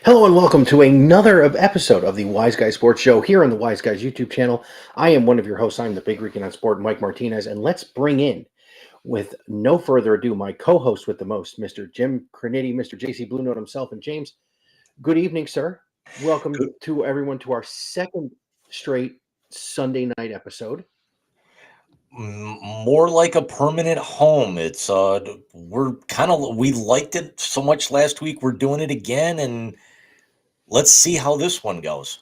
Hello and welcome to another episode of the Wise Guy Sports Show here on the Wise Guys YouTube channel. I am one of your hosts. I'm the Big Rican on Sport, Mike Martinez, and let's bring in, with no further ado, my co-host with the most, Mr. Jim Crenity, Mr. JC Blue Note himself, and James. Good evening, sir. Welcome Good. to everyone to our second straight Sunday night episode. More like a permanent home. We liked it so much last week. We're doing it again, and let's see how this one goes.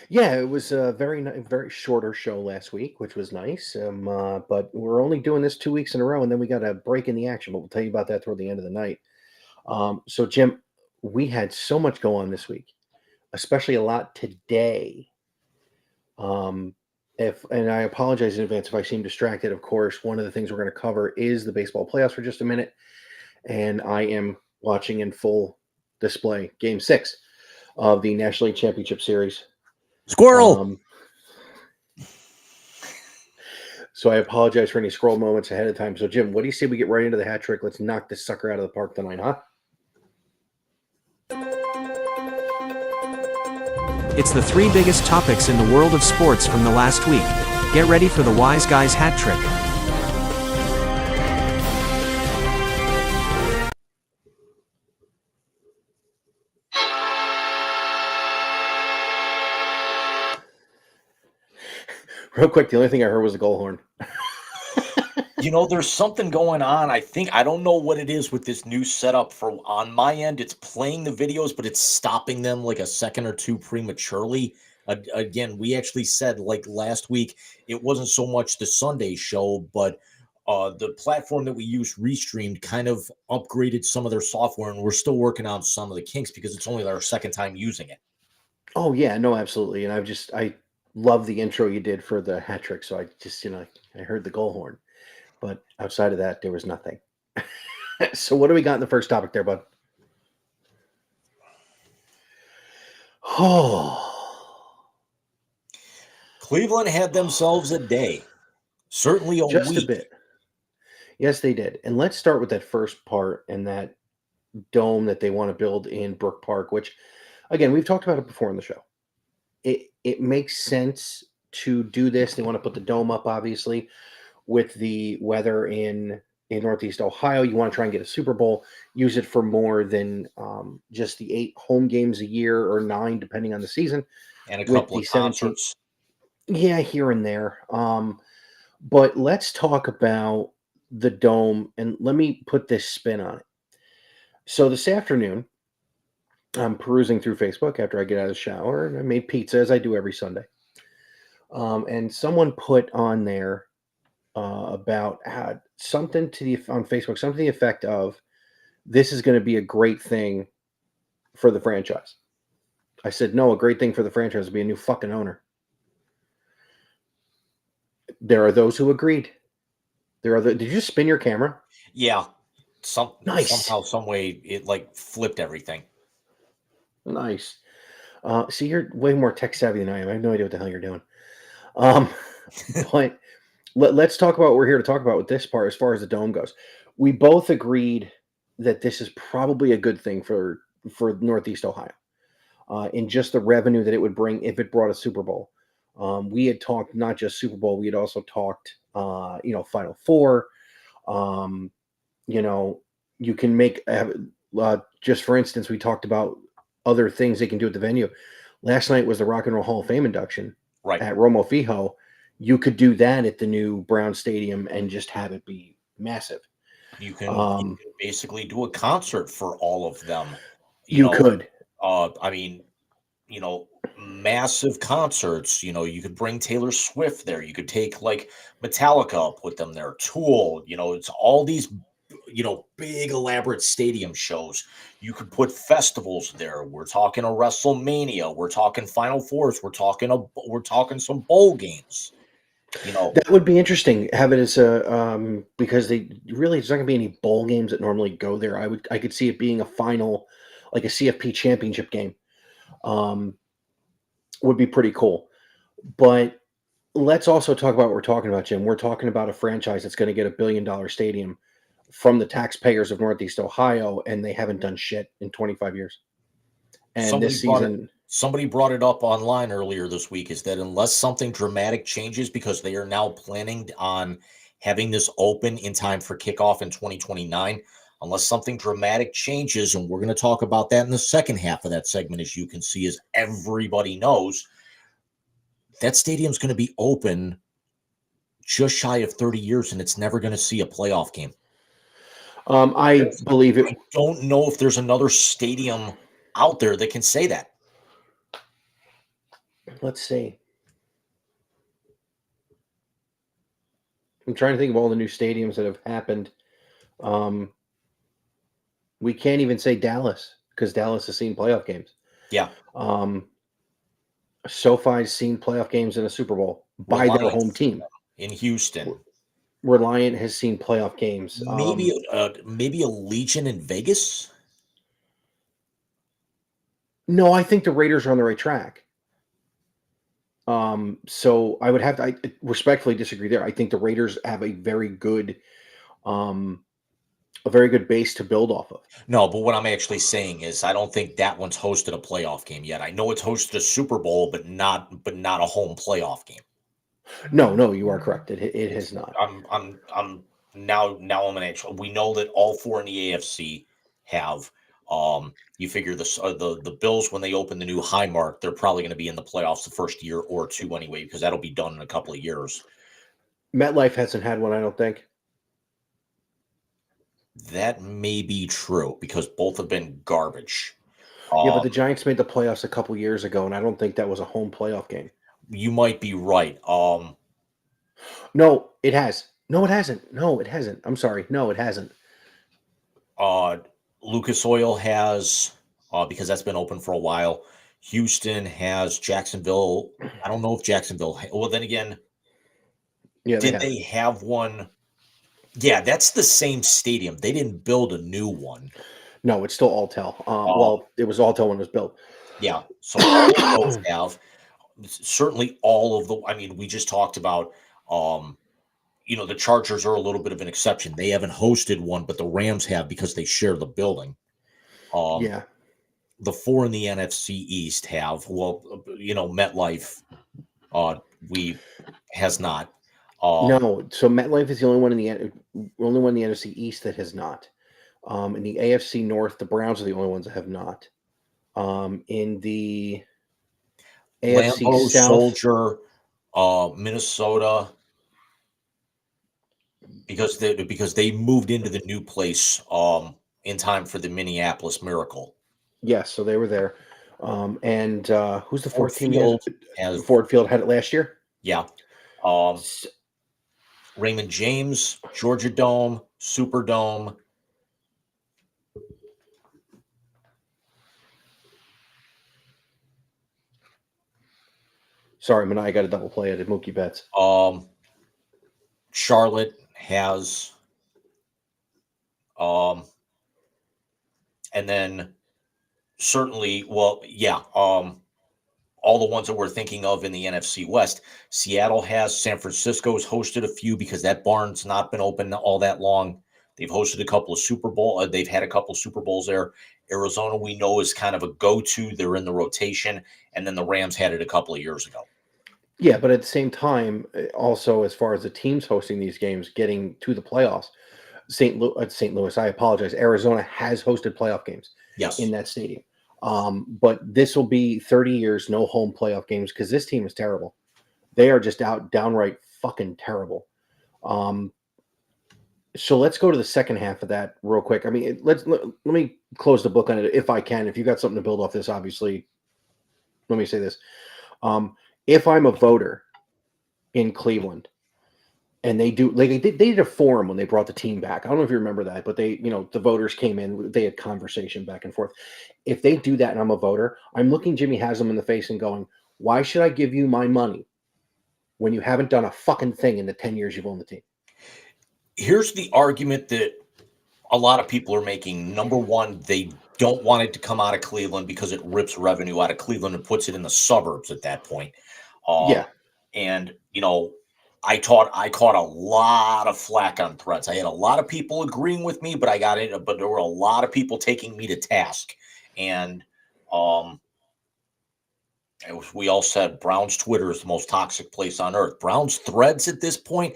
Yeah, it was a very shorter show last week, which was nice. But we're only doing this 2 weeks in a row, and then we got a break in the action. But we'll tell you about that toward the end of the night. So Jim, we had so much go on this week, especially a lot today. And I apologize in advance if I seem distracted. Of course, one of the things we're going to cover is the baseball playoffs for just a minute, and I am watching in full display Game 6 of the National League Championship Series. Squirrel. So I apologize for any scroll moments ahead of time. So Jim, what do you say we get right into the hat trick? Let's knock this sucker out of the park tonight, huh? It's the three biggest topics in the world of sports from the last week. Get ready for the Wise Guys hat trick. Real quick, the only thing I heard was a goal horn. There's something going on. I don't know what it is with this new setup. On my end, it's playing the videos, but it's stopping them like a second or two prematurely. Again, we actually said like last week, it wasn't so much the Sunday show, but the platform that we use, Restreamed, kind of upgraded some of their software, and we're still working on some of the kinks because it's only our second time using it. Oh yeah, no, absolutely. And I love the intro you did for the hat trick. So I just, I heard the goal horn, but outside of that, there was nothing. So what do we got in the first topic there, bud? Oh, Cleveland had themselves a day, certainly a just week. a bit. Yes, they did. And let's start with that first part and that dome that they want to build in Brook Park, which, again, we've talked about it before in the show. It makes sense to do this. They want to put the dome up, obviously, with the weather in Northeast Ohio. You want to try and get a Super Bowl, use it for more than just the 8 home games a year or 9, depending on the season. And a with couple the of 17 concerts. Yeah, here and there. But let's talk about the dome, and let me put this spin on it. So this afternoon, I'm perusing through Facebook after I get out of the shower, and I made pizza as I do every Sunday. And someone put on there about something on Facebook, something to the effect of, "This is going to be a great thing for the franchise." I said, "No, a great thing for the franchise would be a new fucking owner." There are those who agreed. Did you spin your camera? Yeah. Nice. Somehow, some way, it like flipped everything. Nice. See, you're way more tech savvy than I am. I have no idea what the hell you're doing. But let's talk about what we're here to talk about with this part as far as the dome goes. We both agreed that this is probably a good thing for Northeast Ohio, in just the revenue that it would bring if it brought a Super Bowl. We had talked not just Super Bowl, we had also talked, Final Four. You can make, just for instance, we talked about other things they can do at the venue. Last night was the Rock and Roll Hall of Fame induction at Romo Fijo. You could do that at the new Brown Stadium and just have it be massive. You can basically do a concert for all of them. You could. Massive concerts. You could bring Taylor Swift there. You could take like Metallica, put them there. Tool. It's all these, big elaborate stadium shows. You could put festivals there. We're talking a WrestleMania. We're talking Final Fours. We're talking some bowl games. That would be interesting. Have it as a because there's not gonna be any bowl games that normally go there. I could see it being a final, like a CFP championship game. Would be pretty cool. But let's also talk about what we're talking about, Jim. We're talking about a franchise that's going to get $1 billion stadium from the taxpayers of Northeast Ohio, and they haven't done shit in 25 years. And this season, somebody brought it up online earlier this week, is that unless something dramatic changes, because they are now planning on having this open in time for kickoff in 2029, unless something dramatic changes, and we're going to talk about that in the second half of that segment, as you can see, as everybody knows, that stadium's going to be open just shy of 30 years, and it's never going to see a playoff game. I believe it. I don't know if there's another stadium out there that can say that. Let's see. I'm trying to think of all the new stadiums that have happened. We can't even say Dallas because Dallas has seen playoff games. Yeah. SoFi's seen playoff games in a Super Bowl by their home team. In Houston. Reliant has seen playoff games. Maybe a Legion in Vegas? No, I think the Raiders are on the right track. So I would have to I respectfully disagree there. I think the Raiders have a very good base to build off of. No, but what I'm actually saying is I don't think that one's hosted a playoff game yet. I know it's hosted a Super Bowl, but not a home playoff game. No, you are correct. It has not. I'm now I'm an actual. We know that all four in the AFC have. You figure the Bills, when they open the new high mark, they're probably going to be in the playoffs the first year or two anyway, because that'll be done in a couple of years. MetLife hasn't had one, I don't think. That may be true because both have been garbage. Yeah, but the Giants made the playoffs a couple years ago, and I don't think that was a home playoff game. You might be right. No, it has. No, it hasn't. No, it hasn't. I'm sorry. No, it hasn't. Lucas Oil has, because that's been open for a while. Houston has. Jacksonville. I don't know if Jacksonville. Well, then again, yeah, they have one? Yeah, that's the same stadium. They didn't build a new one. No, it's still Alltel. Well, it was Alltel when it was built. Yeah, so all of those have. Certainly all of the, I mean, we just talked about, the Chargers are a little bit of an exception. They haven't hosted one, but the Rams have because they share the building. Yeah. The four in the NFC East have, MetLife has not. No, so MetLife is the only one in the NFC East that has not. In the AFC North, the Browns are the only ones that have not. In the AFC Lambeau, South, Soldier, Minnesota, because they moved into the new place in time for the Minneapolis Miracle. Yes, so they were there. And who's the fourth team? Ford Field had it last year. Yeah. Raymond James, Georgia Dome, Superdome. Sorry, I got a double play at Mookie Betts. Charlotte has, and then certainly, all the ones that we're thinking of in the NFC West. Seattle has. San Francisco's hosted a few because that barn's not been open all that long. They've hosted a couple of Super Bowl. They've had a couple of Super Bowls there. Arizona, we know, is kind of a go-to. They're in the rotation, and then the Rams had it a couple of years ago. Yeah, but at the same time, also as far as the teams hosting these games, getting to the playoffs, St. Louis, I apologize. Arizona has hosted playoff games. Yes. In that stadium. But this will be 30 years, no home playoff games because this team is terrible. They are just downright fucking terrible. So let's go to the second half of that real quick. I mean, let me close the book on it if I can. If you got something to build off this, obviously, let me say this. If I'm a voter in Cleveland and they did a forum when they brought the team back. I don't know if you remember that, but they, the voters came in, they had conversation back and forth. If they do that and I'm a voter, I'm looking Jimmy Haslam in the face and going, why should I give you my money when you haven't done a fucking thing in the 10 years you've owned the team? Here's the argument that a lot of people are making. Number one, they don't want it to come out of Cleveland because it rips revenue out of Cleveland and puts it in the suburbs at that point. And, I caught a lot of flack on Threads. I had a lot of people agreeing with me, but there were a lot of people taking me to task. And Um, we all said Brown's Twitter is the most toxic place on earth. Brown's threads at this point,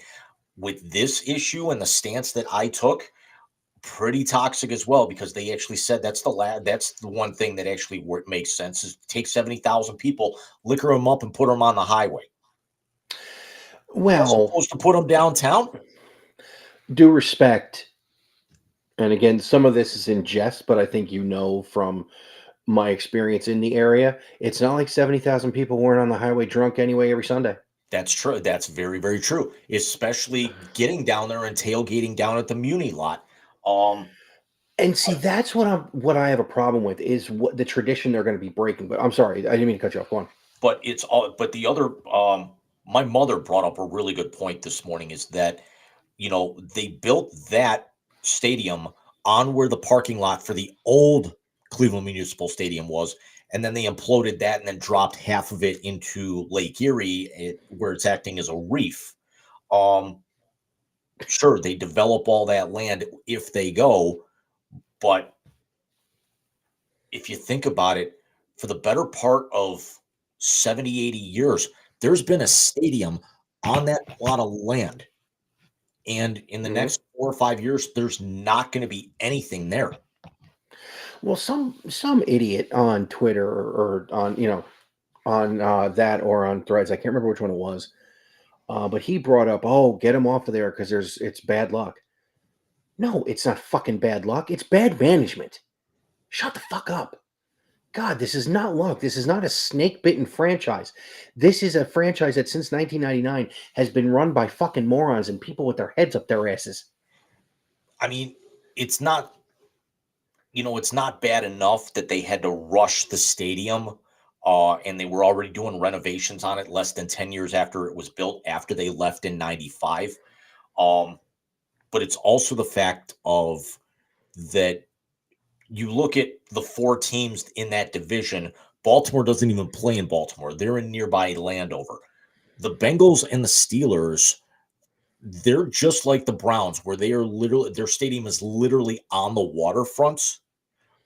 with this issue and the stance that I took, pretty toxic as well, because they actually said that's the one thing that actually makes sense is take 70,000 people, liquor them up, and put them on the highway. As Well, opposed to put them downtown. due respect, and again, some of this is in jest, but I think from my experience in the area, it's not like 70,000 people weren't on the highway drunk anyway every Sunday. That's true. That's very, very true. Especially getting down there and tailgating down at the Muni lot. And see, that's what I have a problem with is what the tradition they're going to be breaking. But I'm sorry, I didn't mean to cut you off. Go on. But it's all. But the other. My mother brought up a really good point this morning. Is that they built that stadium on where the parking lot for the old Cleveland Municipal Stadium was, and then they imploded that and then dropped half of it into Lake Erie, where it's acting as a reef. Sure, they develop all that land if they go, but if you think about it, for the better part of 70, 80 years, there's been a stadium on that plot of land. And in the next 4 or 5 years, there's not going to be anything there. Well, some idiot on Twitter or on that or on Threads, I can't remember which one it was, but he brought up, oh, get him off of there because it's bad luck. No, it's not fucking bad luck. It's bad management. Shut the fuck up. God, this is not luck. This is not a snake-bitten franchise. This is a franchise that since 1999 has been run by fucking morons and people with their heads up their asses. I mean, it's not bad enough that they had to rush the stadium, and they were already doing renovations on it less than 10 years after it was built, after they left in 95. But it's also the fact of that you look at the 4 teams in that division. Baltimore doesn't even play in Baltimore. They're in nearby Landover. The Bengals and the Steelers, they're just like the Browns, where their stadium is literally on the waterfronts.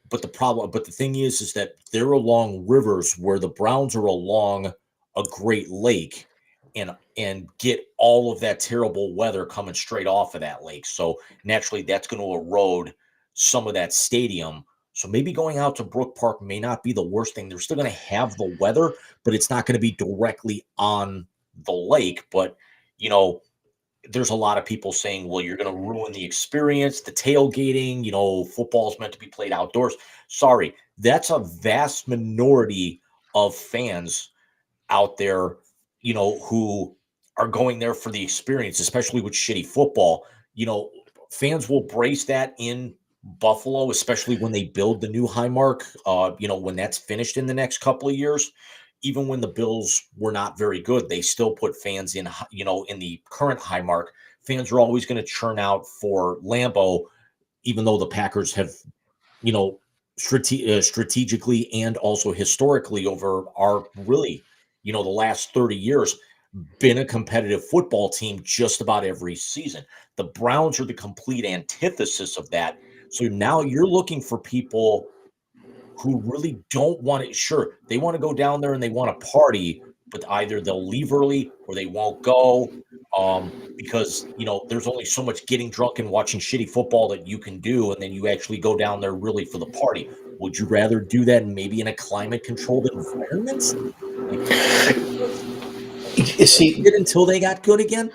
But the thing is that they're along rivers, where the Browns are along a Great Lake and get all of that terrible weather coming straight off of that lake. So naturally, that's going to erode some of that stadium. So maybe going out to Brook Park may not be the worst thing. They're still going to have the weather, but it's not going to be directly on the lake. But, there's a lot of people saying, well, you're going to ruin the experience, the tailgating, football is meant to be played outdoors. Sorry, that's a vast minority of fans out there, who are going there for the experience, especially with shitty football. Fans will brace that in Buffalo, especially when they build the new Highmark, when that's finished in the next couple of years. Even when the Bills were not very good, they still put fans in, in the current Highmark. Fans are always going to churn out for Lambeau, even though the Packers have, strategically and also historically over our really, the last 30 years, been a competitive football team just about every season. The Browns are the complete antithesis of that. So now you're looking for people who really don't want it. Sure, they want to go down there and they want to party, but either they'll leave early or they won't go, because there's only so much getting drunk and watching shitty football that you can do, and then you actually go down there really for the party. Would you rather do that maybe in a climate-controlled environment? See, until they got good again?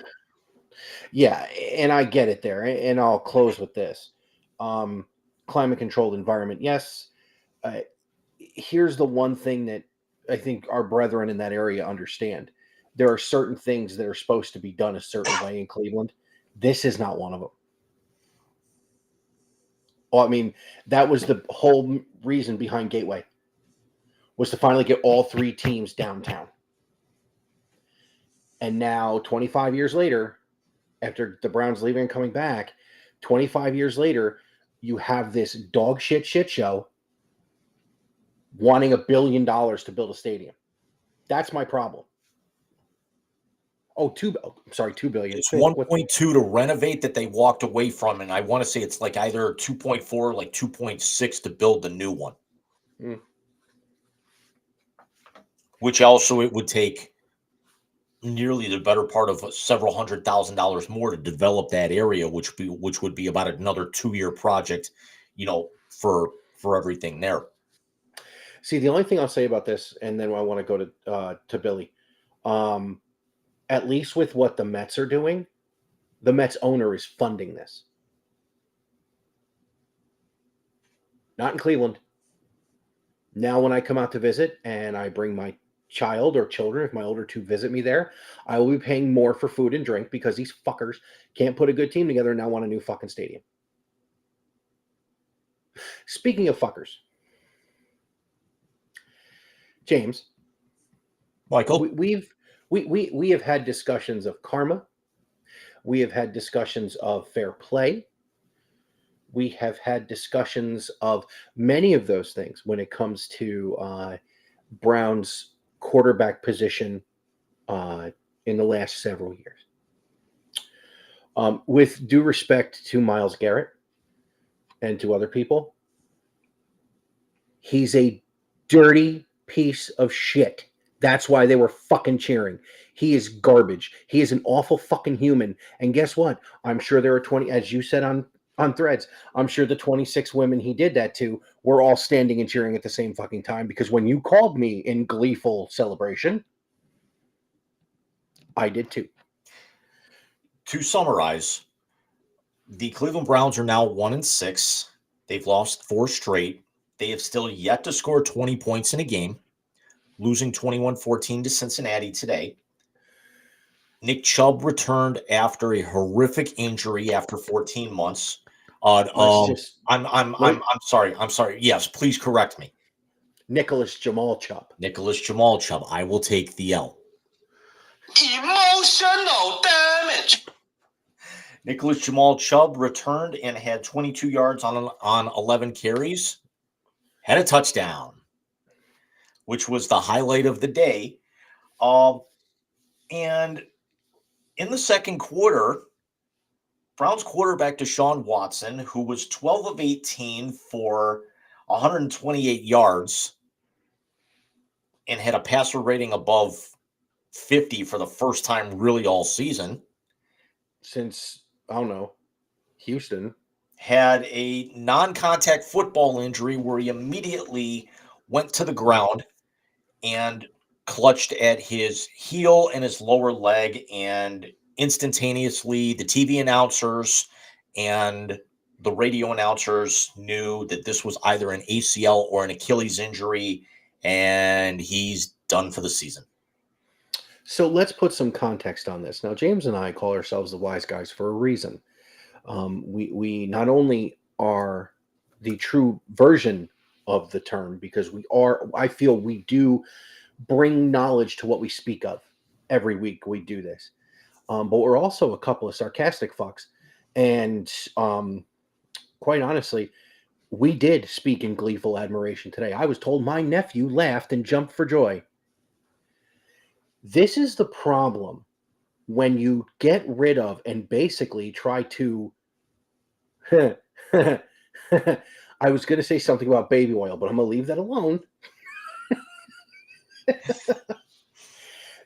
Yeah, and I get it there, and I'll close with this. Climate-controlled environment, yes. Here's the one thing that I think our brethren in that area understand. There are certain things that are supposed to be done a certain way in Cleveland. This is not one of them. Well, I mean, that was the whole reason behind Gateway, was to finally get all 3 teams downtown. And now, 25 years later, after the Browns leaving and coming back, 25 years later, you have this dog shit show wanting $1 billion to build a stadium. That's my problem. $2 billion. It's 1.2 to renovate that they walked away from, and I want to say it's like either 2.4, like 2.6 to build the new one. Which also it would take nearly the better part of several $100,000 more to develop that area, which would be about another 2-year project, for everything there. See, the only thing I'll say about this, and then I want to go to Billy. At least with what the Mets are doing, the Mets owner is funding this. Not in Cleveland. Now, when I come out to visit and I bring my child or children, if my older two visit me there, I will be paying more for food and drink because these fuckers can't put a good team together and now want a new fucking stadium. Speaking of fuckers, James, Michael, we have had discussions of karma. We have had discussions of fair play. We have had discussions of many of those things when it comes to Brown's quarterback position in the last several years. With due respect to Myles Garrett and to other people, he's a dirty piece of shit. That's why they were fucking cheering. He is garbage. He is an awful fucking human. And guess what? I'm sure there are 20, as you said on Threads, I'm sure the 26 women he did that to were all standing and cheering at the same fucking time, because when you called me in gleeful celebration, I did too. To summarize, the Cleveland Browns are now 1-6. They've lost 4 straight. They have still yet to score 20 points in a game, losing 21-14 to Cincinnati today. Nick Chubb returned after a horrific injury after 14 months. I'm sorry. Yes, please correct me. Nicholas Jamal Chubb. I will take the L. Emotional damage. Nicholas Jamal Chubb returned and had 22 yards on 11 carries. Had a touchdown, which was the highlight of the day. And in the second quarter, Browns quarterback Deshaun Watson, who was 12 of 18 for 128 yards and had a passer rating above 50 for the first time really all season. Since, I don't know, Houston. Had a non-contact football injury where he immediately went to the ground and clutched at his heel and his lower leg, and instantaneously the TV announcers and the radio announcers knew that this was either an ACL or an Achilles injury, and he's done for the season. So let's put some context on this. Now, James and I call ourselves the wise guys for a reason. We not only are the true version of the term, because I feel we do bring knowledge to what we speak of every week. We do this. But we're also a couple of sarcastic fucks. And quite honestly, we did speak in gleeful admiration today. I was told my nephew laughed and jumped for joy. This is the problem when you get rid of and basically try to I was going to say something about baby oil, but I'm going to leave that alone.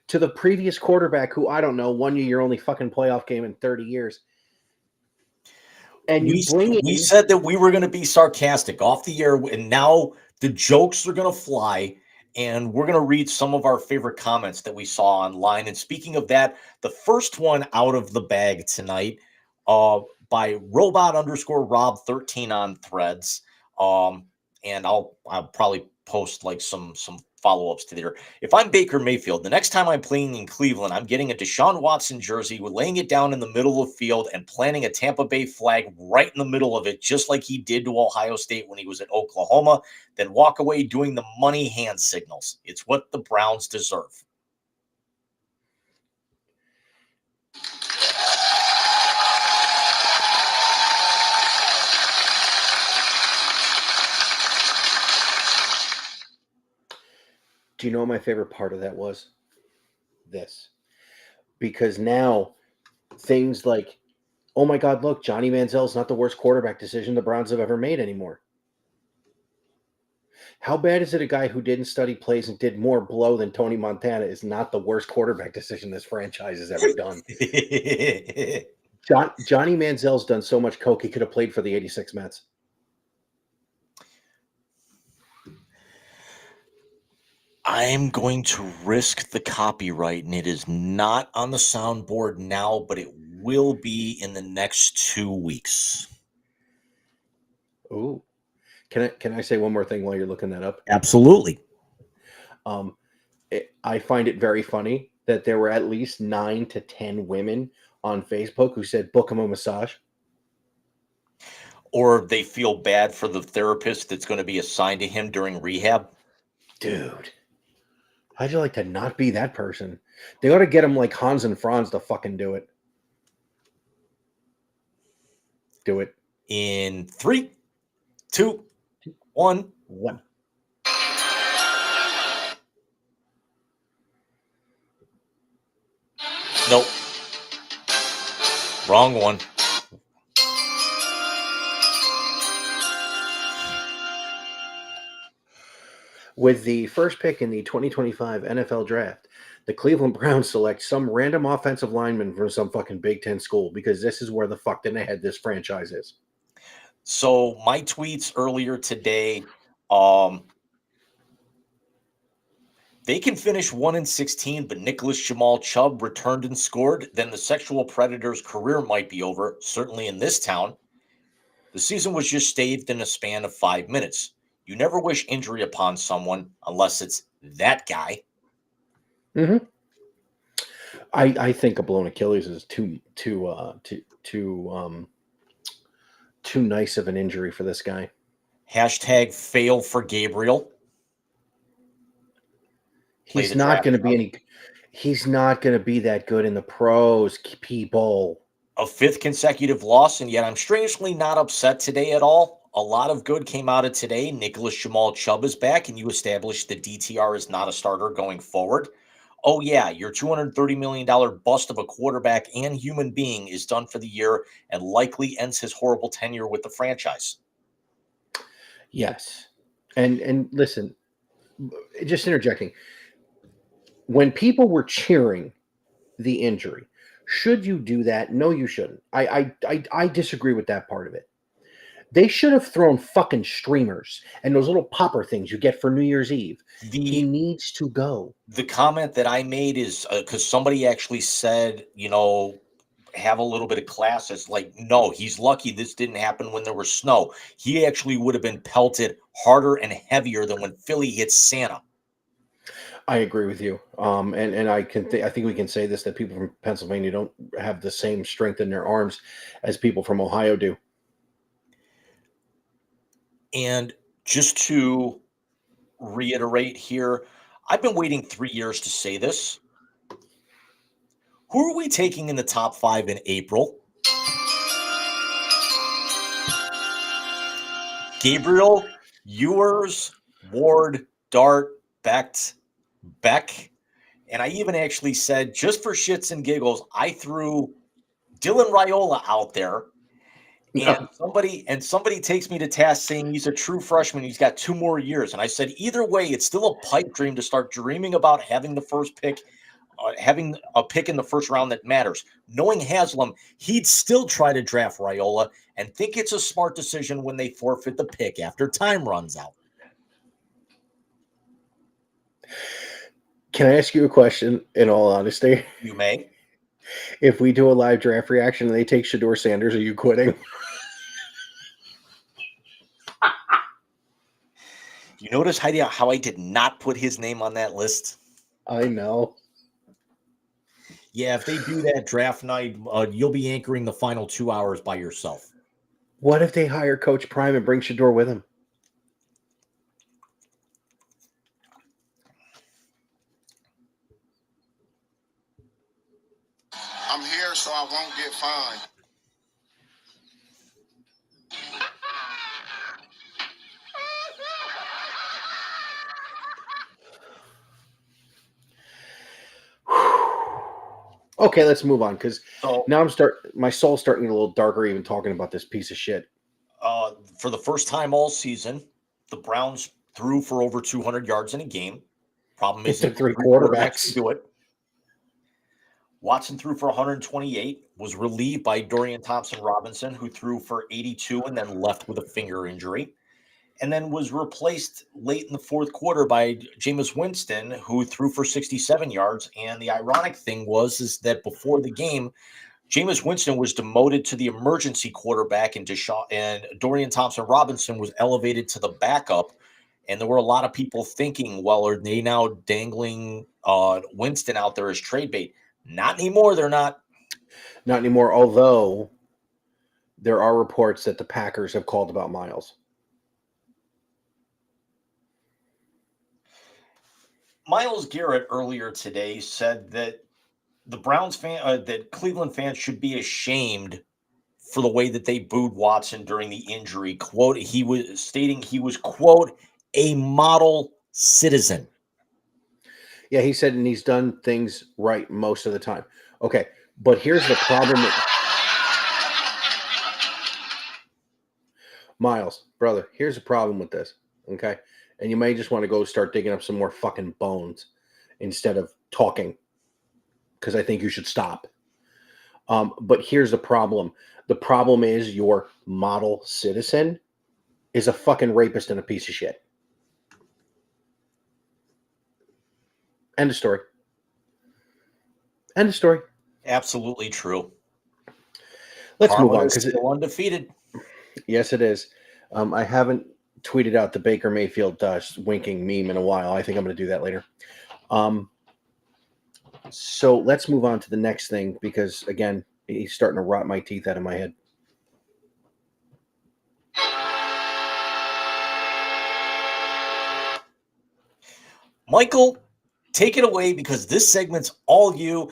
To the previous quarterback who, I don't know, won you your only fucking playoff game in 30 years. And we said that we were going to be sarcastic off the air, and now the jokes are going to fly, and we're going to read some of our favorite comments that we saw online. And speaking of that, the first one out of the bag tonight by robot_Rob13 on Threads. And I'll probably post like some follow-ups to there. If I'm Baker Mayfield, the next time I'm playing in Cleveland, I'm getting a Deshaun Watson jersey, with laying it down in the middle of the field and planting a Tampa Bay flag right in the middle of it, just like he did to Ohio State when he was at Oklahoma, then walk away doing the money hand signals. It's what the Browns deserve. Do you know what my favorite part of that was? This. Because now things like, oh my God, look, Johnny Manziel's not the worst quarterback decision the Browns have ever made anymore. How bad is it a guy who didn't study plays and did more blow than Tony Montana is not the worst quarterback decision this franchise has ever done? Johnny Manziel's done so much coke he could have played for the 86 Mets. I'm going to risk the copyright, and it is not on the soundboard now, but it will be in the next 2 weeks. Ooh. Can I say one more thing while you're looking that up? Absolutely. I find it very funny that there were at least 9 to 10 women on Facebook who said, book him a massage. Or they feel bad for the therapist that's going to be assigned to him during rehab. Dude, how'd you like to not be that person? They ought to get him like Hans and Franz to fucking do it. Do it. In 3, 2, 1. One. Nope. Wrong one. With the first pick in the 2025 NFL Draft, the Cleveland Browns select some random offensive lineman from some fucking Big Ten school because this is where the fuck in the head this franchise is. So my tweets earlier today, they can finish 1-16, but Nicholas Jamal Chubb returned and scored. Then the sexual predator's career might be over, certainly in this town. The season was just staved in a span of 5 minutes. You never wish injury upon someone unless it's that guy. Mm-hmm. I think a blown Achilles is too nice of an injury for this guy. Hashtag fail for Gabriel. He's not going to be he's not going to be that good in the pros, people. A 5th consecutive loss, and yet I'm strangely not upset today at all. A lot of good came out of today. Nicholas Jamal Chubb is back, and you established that DTR is not a starter going forward. Oh, yeah, your $230 million bust of a quarterback and human being is done for the year and likely ends his horrible tenure with the franchise. Yes. And listen, just interjecting. When people were cheering the injury, should you do that? No, you shouldn't. I disagree with that part of it. They should have thrown fucking streamers and those little popper things you get for New Year's Eve. He needs to go. The comment that I made is because somebody actually said, have a little bit of class. It's like, no, he's lucky this didn't happen when there was snow. He actually would have been pelted harder and heavier than when Philly hit Santa. I agree with you. And I think we can say this, that people from Pennsylvania don't have the same strength in their arms as people from Ohio do. And just to reiterate here, I've been waiting 3 years to say this. Who are we taking in the top 5 in April? Gabriel, Ewers, Ward, Dart, Beck. And I even actually said, just for shits and giggles, I threw Dylan Raiola out there. And somebody takes me to task saying he's a true freshman. He's got 2 more years. And I said, either way, it's still a pipe dream to start dreaming about having the first pick, having a pick in the first round that matters. Knowing Haslam, he'd still try to draft Raiola and think it's a smart decision when they forfeit the pick after time runs out. Can I ask you a question in all honesty? You may. If we do a live draft reaction and they take Shedeur Sanders, are you quitting? You notice how I did not put his name on that list? I know. Yeah, if they do that draft night, you'll be anchoring the final 2 hours by yourself. What if they hire Coach Prime and bring Shedeur with him? I'm here so I won't get fined. Okay, let's move on because now my soul's starting to get a little darker even talking about this piece of shit. For the first time all season, the Browns threw for over 200 yards in a game. Problem is, It took three quarterbacks to do it. Watson threw for 128, was relieved by Dorian Thompson-Robinson, who threw for 82 and then left with a finger injury, and then was replaced late in the fourth quarter by Jameis Winston, who threw for 67 yards. And the ironic thing is that before the game, Jameis Winston was demoted to the emergency quarterback, and Dorian Thompson-Robinson was elevated to the backup. And there were a lot of people thinking, well, are they now dangling Winston out there as trade bait? Not anymore. They're not. Not anymore, although there are reports that the Packers have called about Miles. Myles Garrett earlier today said that the that Cleveland fans should be ashamed for the way that they booed Watson during the injury. Quote, he was stating he was, quote, a model citizen. Yeah, he said, and he's done things right most of the time. Okay, but here's the problem. Miles, brother, here's the problem with this, okay? And you may just want to go start digging up some more fucking bones instead of talking, because I think you should stop. But here's the problem. The problem is your model citizen is a fucking rapist and a piece of shit. End of story. End of story. Absolutely true. Let's move on. Karma is still undefeated. Yes, it is. I haven't tweeted out the Baker Mayfield winking meme in a while. I think I'm going to do that later. So let's move on to the next thing, because, again, he's starting to rot my teeth out of my head. Michael, take it away, because this segment's all you.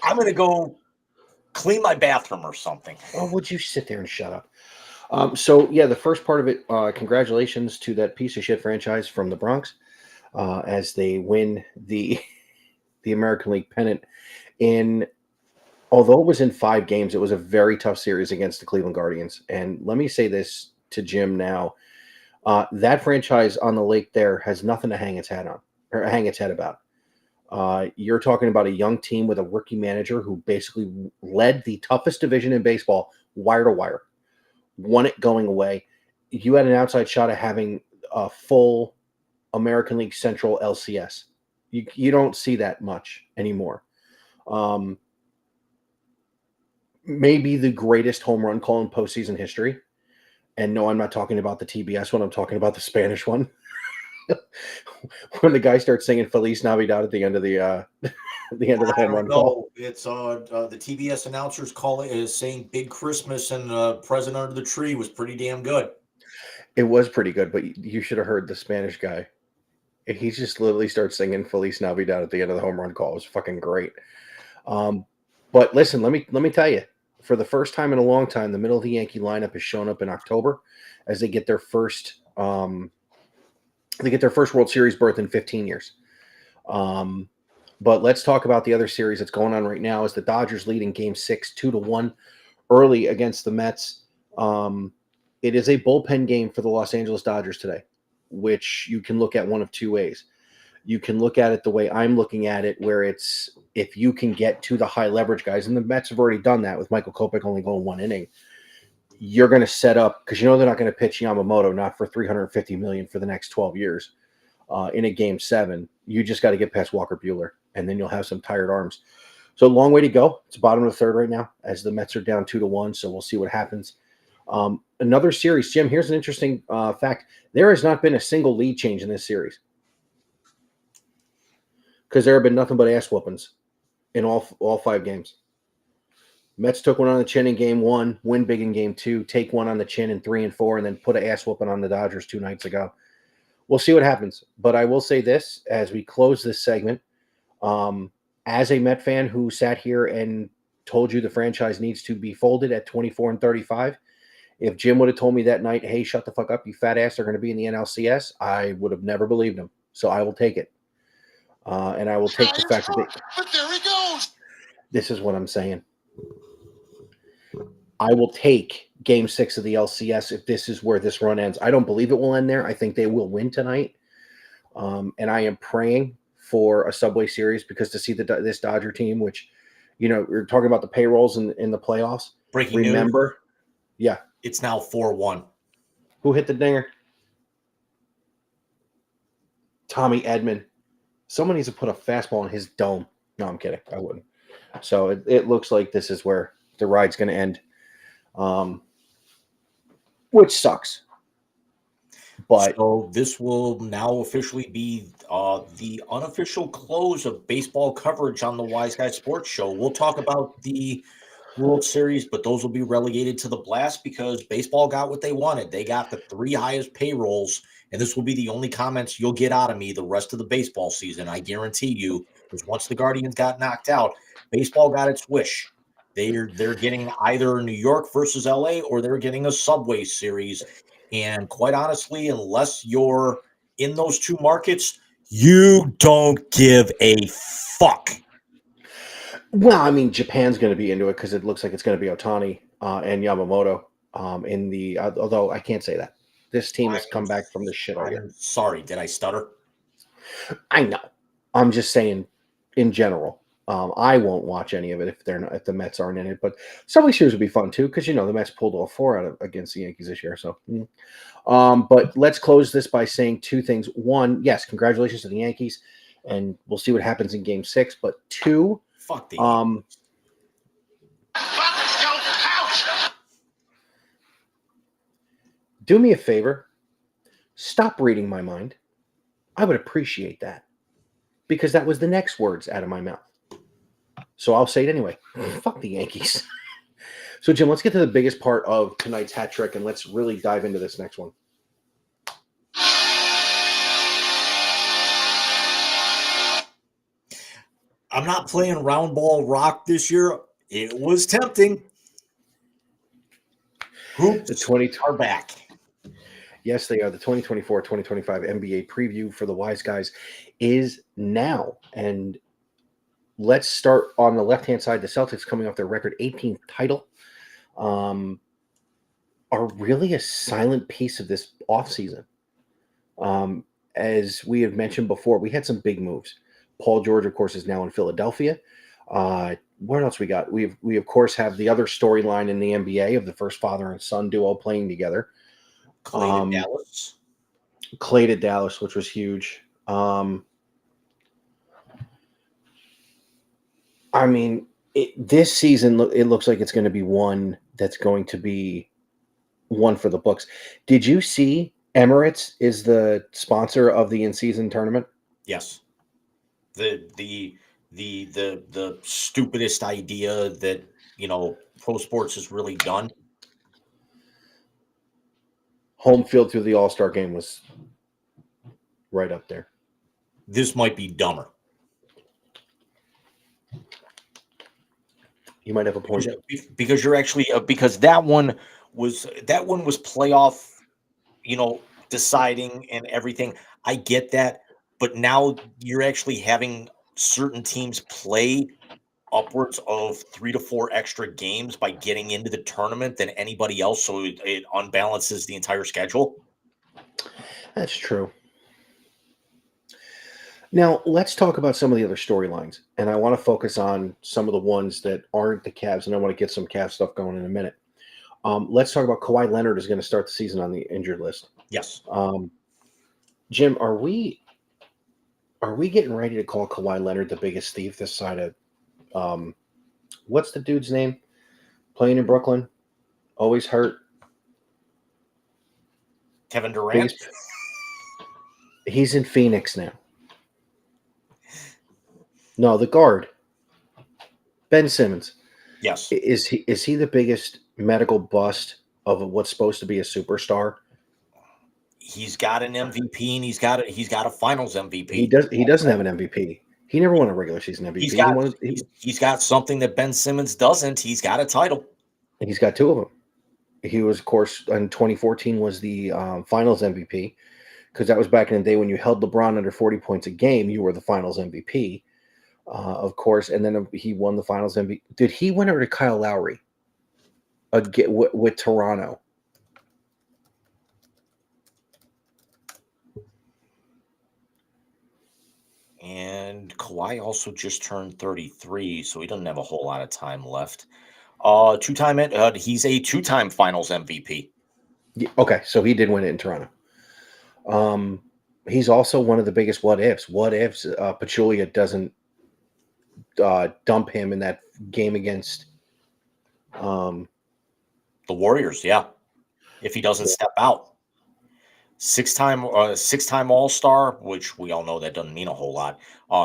I'm going to go clean my bathroom or something. Oh, would you sit there and shut up? So, yeah, the first part of it, congratulations to that piece of shit franchise from the Bronx as they win the American League pennant. Although it was in 5 games, it was a very tough series against the Cleveland Guardians. And let me say this to Jim now. That franchise on the lake there has nothing to hang its head on, or hang its head about. You're talking about a young team with a rookie manager who basically led the toughest division in baseball wire to wire, won it going away. You had an outside shot of having a full American League Central LCS. You don't see that much anymore. Maybe the greatest home run call in postseason history. And no, I'm not talking about the TBS one. I'm talking about the Spanish one. When the guy starts singing Feliz Navidad at the end of the home run call. It's the TBS announcers is saying Big Christmas, and Present Under the Tree was pretty damn good. It was pretty good, but you should have heard the Spanish guy. He just literally starts singing Feliz Navidad at the end of the home run call. It was fucking great. But listen, let me tell you, for the first time in a long time, the middle of the Yankee lineup has shown up in October as they get their first World Series berth in 15 years. But let's talk about the other series that's going on right now. Is the Dodgers leading Game 6 2-1 early against the Mets. It is a bullpen game for the Los Angeles Dodgers today, which you can look at one of two ways. You can look at it the way I'm looking at it, where it's if you can get to the high leverage guys, and the Mets have already done that with Michael Kopech only going 1 inning. You're going to set up, because they're not going to pitch Yamamoto not for $350 million for the next 12 years in a Game 7. You just got to get past Walker Buehler, and then you'll have some tired arms. So long way to go. It's bottom of the third right now as the Mets are down 2-1. So we'll see what happens. Another series, Jim. Here's an interesting fact: there has not been a single lead change in this series because there have been nothing but ass whoopings in all 5 games. Mets took one on the chin in Game 1, win big in Game 2, take one on the chin in 3 and 4, and then put an ass whooping on the Dodgers 2 nights ago. We'll see what happens. But I will say this as we close this segment. As a Met fan who sat here and told you the franchise needs to be folded at 24 and 35, if Jim would have told me that night, hey, shut the fuck up, you fat ass, they're going to be in the NLCS, I would have never believed him. So I will take it. And I will take the fact that But there he goes. this is what I'm saying. I will take Game 6 of the LCS if this is where this run ends. I don't believe it will end there. I think they will win tonight. And I am praying for a Subway Series because to see this Dodger team, which, we're talking about the payrolls in the playoffs. Breaking news. Remember? Yeah. It's now 4-1. Who hit the dinger? Tommy Edman. Someone needs to put a fastball in his dome. No, I'm kidding. I wouldn't. So it looks like this is where the ride's going to end, which sucks. But so this will now officially be the unofficial close of baseball coverage on the Wise Guy Sports Show. We'll talk about the World Series, but those will be relegated to the blast because baseball got what they wanted. They got the 3 highest payrolls, and this will be the only comments you'll get out of me the rest of the baseball season. I guarantee you, because once the Guardians got knocked out, baseball got its wish. They're getting either New York versus LA or they're getting a Subway Series. And quite honestly, unless you're in those 2 markets, you don't give a fuck. Well, I mean, Japan's going to be into it because it looks like it's going to be Ohtani and Yamamoto in the. Although I can't say that this team has come back from the shit already. I'm sorry, did I stutter? I know. I'm just saying, in general, I won't watch any of it if the Mets aren't in it. But Subway Series would be fun too because the Mets pulled all 4 out against the Yankees this year. So, but let's close this by saying 2 things. 1, yes, congratulations to the Yankees, and we'll see what happens in Game 6. But 2. Fuck the do me a favor. Stop reading my mind. I would appreciate that because that was the next words out of my mouth. So I'll say it anyway. Fuck the Yankees. So, Jim, let's get to the biggest part of tonight's hat trick, and let's really dive into this next one. I'm not playing round ball rock this year. It was tempting. Hoops The 20 are back. Yes, they are. The 2024-2025 NBA preview for the Wise Guys is now. And let's start on the left-hand side. The Celtics, coming off their record 18th title, are really a silent piece of this offseason. As we have mentioned before, we had some big moves. Paul George, of course, is now in Philadelphia. What else we got? We of course have the other storyline in the NBA of the first father and son duo playing together. Clay to Dallas. Clay to Dallas, which was huge. I mean, this season it looks like it's going to be one that's going to be one for the books. Did you see Emirates is the sponsor of the in-season tournament? Yes. The stupidest idea that pro sports has really done. Home field through the All-Star game was right up there. This might be dumber. You might have a point. Because you're actually because that one was playoff, deciding and everything. I get that, but now you're actually having certain teams play upwards of 3 to 4 extra games by getting into the tournament than anybody else, so it unbalances the entire schedule. That's true. Now, let's talk about some of the other storylines, and I want to focus on some of the ones that aren't the Cavs, and I want to get some Cavs stuff going in a minute. Let's talk about Kawhi Leonard is going to start the season on the injured list. Yes. Jim, are we getting ready to call Kawhi Leonard the biggest thief this side of what's the dude's name? Playing in Brooklyn, always hurt. Kevin Durant. He's in Phoenix now. No, the guard. Ben Simmons. Yes. Is he the biggest medical bust of what's supposed to be a superstar? He's got an MVP and he's got a Finals MVP. He doesn't have an MVP. He never won a regular season MVP. He's got something that Ben Simmons doesn't. He's got a title. He's got 2 of them. He was, of course, in 2014 was the Finals MVP because that was back in the day when you held LeBron under 40 points a game. You were the Finals MVP, of course, and then he won the Finals MVP. Did he win over to Kyle Lowry with Toronto? And Kawhi also just turned 33, so he doesn't have a whole lot of time left. He's a two-time Finals MVP. Okay, so he did win it in Toronto. He's also one of the biggest what ifs. What ifs Pachulia doesn't dump him in that game against The Warriors, yeah. If he doesn't step out. Six-time All-Star, which we all know that doesn't mean a whole lot.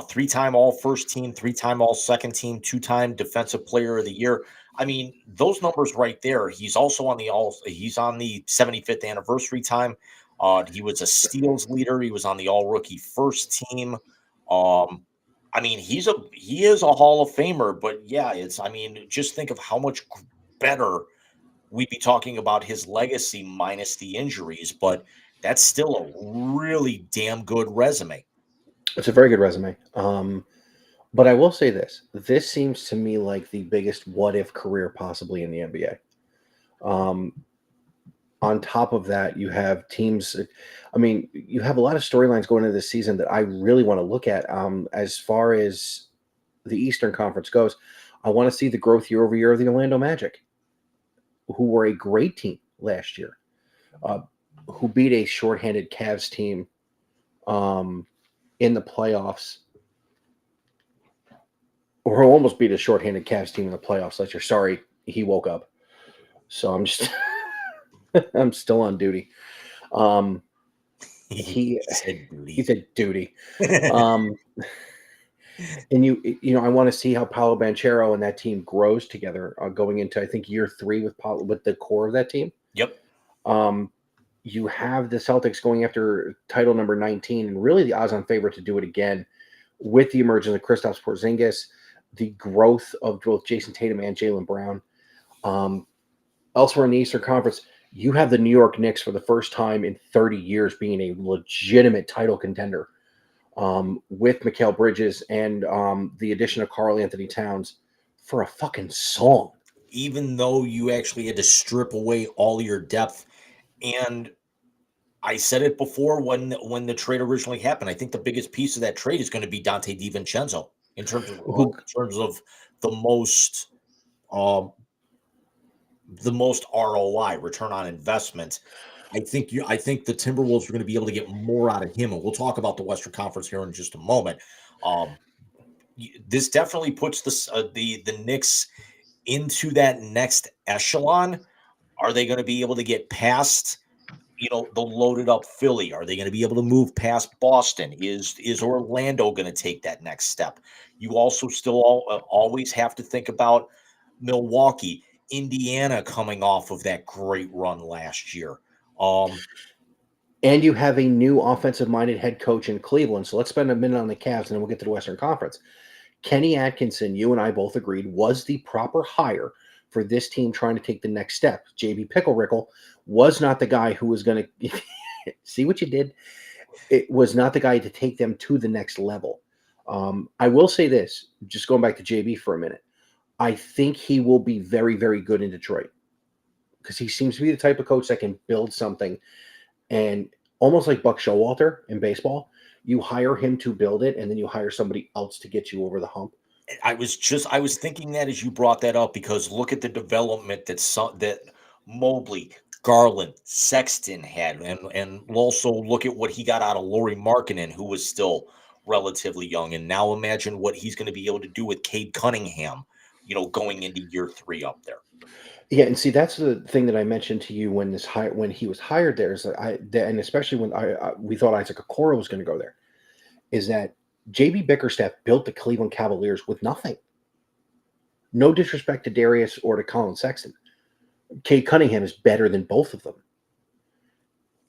Three-time All-First Team, three-time All-Second Team, two-time Defensive Player of the Year. I mean, those numbers right there. He's also on the 75th anniversary time. He was a steals leader. He was on the All-Rookie First Team. I mean, he is a Hall of Famer, but yeah, just think of how much better we'd be talking about his legacy minus the injuries, but that's still a really damn good resume. It's a very good resume. But I will say this. This seems to me like the biggest what-if career possibly in the NBA. On top of that, you have teams. I mean, you have a lot of storylines going into this season that I really want to look at. As far as the Eastern Conference goes, I want to see the growth year over year of the Orlando Magic, who were a great team last year, who beat a shorthanded Cavs team in the playoffs, or who almost beat a shorthanded Cavs team in the playoffs last year. Sorry, he woke up. So I'm just I'm still on duty. He said duty. And I want to see how Paolo Banchero and that team grows together going into, I think, year 3 with the core of that team. Yep. You have the Celtics going after title number 19, and really the odds-on favorite to do it again with the emergence of Kristaps Porzingis, the growth of both Jason Tatum and Jaylen Brown. Elsewhere in the Eastern Conference, you have the New York Knicks for the first time in 30 years being a legitimate title contender. With Mikal Bridges and the addition of Karl Anthony Towns for a fucking song. Even though you actually had to strip away all your depth. And I said it before when the trade originally happened. I think the biggest piece of that trade is going to be Dante DiVincenzo in terms of the most ROI, return on investment. I think the Timberwolves are going to be able to get more out of him, and we'll talk about the Western Conference here in just a moment. This definitely puts the Knicks into that next echelon. Are they going to be able to get past, the loaded up Philly? Are they going to be able to move past Boston? Is Orlando going to take that next step? You also still always have to think about Milwaukee, Indiana coming off of that great run last year. And you have a new offensive-minded head coach in Cleveland. So let's spend a minute on the Cavs, and then we'll get to the Western Conference. Kenny Atkinson, you and I both agreed, was the proper hire for this team trying to take the next step. JB Pickle-Rickle was not the guy who was going to – see what you did? It was not the guy to take them to the next level. I will say this, just going back to JB for a minute. I think he will be very, very good in Detroit because he seems to be the type of coach that can build something. And almost like Buck Showalter in baseball, you hire him to build it, and then you hire somebody else to get you over the hump. I was thinking that as you brought that up, because look at the development that Mobley, Garland, Sexton had, and also look at what he got out of Lauri Markkanen, who was still relatively young. And now imagine what he's going to be able to do with Cade Cunningham, going into year 3 up there. Yeah, and see, that's the thing that I mentioned to you when he was hired there, is that and especially when we thought Isaac Okoro was going to go there, is that JB Bickerstaff built the Cleveland Cavaliers with nothing. No disrespect to Darius or to Colin Sexton. Cade Cunningham is better than both of them.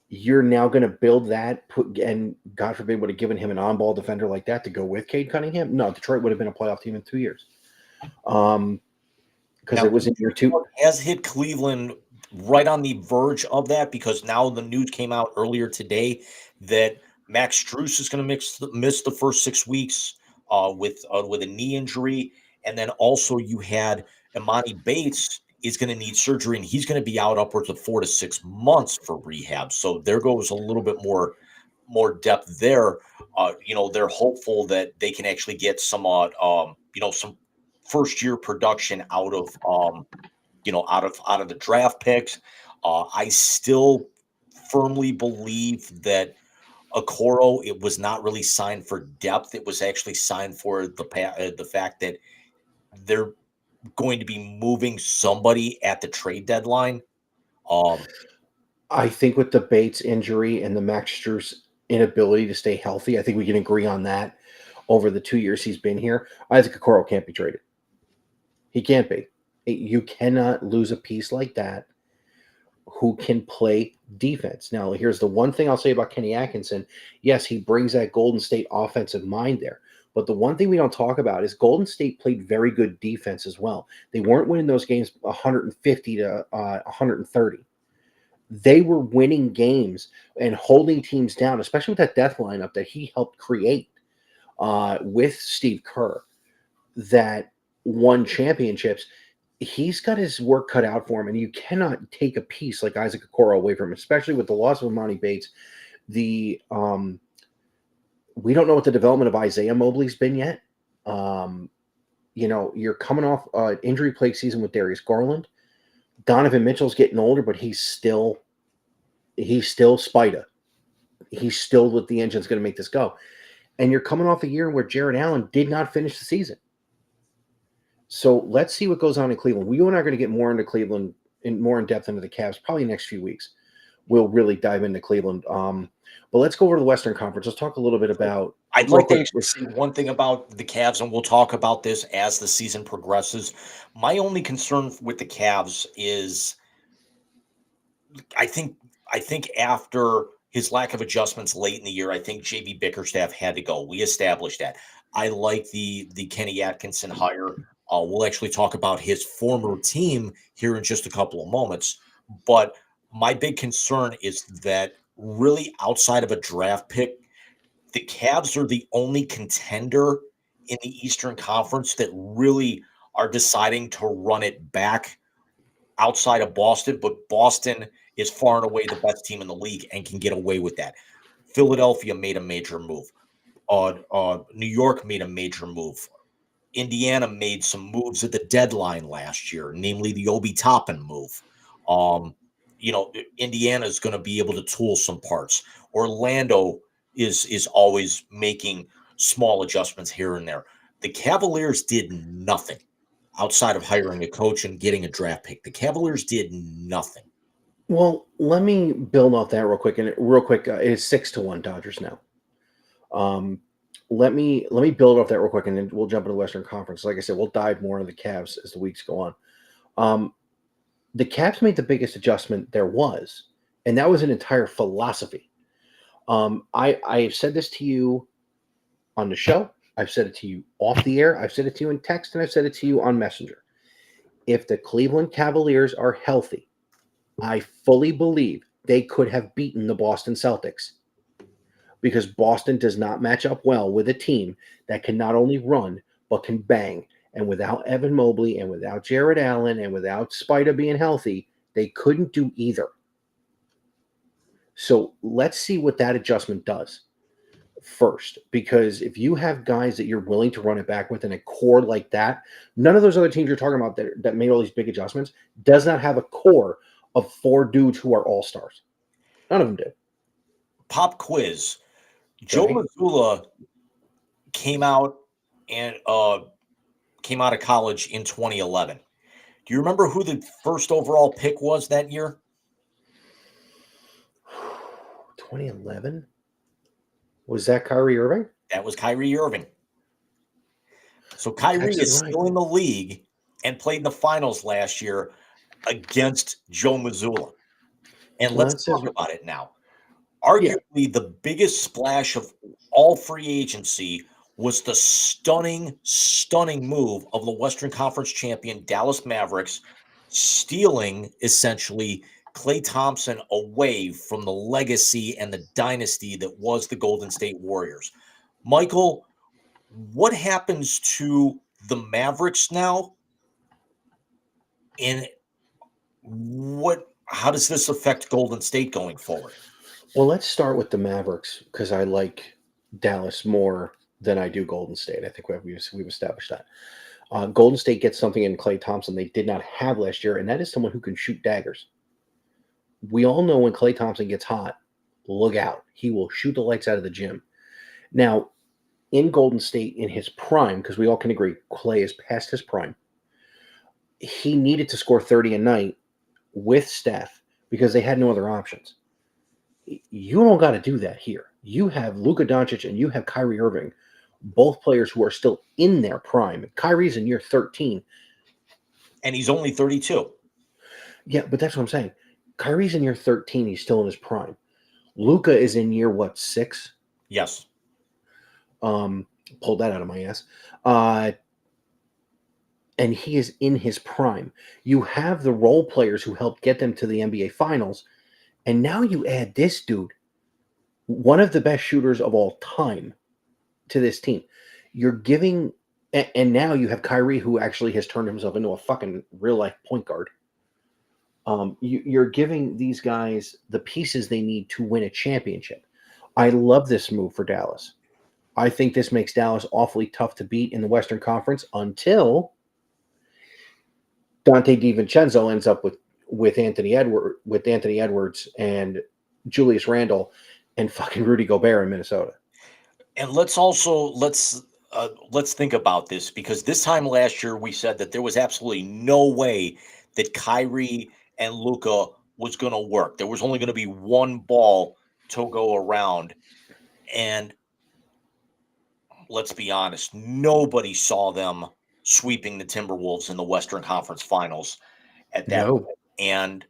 You're now going to build that, and God forbid would have given him an on-ball defender like that to go with Cade Cunningham. No, Detroit would have been a playoff team in 2 years. Because it was in year 2. Has hit Cleveland right on the verge of that, because now the news came out earlier today that Max Strus is going to miss the first 6 weeks with a knee injury, and then also you had Emoni Bates is going to need surgery, and he's going to be out upwards of 4 to 6 months for rehab. So there goes a little bit more more depth there. They're hopeful that they can actually get some some first year production out of out of the draft picks. I still firmly believe that Okoro, it was not really signed for depth. It was actually signed for the fact that they're going to be moving somebody at the trade deadline. Um, I think with the Bates injury and the Maxter's inability to stay healthy, I think we can agree on that over the 2 years he's been here. Isaac Okoro can't be traded. He can't be. You cannot lose a piece like that who can play defense. Now, here's the one thing I'll say about Kenny Atkinson. Yes, he brings that Golden State offensive mind there. But the one thing we don't talk about is Golden State played very good defense as well. They weren't winning those games 150 to 130. They were winning games and holding teams down, especially with that death lineup that he helped create with Steve Kerr that won championships. He's got his work cut out for him, and you cannot take a piece like Isaac Okoro away from him, especially with the loss of Emoni Bates. We don't know what the development of Isaiah Mobley's been yet. You're coming off an injury plagued season with Darius Garland. Donovan Mitchell's getting older, but he's still Spida. He's still with the engine's going to make this go. And you're coming off a year where Jared Allen did not finish the season. So let's see what goes on in Cleveland. You and I are going to get more into Cleveland and more in depth into the Cavs probably next few weeks. We'll really dive into Cleveland. But let's go over to the Western Conference. Let's talk a little bit about. I'd like to actually say one thing about the Cavs, and we'll talk about this as the season progresses. My only concern with the Cavs is I think after his lack of adjustments late in the year, I think JB Bickerstaff had to go. We established that. I like the Kenny Atkinson hire. We'll actually talk about his former team here in just a couple of moments. But my big concern is that really outside of a draft pick, the Cavs are the only contender in the Eastern Conference that really are deciding to run it back outside of Boston. But Boston is far and away the best team in the league and can get away with that. Philadelphia made a major move. New York made a major move. Indiana made some moves at the deadline last year, namely the Obi Toppin move. Indiana is going to be able to tool some parts. Orlando is always making small adjustments here and there. The Cavaliers did nothing outside of hiring a coach and getting a draft pick. The Cavaliers did nothing. Well, let me build off that real quick. And it is 6-1 Dodgers now. Let me build off that real quick, and then we'll jump into the Western Conference. Like I said, we'll dive more into the Cavs as the weeks go on. The Cavs made the biggest adjustment there was, and that was an entire philosophy. I've said this to you on the show. I've said it to you off the air. I've said it to you in text, and I've said it to you on Messenger. If the Cleveland Cavaliers are healthy, I fully believe they could have beaten the Boston Celtics, because Boston does not match up well with a team that can not only run, but can bang. And without Evan Mobley and without Jared Allen and without Spida being healthy, they couldn't do either. So let's see what that adjustment does first, because if you have guys that you're willing to run it back with in a core like that, none of those other teams you're talking about that made all these big adjustments does not have a core of 4 dudes who are all-stars. None of them do. Pop quiz. Joe Mazzulla came out of college in 2011. Do you remember who the first overall pick was that year? 2011? Was that Kyrie Irving? That was Kyrie Irving. So Kyrie is still in the league and played in the finals last year against Joe Mazzulla. And let's talk about it now. Arguably, the biggest splash of all free agency was the stunning move of the Western Conference champion Dallas Mavericks stealing, essentially, Klay Thompson away from the legacy and the dynasty that was the Golden State Warriors. Michael, what happens to the Mavericks now? And how does this affect Golden State going forward? Well, let's start with the Mavericks because I like Dallas more than I do Golden State. I think we've established that. Golden State gets something in Klay Thompson they did not have last year, and that is someone who can shoot daggers. We all know when Klay Thompson gets hot, look out. He will shoot the lights out of the gym. Now, in Golden State, in his prime, because we all can agree Klay is past his prime, he needed to score 30 a night with Steph because they had no other options. You don't got to do that here. You have Luka Doncic and you have Kyrie Irving, both players who are still in their prime. Kyrie's in year 13. And he's only 32. Yeah, but that's what I'm saying. Kyrie's in year 13. He's still in his prime. Luka is in year, what, 6? Yes. Pulled that out of my ass. And he is in his prime. You have the role players who helped get them to the NBA Finals, and now you add this dude, one of the best shooters of all time, to this team. You're giving, and now you have Kyrie, who actually has turned himself into a fucking real-life point guard. You're giving these guys the pieces they need to win a championship. I love this move for Dallas. I think this makes Dallas awfully tough to beat in the Western Conference until Dante DiVincenzo ends up with Anthony Edwards and Julius Randle and fucking Rudy Gobert in Minnesota. And let's think about this, because this time last year we said that there was absolutely no way that Kyrie and Luka was going to work. There was only going to be one ball to go around. And let's be honest, nobody saw them sweeping the Timberwolves in the Western Conference Finals at that point. And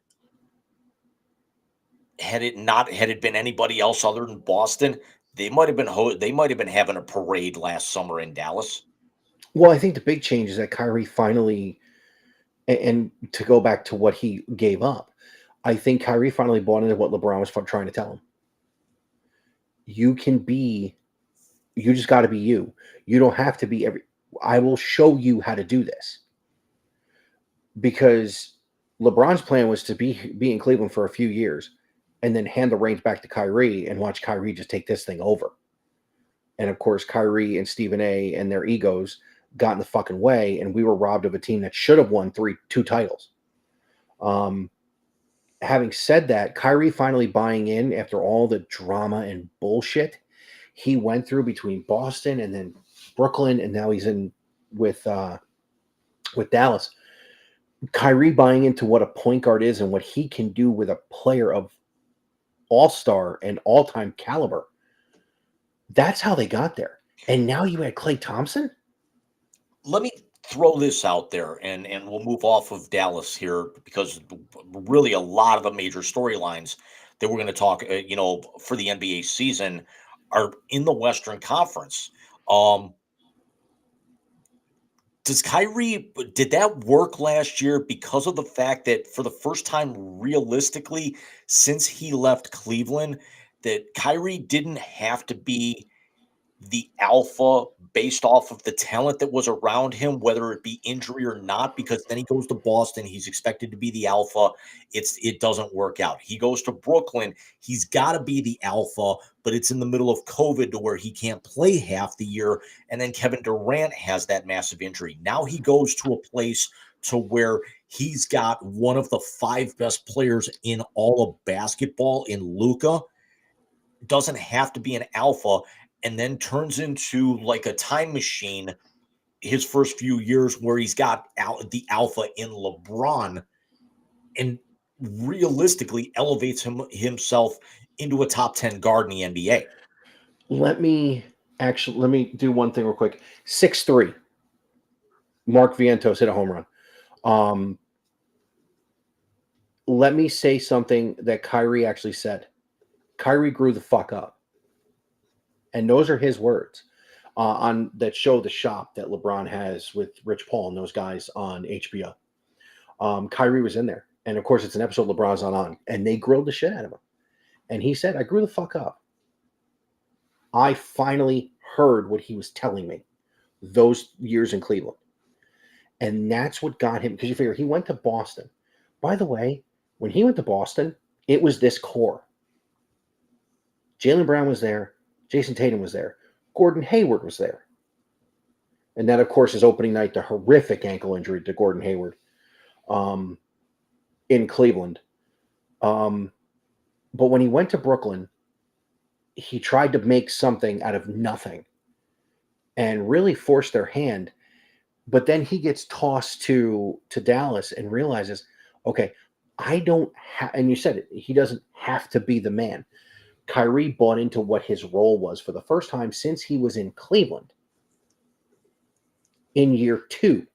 had it been anybody else other than Boston, they might have been having a parade last summer in Dallas. Well, I think the big change is that Kyrie finally, and to go back to what he gave up, I think Kyrie finally bought into what LeBron was trying to tell him. You just got to be you. You don't have to be I will show you how to do this. Because LeBron's plan was to be in Cleveland for a few years and then hand the reins back to Kyrie and watch Kyrie just take this thing over. And of course, Kyrie and Stephen A. and their egos got in the fucking way, and we were robbed of a team that should have won two titles. Having said that, Kyrie finally buying in after all the drama and bullshit he went through between Boston and then Brooklyn, and now he's in with Dallas. Kyrie buying into what a point guard is and what he can do with a player of all-star and all-time caliber. That's how they got there. And now you had Klay Thompson? Let me throw this out there, and we'll move off of Dallas here, because really a lot of the major storylines that we're going to talk, for the NBA season are in the Western Conference. Did that work last year because of the fact that for the first time realistically since he left Cleveland, that Kyrie didn't have to be the alpha based off of the talent that was around him, whether it be injury or not, because then he goes to Boston, he's expected to be the alpha. It doesn't work out. He goes to Brooklyn, he's got to be the alpha, but it's in the middle of COVID to where he can't play half the year. And then Kevin Durant has that massive injury. Now he goes to a place to where he's got one of the 5 best players in all of basketball in Luka, doesn't have to be an alpha, and then turns into like a time machine his first few years where he's got the alpha in LeBron, and realistically elevates himself into a top 10 guard in the NBA. Let me do one thing real quick. 6'3". Mark Vientos hit a home run. Let me say something that Kyrie actually said. Kyrie grew the fuck up. And those are his words on that show, The Shop, that LeBron has with Rich Paul and those guys on HBO. Kyrie was in there. And, of course, it's an episode LeBron's on. And they grilled the shit out of him. And he said, I grew the fuck up. I finally heard what he was telling me those years in Cleveland. And that's what got him, because you figure he went to Boston. By the way, when he went to Boston, it was this core. Jaylen Brown was there. Jason Tatum was there. Gordon Hayward was there. And that, of course, is opening night, the horrific ankle injury to Gordon Hayward in Cleveland. But when he went to Brooklyn, he tried to make something out of nothing and really forced their hand. But then he gets tossed to Dallas and realizes, okay, I don't have, and you said it, he doesn't have to be the man. Kyrie bought into what his role was for the first time since he was in Cleveland in year 2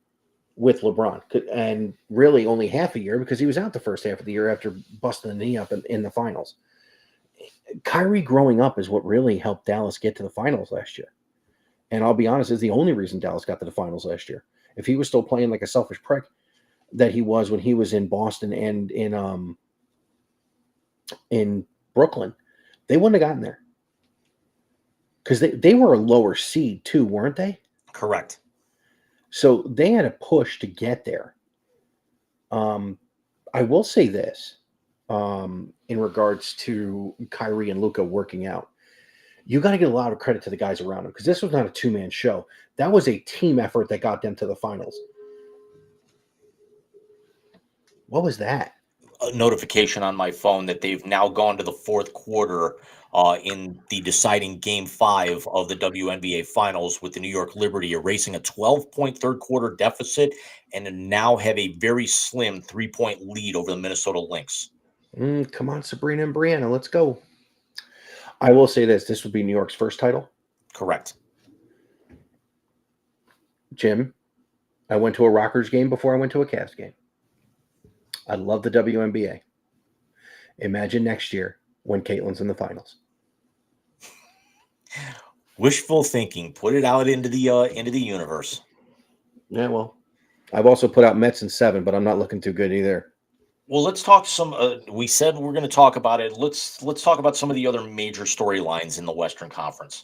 with LeBron, and really only half a year because he was out the first half of the year after busting the knee up in the finals. Kyrie growing up is what really helped Dallas get to the finals last year. And I'll be honest, is the only reason Dallas got to the finals last year. If he was still playing like a selfish prick that he was when he was in Boston and in Brooklyn, they wouldn't have gotten there. Because they were a lower seed too, weren't they? Correct. So they had a push to get there. I will say this in regards to Kyrie and Luka working out. You got to get a lot of credit to the guys around him because this was not a two-man show. That was a team effort that got them to the finals. What was that? A notification on my phone that they've now gone to the fourth quarter in the deciding Game 5 of the WNBA Finals with the New York Liberty erasing a 12-point third quarter deficit and now have a very slim 3-point lead over the Minnesota Lynx. Come on, Sabrina and Brianna, let's go. I will say this would be New York's first title. Correct. Jim, I went to a Rockers game before I went to a Cavs game. I love the WNBA. Imagine next year when Caitlin's in the finals. Wishful thinking. Put it out into the universe. Yeah, well, I've also put out Mets in 7, but I'm not looking too good either. Well, let's talk some. We said we're going to talk about it. Let's talk about some of the other major storylines in the Western Conference.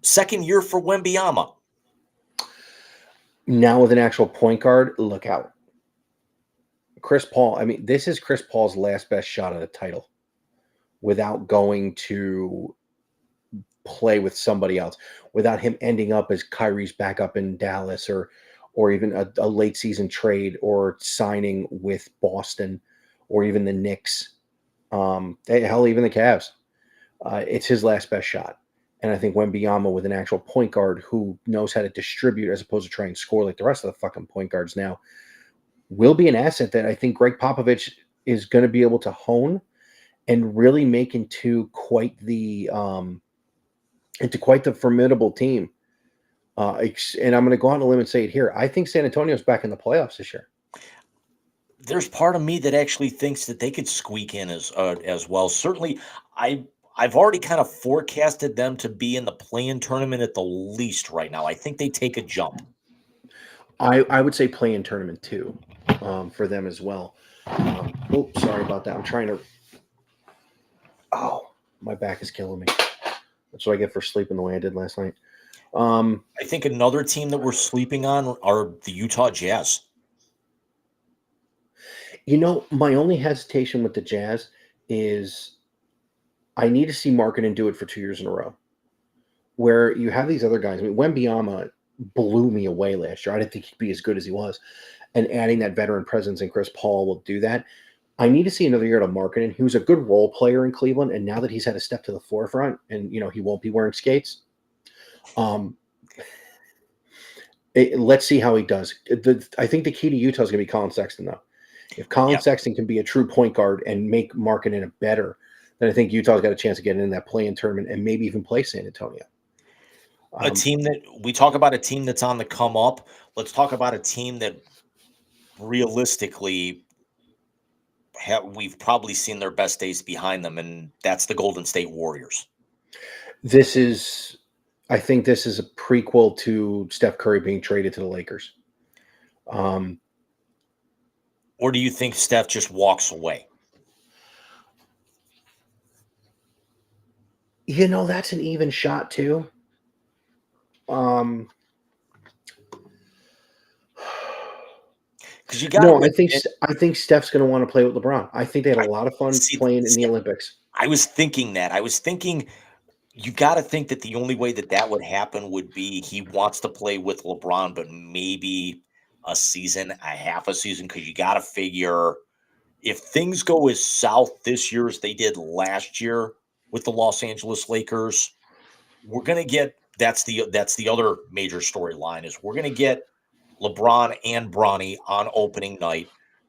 Second year for Wembanyama. Now with an actual point guard, look out. Chris Paul. I mean, this is Chris Paul's last best shot at a title, without going to play with somebody else, without him ending up as Kyrie's backup in Dallas or even a late season trade or signing with Boston or even the Knicks. Hell, even the Cavs. It's his last best shot. And I think Wembanyama with an actual point guard who knows how to distribute as opposed to try and score like the rest of the fucking point guards now will be an asset that I think Greg Popovich is going to be able to hone and really make into quite the formidable team. And I'm going to go on a limb and say it here. I think San Antonio's back in the playoffs this year. There's part of me that actually thinks that they could squeak in as well. Certainly, I've already kind of forecasted them to be in the play-in tournament at the least right now. I think they take a jump. I would say play-in tournament too for them as well. Sorry about that. I'm trying to. Oh, my back is killing me. That's what I get for sleeping the way I did last night. I think another team that we're sleeping on are the Utah Jazz. You know, my only hesitation with the Jazz is I need to see Markkanen do it for 2 years in a row. Where you have these other guys. I mean, Wembanyama blew me away last year. I didn't think he'd be as good as he was. And adding that veteran presence in Chris Paul will do that. I need to see another year to Markkanen. He was a good role player in Cleveland, and now that he's had a step to the forefront and, you know, he won't be wearing skates, let's see how he does. I think the key to Utah is going to be Colin Sexton, though. If Colin Sexton can be a true point guard and make Markkanen better, then I think Utah's got a chance of getting in that play-in tournament and maybe even play San Antonio. A team that we talk about, a team that's on the come up. Let's talk about a team that realistically we've probably seen their best days behind them, and that's the Golden State Warriors. I think this is a prequel to Steph Curry being traded to the Lakers. Or do you think Steph just walks away? You know, that's an even shot too. Because you got I think Steph's going to want to play with LeBron. I think they had a lot of fun playing in the Olympics. I was thinking that. I was thinking you got to think that the only way that that would happen would be he wants to play with LeBron, but maybe a season, a half a season, because you got to figure if things go as south this year as they did last year with the Los Angeles Lakers, we're gonna get that's the other major storyline is we're gonna get LeBron and Bronny on opening night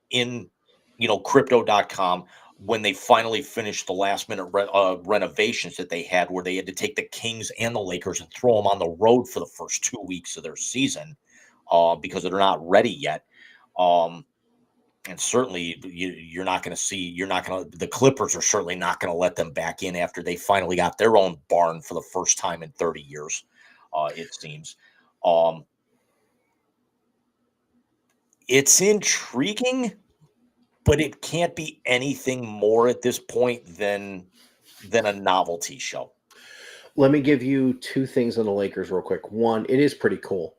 in crypto.com when they finally finished the last minute renovations that they had where they had to take the Kings and the Lakers and throw them on the road for the first 2 weeks of their season because they're not ready yet. And certainly you're not going to see, the Clippers are certainly not going to let them back in after they finally got their own barn for the first time in 30 years, it seems. It's intriguing, but it can't be anything more at this point than a novelty show. Let me give you two things on the Lakers real quick. One, it is pretty cool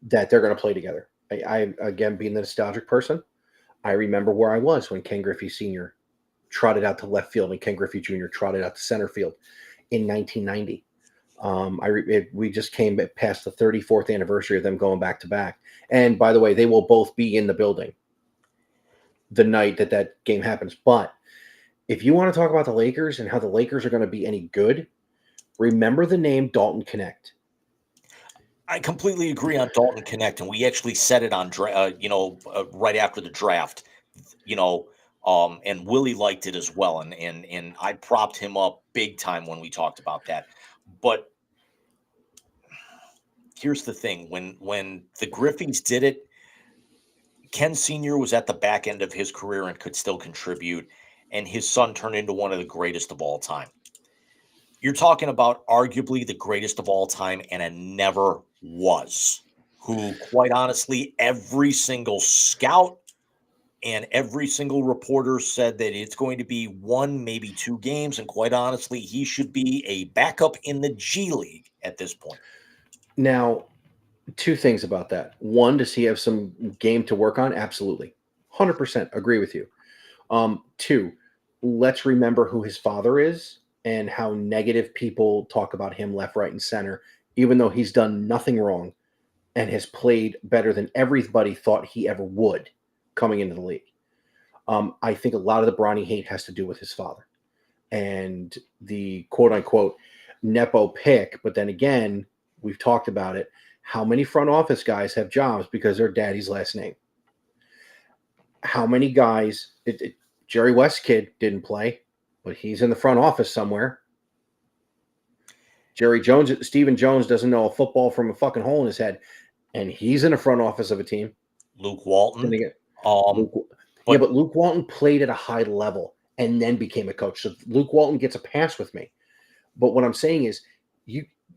that they're going to play together. I again, being the nostalgic person, I remember where I was when Ken Griffey Sr. trotted out to left field and Ken Griffey Jr. trotted out to center field in 1990. We just came past the 34th anniversary of them going back to back. And by the way, they will both be in the building the night that game happens. But if you want to talk about the Lakers and how the Lakers are going to be any good, remember the name Dalton Connect. I completely agree on Dalton Connect, and we actually said it on right after the draft, and Willie liked it as well, and I propped him up big time when we talked about that. But here's the thing: when the Griffeys did it, Ken Sr. was at the back end of his career and could still contribute, and his son turned into one of the greatest of all time. You're talking about arguably the greatest of all time, and it never was. Who, quite honestly, every single scout and every single reporter said that it's going to be 1, maybe 2 games, and quite honestly, he should be a backup in the G League at this point. Now, two things about that. One, does he have some game to work on? Absolutely. 100% agree with you. Two, let's remember who his father is and how negative people talk about him left, right, and center, even though he's done nothing wrong and has played better than everybody thought he ever would coming into the league. I think a lot of the Bronny hate has to do with his father and the quote-unquote Nepo pick. But then again, we've talked about it. How many front office guys have jobs because their daddy's last name? How many guys Jerry West kid didn't play, but he's in the front office somewhere. Stephen Jones doesn't know a football from a fucking hole in his head, and he's in the front office of a team. Luke Walton. But Luke Walton played at a high level and then became a coach. So Luke Walton gets a pass with me. But what I'm saying is,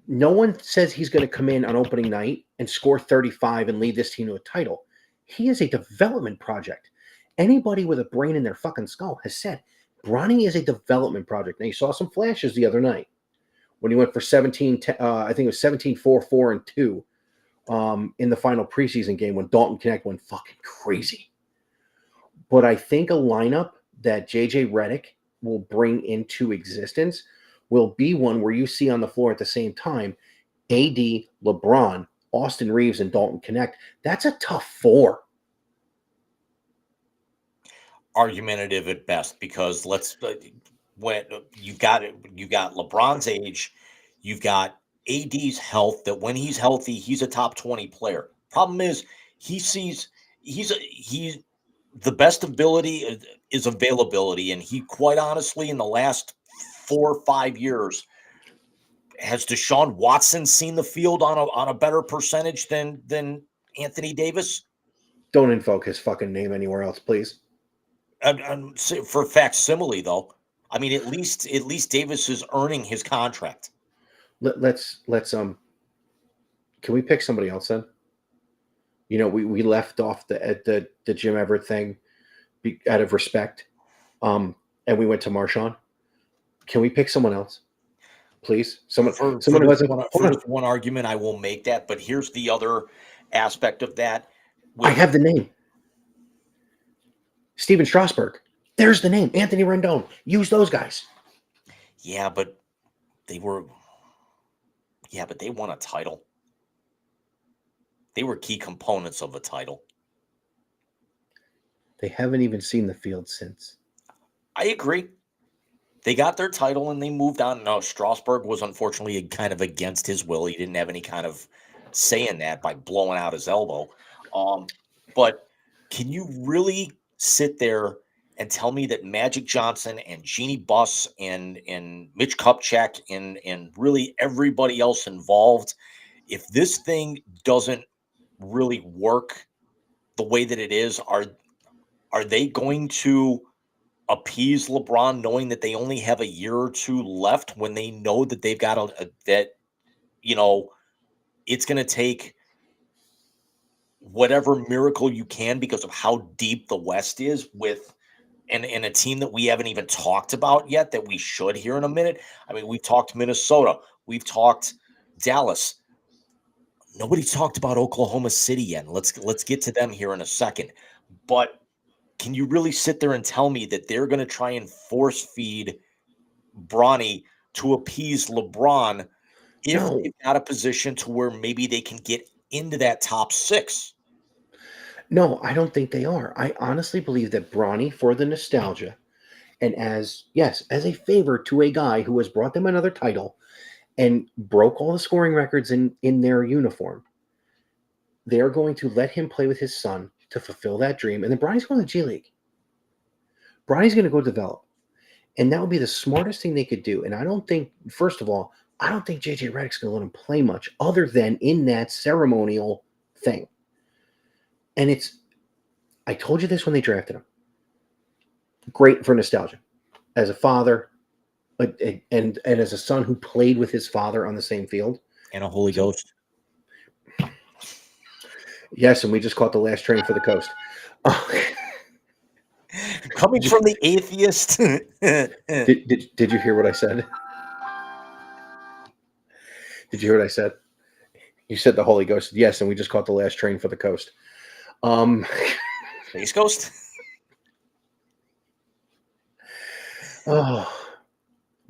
no one says he's going to come in on opening night and score 35 and lead this team to a title. He is a development project. Anybody with a brain in their fucking skull has said Bronny is a development project. Now, you saw some flashes the other night when he went for 17, I think it was 17, 4, 4, and 2 in the final preseason game when Dalton Connect went fucking crazy. But I think a lineup that JJ Redick will bring into existence will be one where you see on the floor at the same time AD, LeBron, Austin Reeves, and Dalton Connect. That's a tough 4. Argumentative at best, because when you got LeBron's age, you've got AD's health, that when he's healthy, he's a top 20 player. Problem is, he's the best ability is availability, and he, quite honestly, in the last 4 or 5 years, has Deshaun Watson seen the field on a better percentage than Anthony Davis? Don't invoke his fucking name anywhere else, please. And for facsimile, though, I mean, at least Davis is earning his contract. Let's can we pick somebody else then? We left off the Jim Everett thing out of respect, and we went to Marshawn. Can we pick someone else, please? Someone who hasn't. For one argument, I will make that, but here's the other aspect of that. I have the name. Steven Strasburg. There's the name. Anthony Rendon. Use those guys. Yeah, but they were. Yeah, but they won a title. They were key components of a title. They haven't even seen the field since. I agree. They got their title and they moved on. No, Strasburg was unfortunately kind of against his will. He didn't have any kind of say in that by blowing out his elbow. But can you really sit there and tell me that Magic Johnson and Jeannie Buss and Mitch Kupchak and really everybody else involved, if this thing doesn't really work the way that it is, are they going to appease LeBron, knowing that they only have a year or two left when they know that they've got that you know it's going to take whatever miracle you can because of how deep the West is with and a team that we haven't even talked about yet that we should here in a minute. I mean, we've talked Minnesota, we've talked Dallas. Nobody's talked about Oklahoma City yet. Let's get to them here in a second. But can you really sit there and tell me that they're going to try and force feed Bronny to appease LeBron if No, they've got a position to where maybe they can get into that top six? no, I don't think they are. I honestly believe that Bronny, for the nostalgia, and as a favor to a guy who has brought them another title and broke all the scoring records in their uniform, they're going to let him play with his son to fulfill that dream. And then Bronny's going to the G League. Bronny's going to go develop. And that would be the smartest thing they could do. And I don't think, first of all, I don't think JJ Redick's going to let him play much other than in that ceremonial thing. And I told you this when they drafted him. Great for nostalgia. As a father, and as a son who played with his father on the same field. And a Holy Ghost. Yes, and we just caught the last train for the coast. Coming from the atheist. Did you hear what I said? Did you hear what I said? You said the Holy Ghost. Yes, and we just caught the last train for the coast. Space Ghost? Oh,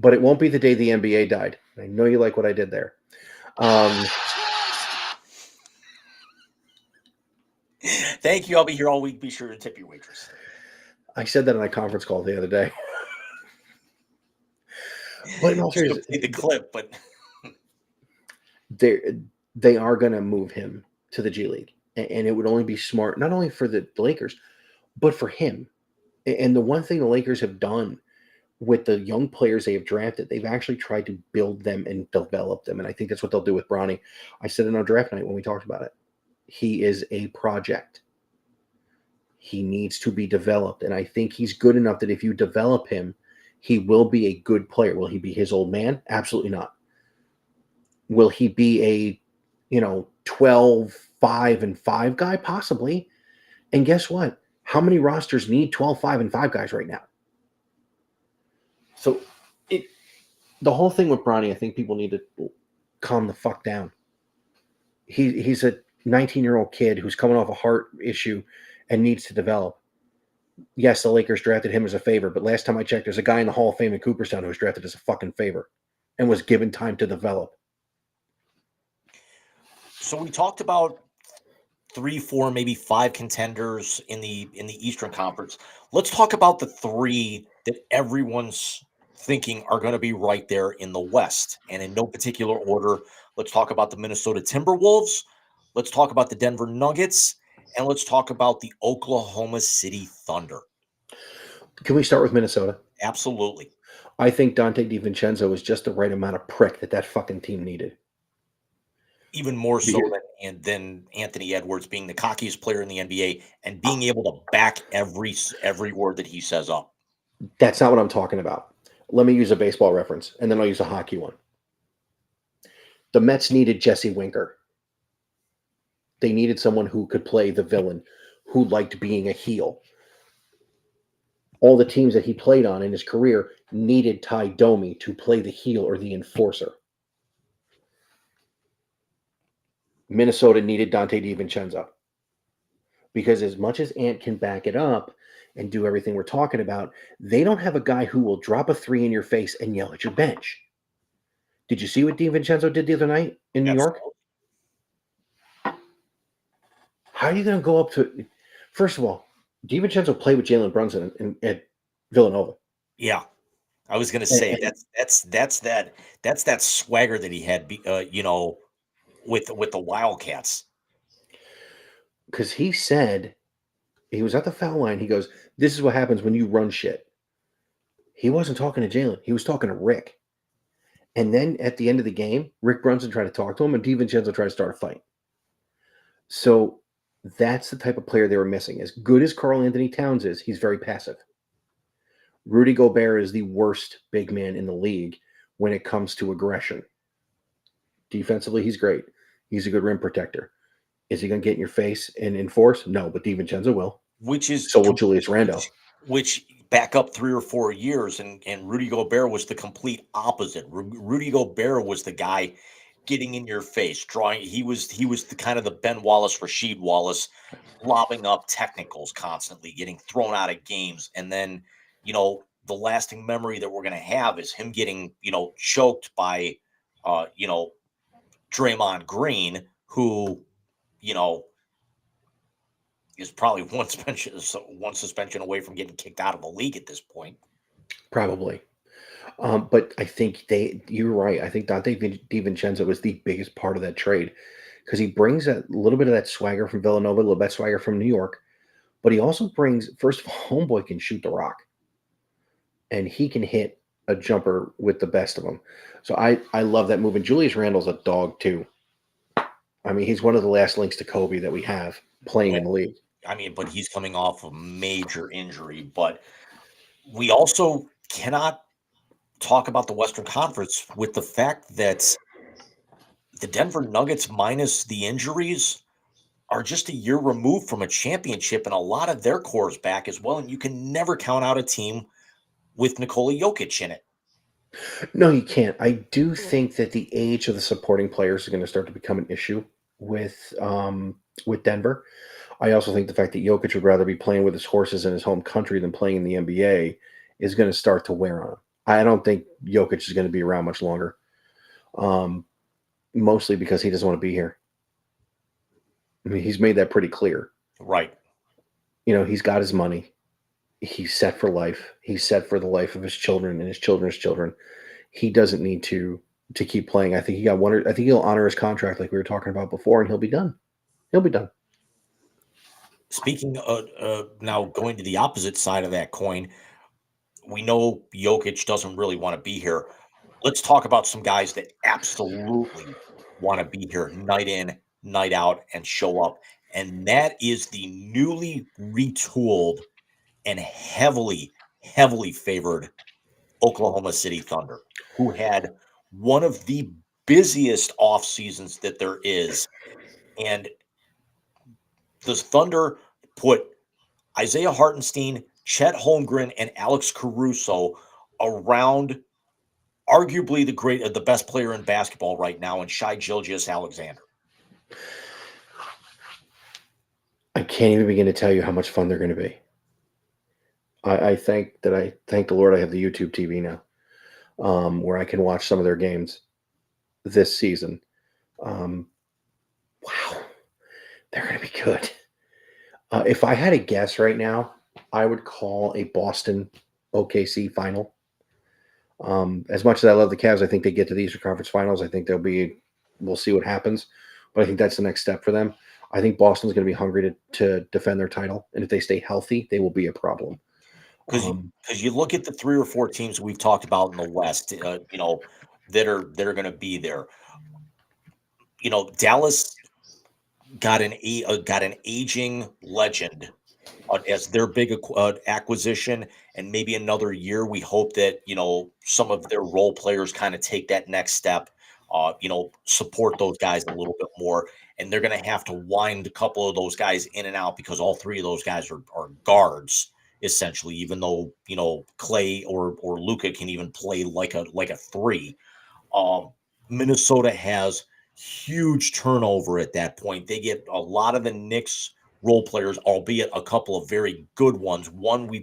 but it won't be the day the NBA died. I know you like what I did there. Thank you. I'll be here all week. Be sure to tip your waitress. I said that on a conference call the other day. But in all seriousness, the clip, but they are going to move him to the G League, and it would only be smart, not only for the Lakers, but for him. And the one thing the Lakers have done with the young players they have drafted, they've actually tried to build them and develop them, and I think that's what they'll do with Bronny. I said it on draft night when we talked about it. He is a project. He needs to be developed, and I think he's good enough that if you develop him, he will be a good player. Will he be his old man? Absolutely not. Will he be a 12, 5, and 5 guy? Possibly. And guess what? How many rosters need 12, 5, and 5 guys right now? So the whole thing with Bronny, I think people need to calm the fuck down. He's a 19-year-old kid who's coming off a heart issue and needs to develop. Yes, the Lakers drafted him as a favor, but last time I checked, there's a guy in the Hall of Fame in Cooperstown who was drafted as a fucking favor and was given time to develop. So we talked about 3, 4, maybe 5 contenders in the Eastern Conference. Let's talk about the 3 that everyone's thinking are going to be right there in the West. And in no particular order, let's talk about the Minnesota Timberwolves. Let's talk about the Denver Nuggets. And let's talk about the Oklahoma City Thunder. Can we start with Minnesota? Absolutely. I think Dante DiVincenzo is just the right amount of prick that fucking team needed. Even more so than Anthony Edwards being the cockiest player in the NBA and being able to back every word that he says up. That's not what I'm talking about. Let me use a baseball reference, and then I'll use a hockey one. The Mets needed Jesse Winker. They needed someone who could play the villain, who liked being a heel. All the teams that he played on in his career needed Ty Domi to play the heel or the enforcer. Minnesota needed Dante DiVincenzo. Because as much as Ant can back it up, and do everything we're talking about, they don't have a guy who will drop a three in your face and yell at your bench. Did you see what DiVincenzo did the other night in New York? How are you going to go up to? First of all, DiVincenzo played with Jalen Brunson at Villanova. Yeah, I was going to say And- that's that swagger that he had, with the Wildcats. Because he said he was at the foul line. He goes, "This is what happens when you run shit." He wasn't talking to Jalen. He was talking to Rick. And then at the end of the game, Rick Brunson tried to talk to him, and DiVincenzo tried to start a fight. So that's the type of player they were missing. As good as Karl Anthony Towns is, he's very passive. Rudy Gobert is the worst big man in the league when it comes to aggression. Defensively, he's great. He's a good rim protector. Is he going to get in your face and enforce? No, but DiVincenzo will. Which is So will Julius Randle. Which back up 3 or 4 years, and Rudy Gobert was the complete opposite. Rudy Gobert was the guy getting in your face, drawing. He was the kind of the Ben Wallace, Rasheed Wallace, lobbing up technicals constantly, getting thrown out of games, and then the lasting memory that we're going to have is him getting choked by Draymond Green, who is probably one suspension away from getting kicked out of the league at this point. Probably. But I think you're right. I think Dante DiVincenzo was the biggest part of that trade because he brings a little bit of that swagger from Villanova, a little bit of swagger from New York, but he also brings, first of all, homeboy can shoot the rock and he can hit a jumper with the best of them. So I love that move. And Julius Randle's a dog too. I mean, he's one of the last links to Kobe that we have playing in the league. I mean, but he's coming off a major injury. But we also cannot talk about the Western Conference with the fact that the Denver Nuggets, minus the injuries, are just a year removed from a championship, and a lot of their core is back as well. And you can never count out a team with Nikola Jokic in it. No, you can't. I do think that the age of the supporting players is going to start to become an issue with Denver. I also think the fact that Jokic would rather be playing with his horses in his home country than playing in the NBA is going to start to wear on him. I don't think Jokic is going to be around much longer, mostly because he doesn't want to be here. I mean, he's made that pretty clear. Right. He's got his money. He's set for life. He's set for the life of his children and his children's children. He doesn't need to keep playing. I think I think he'll honor his contract like we were talking about before, and he'll be done. He'll be done. Speaking of now going to the opposite side of that coin, we know Jokic doesn't really want to be here. Let's talk about some guys that absolutely want to be here night in, night out, and show up. And that is the newly retooled and heavily, heavily favored Oklahoma City Thunder, who had one of the busiest off seasons that there is. And the Thunder put Isaiah Hartenstein, Chet Holmgren, and Alex Caruso around arguably the best player in basketball right now, in Shai Gilgeous-Alexander. I can't even begin to tell you how much fun they're going to be. I thank the Lord I have the YouTube TV now, where I can watch some of their games this season. Wow, they're going to be good. If I had a guess right now, I would call a Boston OKC final. As much as I love the Cavs, I think they get to the Eastern Conference Finals. I think we'll see what happens, but I think that's the next step for them. I think Boston's going to be hungry to defend their title, and if they stay healthy, they will be a problem. Because you look at the 3 or 4 teams we've talked about in the West, that are going to be there. Dallas got an aging legend as their big acquisition, and maybe another year. We hope that some of their role players kind of take that next step. Support those guys a little bit more, and they're going to have to wind a couple of those guys in and out because all 3 of those guys are guards. Essentially, even though Clay or Luka can even play like a 3, Minnesota has huge turnover at that point. They get a lot of the Knicks role players, albeit a couple of very good ones. One we've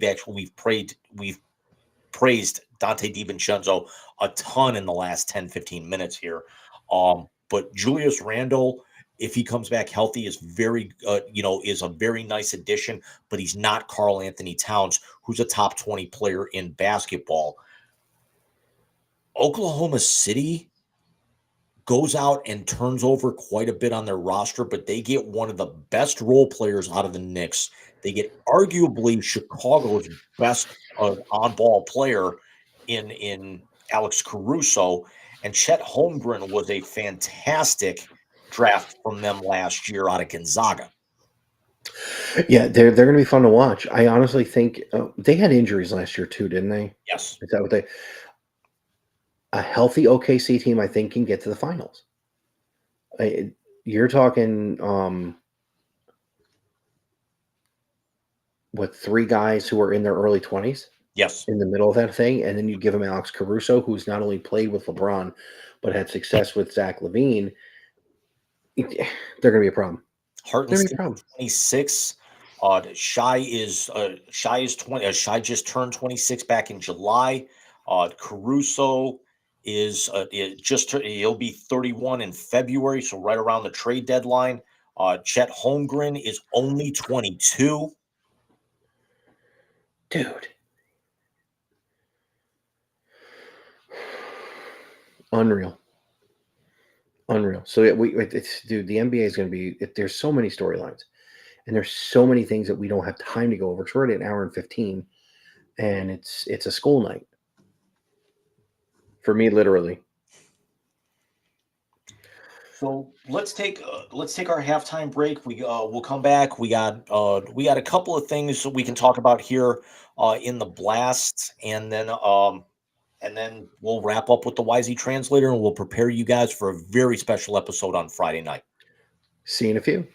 praised Dante DiVincenzo a ton in the last 10, 15 minutes here. But Julius Randle, if he comes back healthy, is is a very nice addition, but he's not Karl Anthony Towns, who's a top 20 player in basketball. Oklahoma City goes out and turns over quite a bit on their roster, but they get one of the best role players out of the Knicks. They get arguably Chicago's best on-ball player in Alex Caruso, and Chet Holmgren was a fantastic draft from them last year out of Gonzaga. Yeah, they're going to be fun to watch. I honestly think they had injuries last year too, didn't they? Yes. Is that what they? A healthy OKC team, I think, can get to the finals. You're talking what, three guys who are in their early 20s Yes. in the middle of that thing, and then you give them Alex Caruso, who's not only played with LeBron but had success with Zach LaVine. They're going to be a problem. They're going to be a Hartenstein problem. 26. Shy is 20. Shy just turned 26 back in July. Caruso he'll be 31 in February, so right around the trade deadline. Chet Holmgren is only 22. Dude. Unreal. So dude, the NBA is going to be. There's so many storylines, and there's so many things that we don't have time to go over. It's already an hour and 15, and it's a school night for me, literally. So let's take our halftime break. We'll come back. We got a couple of things we can talk about here in the blast, and then we'll wrap up with the YZ translator, and we'll prepare you guys for a very special episode on Friday night. See you in a few.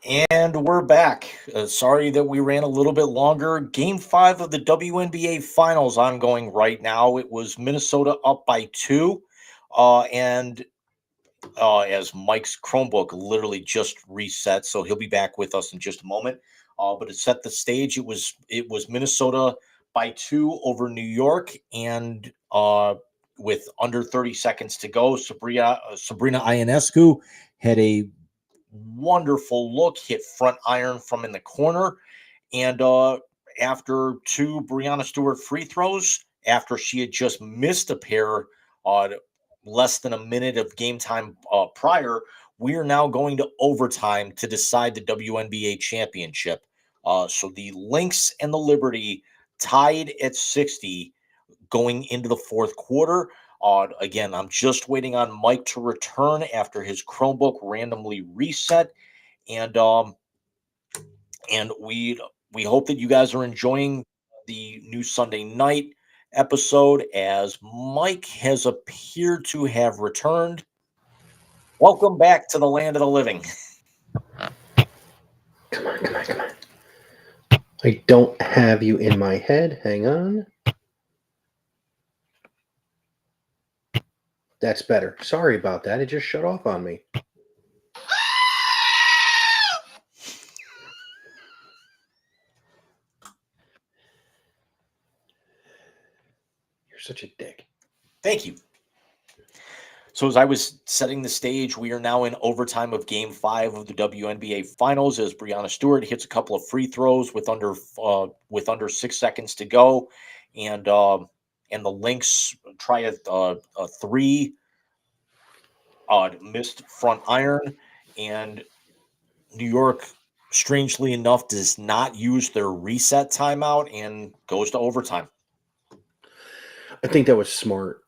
And we're back. Sorry that we ran a little bit longer. Game 5 of the WNBA Finals ongoing right now. It was Minnesota up by 2. And as Mike's Chromebook literally just reset, so he'll be back with us in just a moment. But to set the stage, it was Minnesota by 2 over New York, and with under 30 seconds to go, Sabrina Ionescu had a wonderful look, hit front iron from in the corner, and after 2 Breanna Stewart free throws, after she had just missed a pair less than a minute of game time prior, we are now going to overtime to decide the WNBA championship. So the Lynx and the Liberty tied at 60 going into the fourth quarter. Again, I'm just waiting on Mike to return after his Chromebook randomly reset, and we hope that you guys are enjoying the new Sunday night episode as Mike has appeared to have returned. Welcome back to the land of the living. Come on. I don't have you in my head. Hang on. That's better. Sorry about that. It just shut off on me. You're such a dick. Thank you. So as I was setting the stage, we are now in overtime of Game 5 of the WNBA Finals as Breanna Stewart hits a couple of free throws with under 6 seconds to go, and the Lynx try a 3, missed front iron, and New York, strangely enough, does not use their reset timeout and goes to overtime. I think that was smart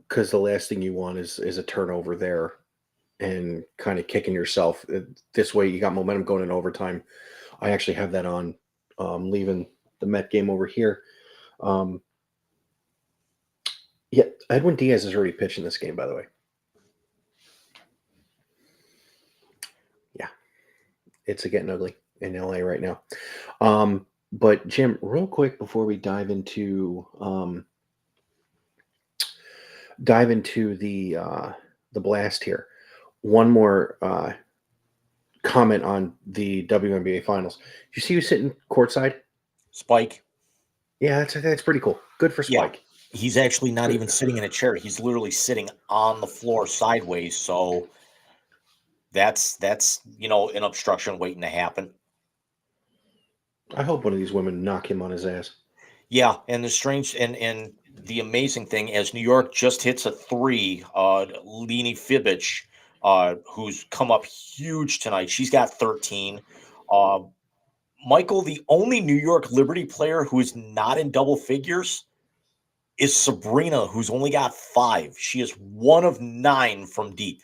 because the last thing you want is a turnover there and kind of kicking yourself. This way, you got momentum going in overtime. I actually have that on, leaving the Met game over here. Yeah, Edwin Diaz is already pitching this game, by the way. Yeah, it's getting ugly in LA right now. But Jim, real quick before we dive into the blast here, one more comment on the WNBA Finals. Did you see who's sitting courtside? Spike. Yeah, that's pretty cool. Good for Yeah. Spike. He's actually not even sitting in a chair. He's literally sitting on the floor sideways. So that's an obstruction waiting to happen. I hope one of these women knock him on his ass. Yeah, and the strange and the amazing thing as New York just hits a 3, Leni Fibic, who's come up huge tonight. She's got 13. Michael, the only New York Liberty player who is not in double figures is Sabrina, who's only got 5. She is 1 of 9 from deep.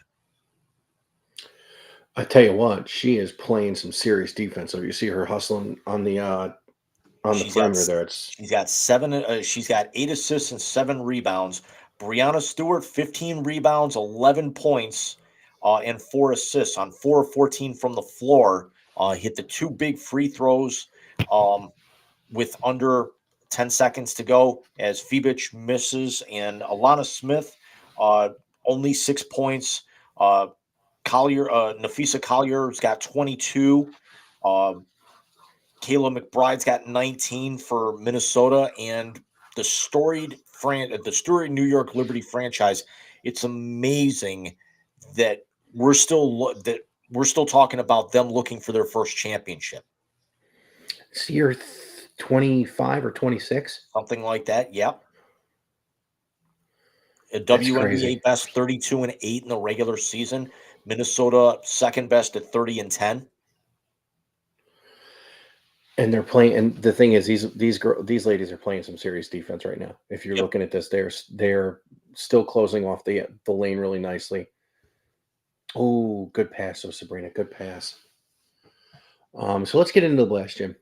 I tell you what, she is playing some serious defense. So you see her hustling on the perimeter there. She's got 7. She's got 8 assists and 7 rebounds. Breanna Stewart, 15 rebounds, 11 points, and 4 assists on 4 of 14 from the floor. Hit the 2 big free throws with under 10 seconds to go as Fibic misses, and Alana Smith only 6 points. Nafisa Collier's got 22. Kayla McBride's got 19 for Minnesota, and the storied New York Liberty franchise. It's amazing that we're still talking about them looking for their first championship. It's year 25 or 26, something like that. Yep. A That's WNBA crazy. best 32-8 in the regular season. Minnesota second best at 30-10. And they're playing. And the thing is, these ladies are playing some serious defense right now. If you're Yep. looking at this, they're still closing off the lane really nicely. Oh, good pass, Sabrina. Good pass. So let's get into the blast, Jim.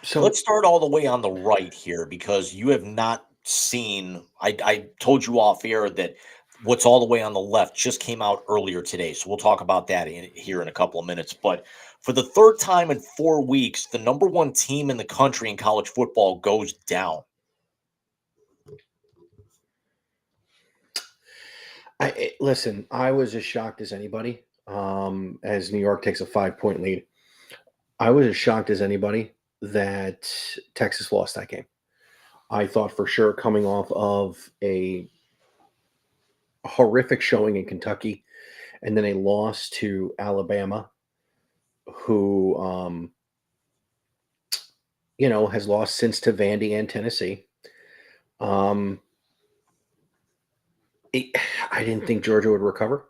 So let's start all the way on the right here because you have not seen. I told you off air that what's all the way on the left just came out earlier today. So we'll talk about that here in a couple of minutes. But for the third time in 4 weeks, the number one team in the country in college football goes down. Listen, I was as shocked as anybody as New York takes a 5-point lead. I was as shocked as anybody that Texas lost that game. I thought for sure coming off of a horrific showing in Kentucky and then a loss to Alabama, who, has lost since to Vandy and Tennessee. I didn't think Georgia would recover,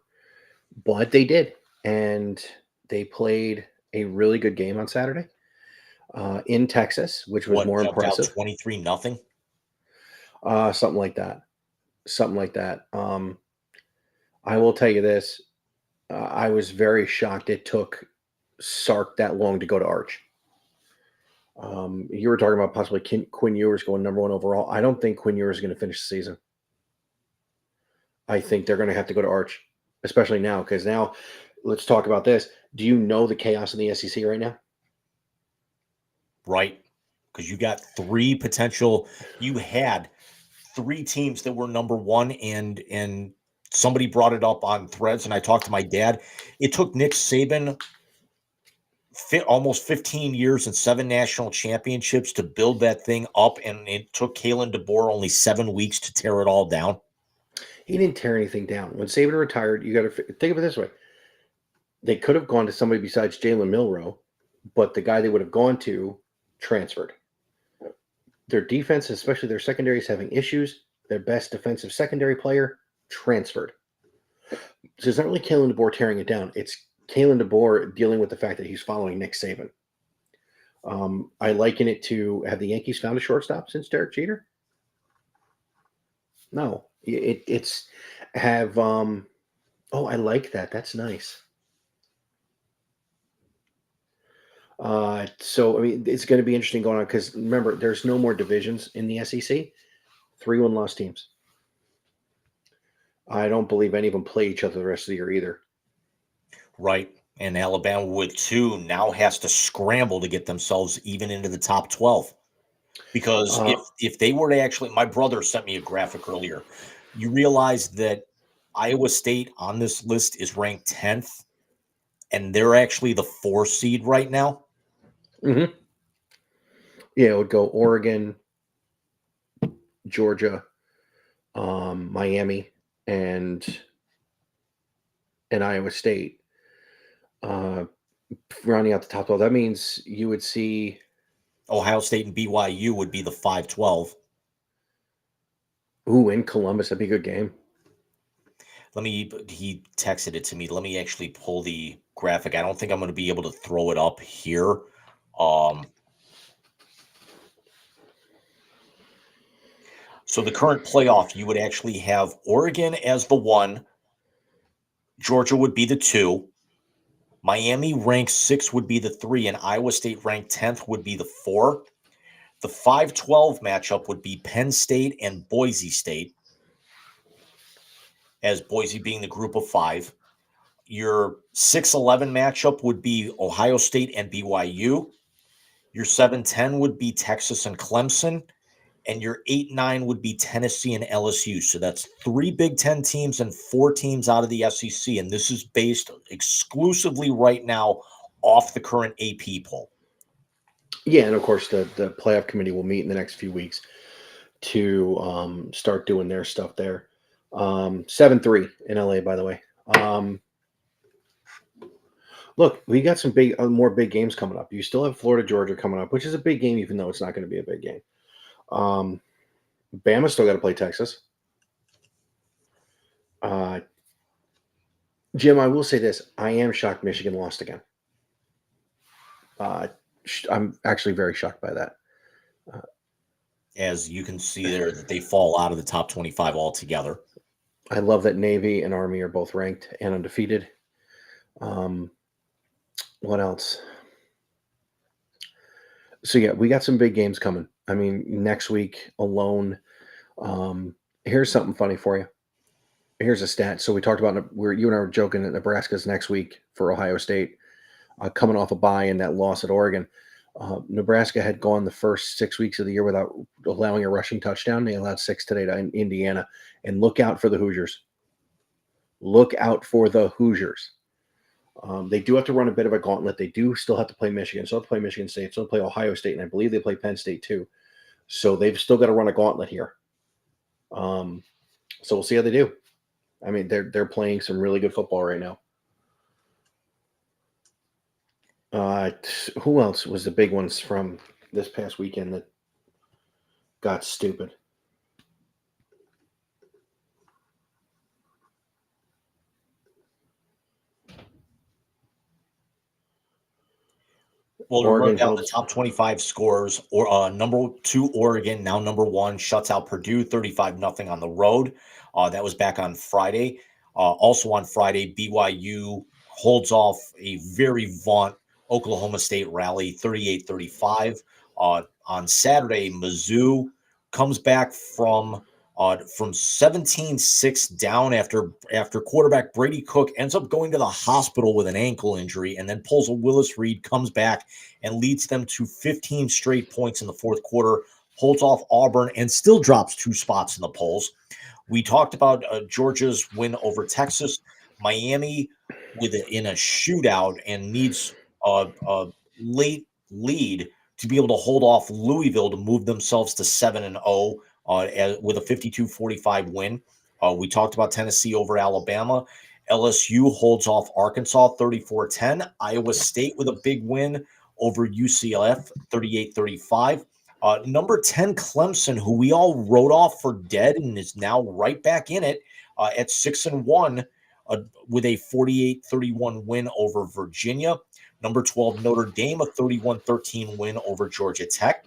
but they did. And they played a really good game on Saturday in Texas, which was more impressive. 23-0. Something like that. Something like that. I will tell you this. I was very shocked it took Sark that long to go to Arch. You were talking about possibly Quinn Ewers going number 1 overall. I don't think Quinn Ewers is going to finish the season. I think they're going to have to go to Arch, especially now, because now let's talk about this. Do you know the chaos in the SEC right now? Right. Because you got you had 3 teams that were number 1, and somebody brought it up on Threads, and I talked to my dad. It took Nick Saban almost 15 years and 7 national championships to build that thing up, and it took Kalen DeBoer only 7 weeks to tear it all down. He didn't tear anything down. When Saban retired, you got to think of it this way. They could have gone to somebody besides Jalen Milroe, but the guy they would have gone to transferred. Their defense, especially their secondary, is having issues. Their best defensive secondary player transferred. So it's not really Kalen DeBoer tearing it down. It's Kalen DeBoer dealing with the fact that he's following Nick Saban. I liken it to, have the Yankees found a shortstop since Derek Jeter? No. It's have I like that. That's nice. So I mean, it's going to be interesting going on, because remember, there's no more divisions in the SEC. 3 1-loss teams. I don't believe any of them play each other the rest of the year either. Right. And Alabama with 2 now has to scramble to get themselves even into the top 12. Because if they were to actually, my brother sent me a graphic earlier. You realize that Iowa State on this list is ranked 10th, and they're actually the 4 seed right now. Mm-hmm. Yeah, it would go Oregon, Georgia, Miami, and Iowa State. Rounding out the top 12. That means you would see Ohio State and BYU would be the 5-12. Ooh, in Columbus, that'd be a good game. He texted it to me. Let me actually pull the graphic. I don't think I'm going to be able to throw it up here. So the current playoff, you would actually have Oregon as the 1. Georgia would be the 2. Miami ranked 6 would be the 3, and Iowa State ranked 10th would be the 4. The 5-12 matchup would be Penn State and Boise State, as Boise being the group of 5. Your 6-11 matchup would be Ohio State and BYU. Your 7-10 would be Texas and Clemson. And your 8-9 would be Tennessee and LSU. So that's 3 Big Ten teams and 4 teams out of the SEC. And this is based exclusively right now off the current AP poll. Yeah, and of course the playoff committee will meet in the next few weeks to start doing their stuff there. 7-3 in LA, by the way. Look, we got some more big games coming up. You still have Florida, Georgia coming up, which is a big game, even though it's not going to be a big game. Bama's still got to play Texas. Jim, I will say this. I am shocked Michigan lost again. I'm actually very shocked by that. As you can see there, that they fall out of the top 25 altogether. I love that Navy and Army are both ranked and undefeated. What else? So, yeah, we got some big games coming. I mean, next week alone. Here's something funny for you. Here's a stat. So we talked about you and I were joking that Nebraska's next week for Ohio State, coming off a bye and that loss at Oregon. Nebraska had gone the first 6 weeks of the year without allowing a rushing touchdown. They allowed 6 today to Indiana. And look out for the Hoosiers. Look out for the Hoosiers. They do have to run a bit of a gauntlet. They do still have to play Michigan. Still have to play Michigan State. Still play Ohio State. And I believe they play Penn State too. So they've still got to run a gauntlet here. So we'll see how they do. I mean, they're playing some really good football right now. Who else was the big ones from this past weekend that got stupid? Well, to Oregon run down the holds- top 25 scores, or number 2 Oregon, now number 1, shuts out Purdue 35-0 on the road. That was back on Friday. Also on Friday, BYU holds off a very vaunt Oklahoma State rally 38-35. On Saturday, Mizzou comes back from 17-6 down after quarterback Brady Cook ends up going to the hospital with an ankle injury, and then pulls a Willis Reed, comes back and leads them to 15 straight points in the fourth quarter, holds off Auburn, and still drops 2 spots in the polls. We talked about Georgia's win over Texas. Miami in a shootout and needs a late lead to be able to hold off Louisville to move themselves to 7-0 with a 52-45 win. We talked about Tennessee over Alabama. LSU holds off Arkansas 34-10. Iowa State with a big win over UCF 38-35. Number 10 Clemson, who we all wrote off for dead and is now right back in it at 6-1 with a 48-31 win over Virginia. Number 12 Notre Dame, a 31-13 win over Georgia Tech.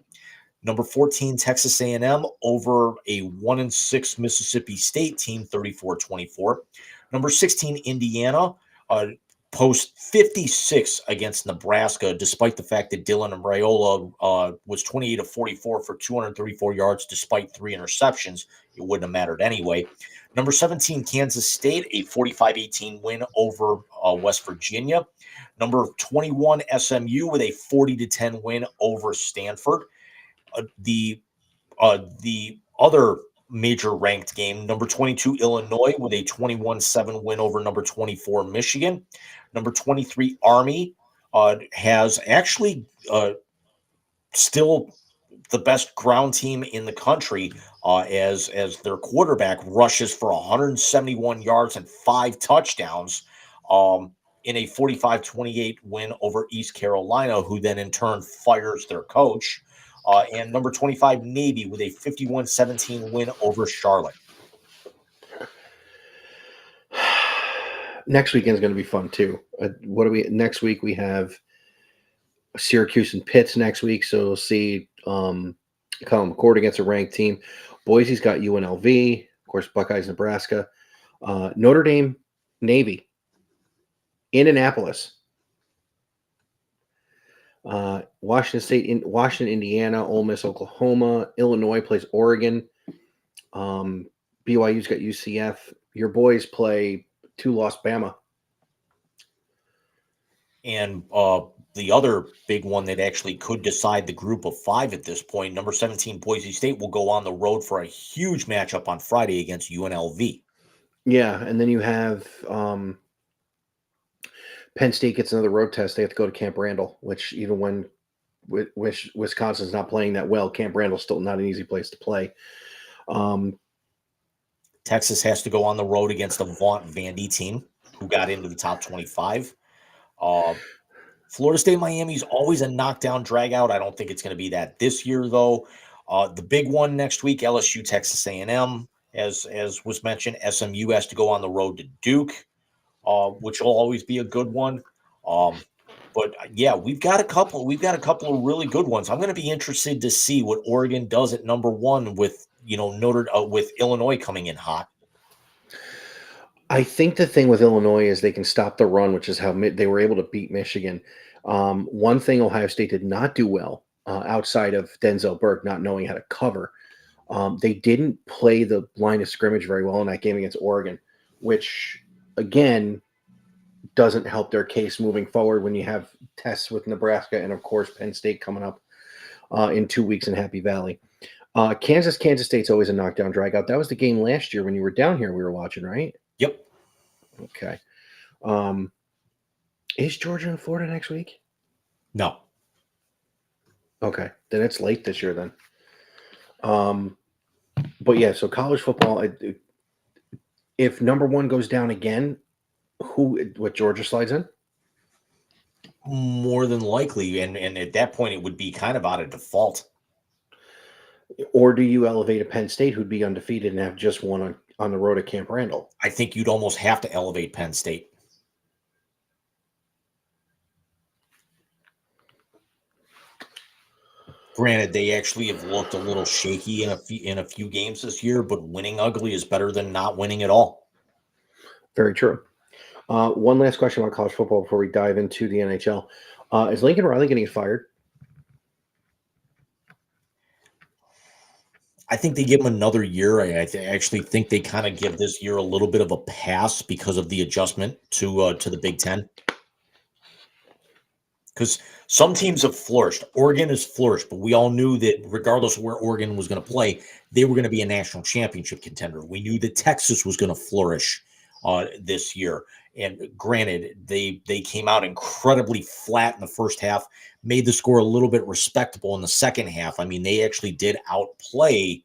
Number 14 Texas A&M over a 1-6 Mississippi State team, 34-24. Number 16 Indiana post 56 against Nebraska, despite the fact that Dylan Raiola was 28-44 for 234 yards, despite 3 interceptions. It wouldn't have mattered anyway. Number 17 Kansas State, a 45-18 win over West Virginia. Number 21 SMU with a 40-10 win over Stanford. The other major ranked game, number 22 Illinois with a 21-7 win over number 24 Michigan. Number 23 Army has actually still the best ground team in the country as their quarterback rushes for 171 yards and 5 touchdowns in a 45-28 win over East Carolina, who then in turn fires their coach. And number 25 Navy with a 51-17 win over Charlotte. Next weekend is going to be fun too. Next week? We have Syracuse and Pitt next week, so we'll see Colin McCord against a ranked team. Boise's got UNLV, of course, Buckeyes, Nebraska, Notre Dame, Navy, Indianapolis, Washington State, Washington, Indiana, Ole Miss, Oklahoma, Illinois plays Oregon. BYU's got UCF. Your boys play 2-loss Bama. And the other big one that actually could decide the group of 5 at this point, number 17 Boise State will go on the road for a huge matchup on Friday against UNLV. Yeah, and then you have Penn State gets another road test. They have to go to Camp Randall, which even when Wisconsin's not playing that well, Camp Randall's still not an easy place to play. Texas has to go on the road against a vaunt Vandy team who got into the top 25. Florida State Miami's always a knockdown drag out. I don't think it's going to be that this year, though. The big one next week, LSU, Texas A&M, as was mentioned. SMU has to go on the road to Duke, which will always be a good one. But yeah, we've got a couple of really good ones. I'm going to be interested to see what Oregon does at number 1 with with Illinois coming in hot. I think the thing with Illinois is they can stop the run, which is how they were able to beat Michigan. One thing Ohio State did not do well, outside of Denzel Burke not knowing how to cover, they didn't play the line of scrimmage very well in that game against Oregon. which again doesn't help their case moving forward when you have tests with Nebraska and of course Penn State coming up in 2 weeks in Happy Valley. Kansas State's always a knockdown dragout. That was the game last year when you were down here. We were watching, right? Yep. Okay. Is Georgia and Florida next week? No. Okay, then it's late this year then. But yeah, so college football. If number one goes down again, what Georgia slides in? More than likely, and at that point, it would be kind of out of default. Or do you elevate a Penn State who'd be undefeated and have just won on the road at Camp Randall? I think you'd almost have to elevate Penn State. Granted, they actually have looked a little shaky in a few games this year, but winning ugly is better than not winning at all. Very true. One last question about college football before we dive into the NHL. Is Lincoln Riley going to get fired? I think they give him another year. I actually think they kind of give this year a little bit of a pass because of the adjustment to the Big Ten. Because some teams have flourished. Oregon has flourished, but we all knew that regardless of where Oregon was going to play, they were going to be a national championship contender. We knew that Texas was going to flourish this year. And granted, they came out incredibly flat in the first half, made the score a little bit respectable in the second half. I mean, they actually did outplay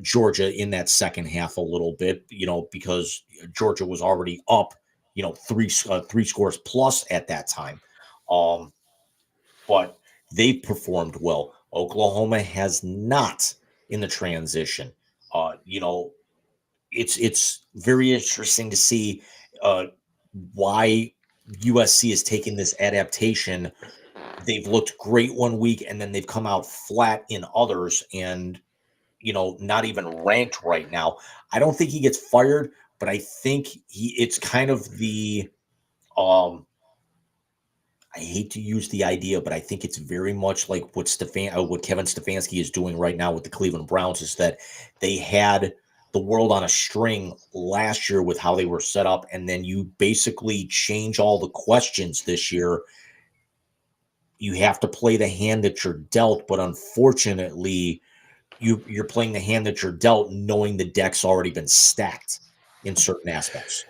Georgia in that second half a little bit, because Georgia was already up, three scores plus at that time. But they performed well. Oklahoma has not in the transition. It's very interesting to see why USC is taking this adaptation. They've looked great one week and then they've come out flat in others and, not even ranked right now. I don't think he gets fired, but I think it's kind of the, I hate to use the idea, but I think it's very much like what Kevin Stefanski is doing right now with the Cleveland Browns is that they had the world on a string last year with how they were set up, and then you basically change all the questions this year. You have to play the hand that you're dealt, but unfortunately, you're playing the hand that you're dealt knowing the deck's already been stacked in certain aspects.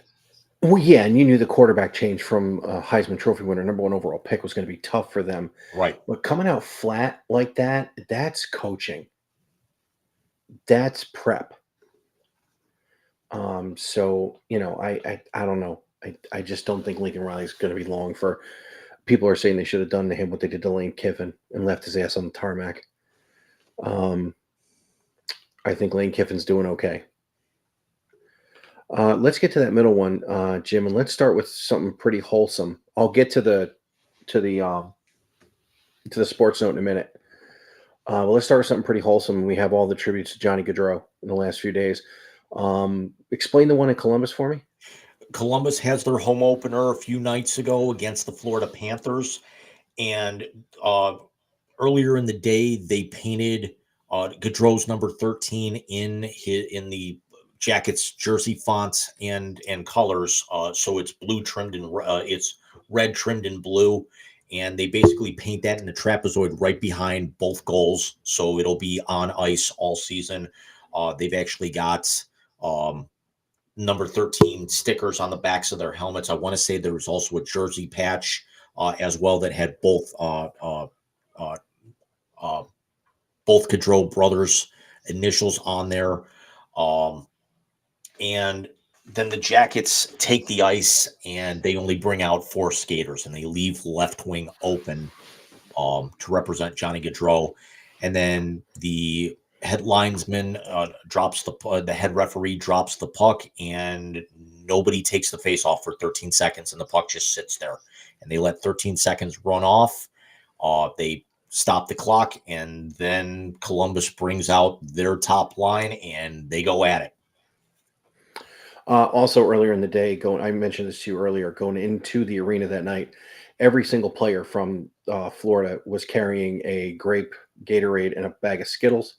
Well, yeah, and you knew the quarterback change from Heisman Trophy winner, number one overall pick, was going to be tough for them. Right. But coming out flat like that, that's coaching. That's prep. So, I don't know. I just don't think Lincoln Riley's going to be long for. People are saying they should have done to him what they did to Lane Kiffin and left his ass on the tarmac. I think Lane Kiffin's doing okay. Let's get to that middle one, Jim, and let's start with something pretty wholesome. I'll get to the sports note in a minute. Well, let's start with something pretty wholesome. We have all the tributes to Johnny Gaudreau in the last few days. Explain the one in Columbus for me. Columbus has their home opener a few nights ago against the Florida Panthers, and earlier in the day they painted Gaudreau's number 13 in the Jackets jersey fonts and colors. So it's blue trimmed and it's red trimmed in blue, and they basically paint that in the trapezoid right behind both goals. So it'll be on ice all season. They've actually got number 13 stickers on the backs of their helmets. I want to say there was also a jersey patch as well that had both Gaudreau brothers' initials on there. And then the Jackets take the ice and they only bring out 4 skaters and they leave left wing open to represent Johnny Gaudreau. And then the head linesman the head referee drops the puck and nobody takes the face off for 13 seconds and the puck just sits there. And they let 13 seconds run off. They stop the clock and then Columbus brings out their top line and they go at it. Also earlier in the day, I mentioned this to you earlier, going into the arena that night, every single player from Florida was carrying a grape Gatorade and a bag of Skittles.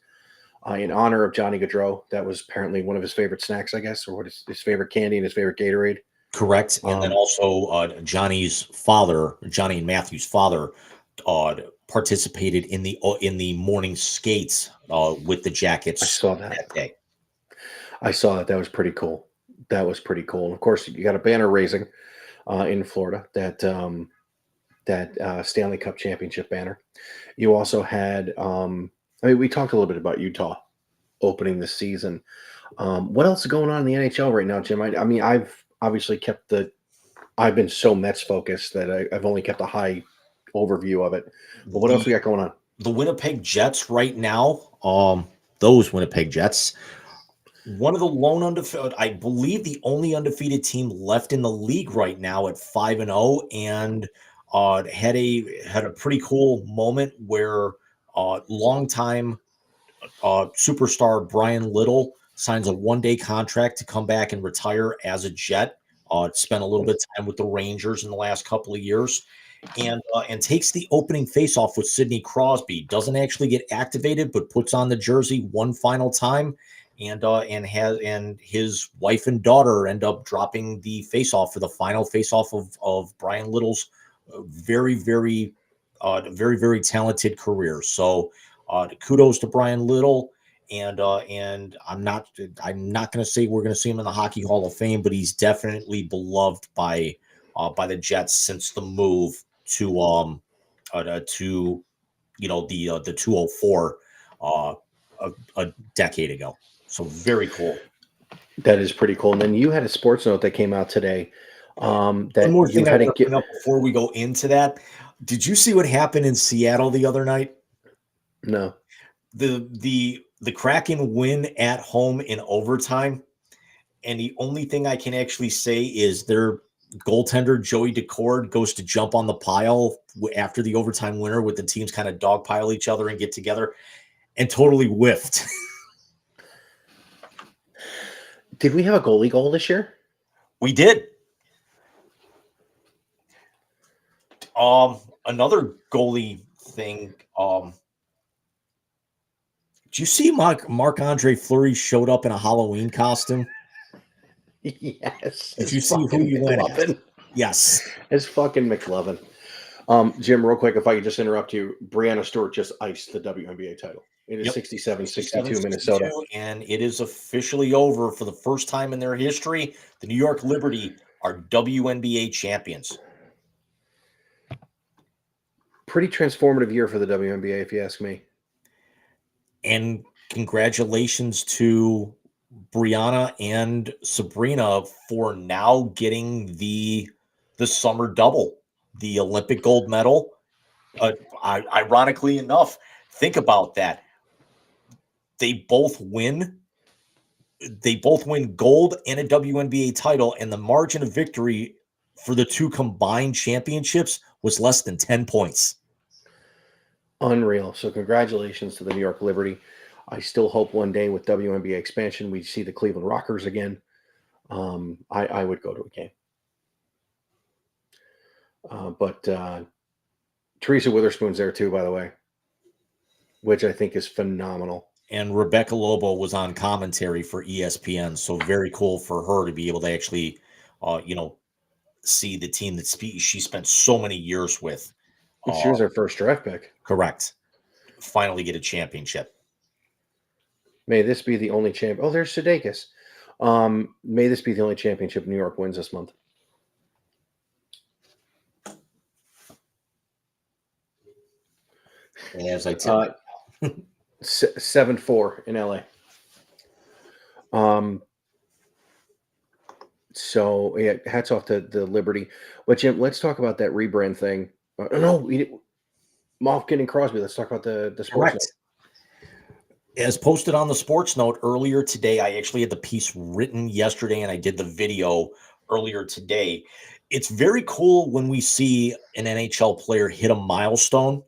in honor of Johnny Gaudreau. That was apparently one of his favorite snacks, I guess, or what is his favorite candy and his favorite Gatorade. Correct. And then Um, also Johnny's father, Johnny and Matthew's father, participated in the morning skates with the I Jackets saw that. that day. I saw that. That was pretty cool. That was pretty cool. And of course, you got a banner raising in Florida, that Stanley Cup championship banner. You also had, I mean, we talked a little bit about Utah opening the season. What else is going on in the NHL right now, Jim? I mean, I've obviously I've been so Mets focused that I've only kept a high overview of it. But what else we got going on? The Winnipeg Jets right now, those Winnipeg Jets, one of the lone undefeated, I believe the only undefeated team left in the league right now at 5-0, and had a pretty cool moment where longtime superstar Brian Little signs a one-day contract to come back and retire as a Jet. Spent a little bit of time with the Rangers in the last couple of years, and takes the opening faceoff with Sidney Crosby. Doesn't actually get activated, but puts on the jersey one final time, and his wife and daughter end up dropping the faceoff for the final faceoff of Brian Little's very, very, very, very talented career. So kudos to Brian Little. And I'm not going to say we're going to see him in the Hockey Hall of Fame, but he's definitely beloved by the Jets since the move to the 204 a decade ago. So very cool. That is pretty cool. And then you had a sports note that came out today. That One more you thing I had want to bring up before we go into that. Did you see what happened in Seattle the other night? No. The Kraken win at home in overtime, and the only thing I can actually say is their goaltender Joey Decord goes to jump on the pile after the overtime winner, with the teams kind of dogpile each other and get together, and totally whiffed. Did we have a goalie goal this year? We did. Another goalie thing. Did you see Marc-Andre Fleury showed up in a Halloween costume? Yes. Did you see who you went at? Yes. It's fucking McLovin. Jim, real quick, if I could just interrupt you, Brianna Stewart just iced the WNBA title. It is 67-62 Minnesota. And it is officially over for the first time in their history. The New York Liberty are WNBA champions. Pretty transformative year for the WNBA, if you ask me. And congratulations to Brianna and Sabrina for now getting the summer double, the Olympic gold medal. Ironically enough, think about that. They both win gold and a WNBA title, and the margin of victory for the two combined championships was less than 10 points. Unreal. So congratulations to the New York Liberty. I still hope one day with WNBA expansion we see the Cleveland Rockers again. I would go to a game. But Teresa Witherspoon's there too, by the way, which I think is phenomenal. And Rebecca Lobo was on commentary for ESPN, so very cool for her to be able to actually, see the team that she spent so many years with. She was her first draft pick. Correct. Finally get a championship. May this be the only champ. Oh, there's Sudeikis. May this be the only championship New York wins this month. And as I tell you, 7-4 in LA. So yeah, hats off to the Liberty. But Jim, let's talk about that rebrand thing. Malkin and Crosby. Let's talk about the sports. Correct. As posted on the Sports Note earlier today, I actually had the piece written yesterday, and I did the video earlier today. It's very cool when we see an NHL player hit a milestone.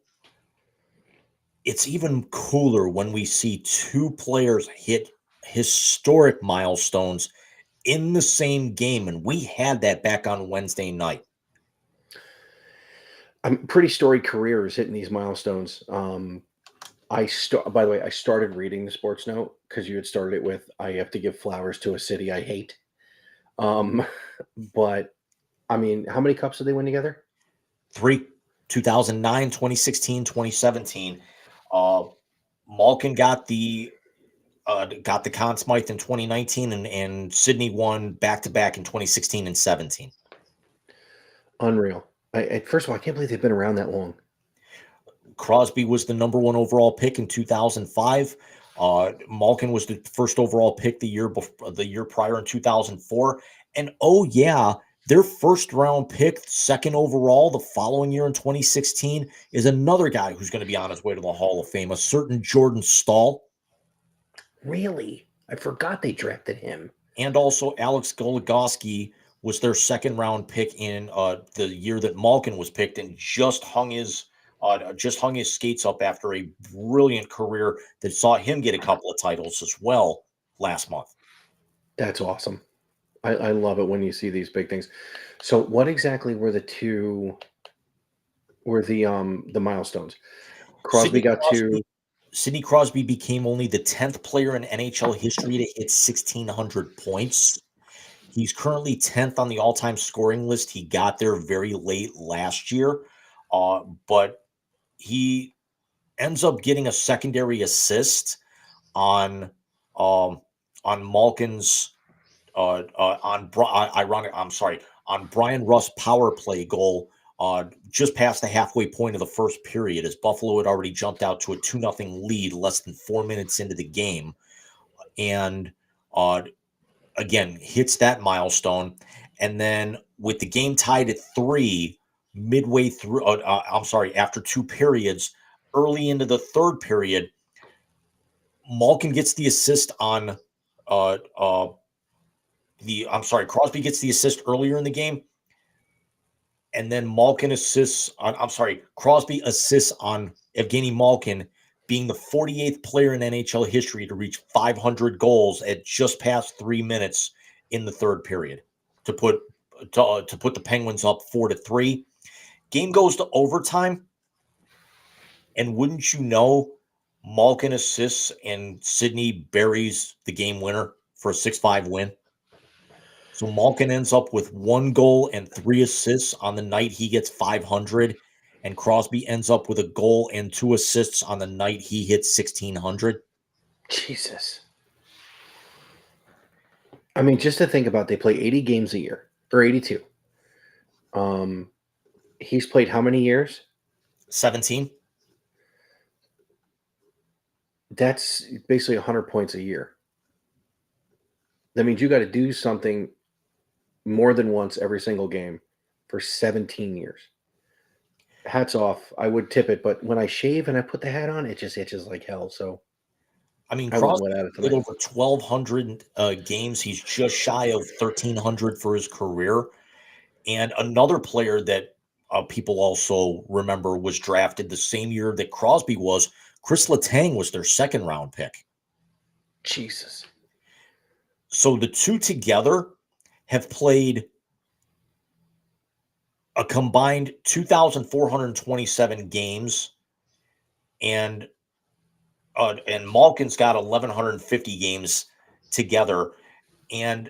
It's even cooler when we see two players hit historic milestones in the same game, and we had that back on Wednesday night. I'm pretty storied careers hitting these milestones. By the way, I started reading the sports note because you had started it with I have to give flowers to a city I hate. Um, but I mean, how many cups did they win together? 3, 2009, 2016, 2017. Uh, Malkin got the Conn Smythe in 2019, and Sydney won back to back in 2016 and 17. Unreal. First of all, I can't believe they've been around that long. Crosby was the number 1 overall pick in 2005. Malkin was the first overall pick the year prior in 2004. And oh yeah, their first round pick, second overall, the following year in 2016, is another guy who's going to be on his way to the Hall of Fame, a certain Jordan Stahl. Really? I forgot they drafted him. And also Alex Goligoski was their second round pick in the year that Malkin was picked, and just hung his skates up after a brilliant career that saw him get a couple of titles as well last month. That's awesome. I love it when you see these big things. So what exactly were the milestones? Sidney Crosby became only the 10th player in NHL history to hit 1,600 points. He's currently 10th on the all-time scoring list. He got there very late last year, but he ends up getting a secondary assist on Malkin's on Brian Rust's power play goal just past the halfway point of the first period, as Buffalo had already jumped out to a 2-0 lead less than 4 minutes into the game, and again hits that milestone. And then with the game tied at 3, midway through, after 2 periods, early into the third period, Malkin gets the assist on Crosby gets the assist earlier in the game, and then Malkin assists on, Crosby assists on Evgeny Malkin, being the 48th player in NHL history to reach 500 goals at just past 3 minutes in the third period to put the Penguins up 4-3. Game goes to overtime, and wouldn't you know, Malkin assists and Sydney buries the game winner for a 6-5 win. So Malkin ends up with 1 goal and 3 assists on the night he gets 500, and Crosby ends up with a goal and 2 assists on the night he hits 1,600. Jesus. I mean, just to think about, they play 80 games a year, or 82. He's played how many years? 17. That's basically 100 points a year. That means you got to do something more than once every single game for 17 years. Hats off. I would tip it, but when I shave and I put the hat on, it just itches like hell. So, I mean, I Crosby went at it played tonight. over 1,200 games. He's just shy of 1,300 for his career. And another player that people also remember was drafted the same year that Crosby was. Chris Letang was their second round pick. Jesus. So the two together have played a combined 2,427 games, and Malkin's got 1,150 games together, and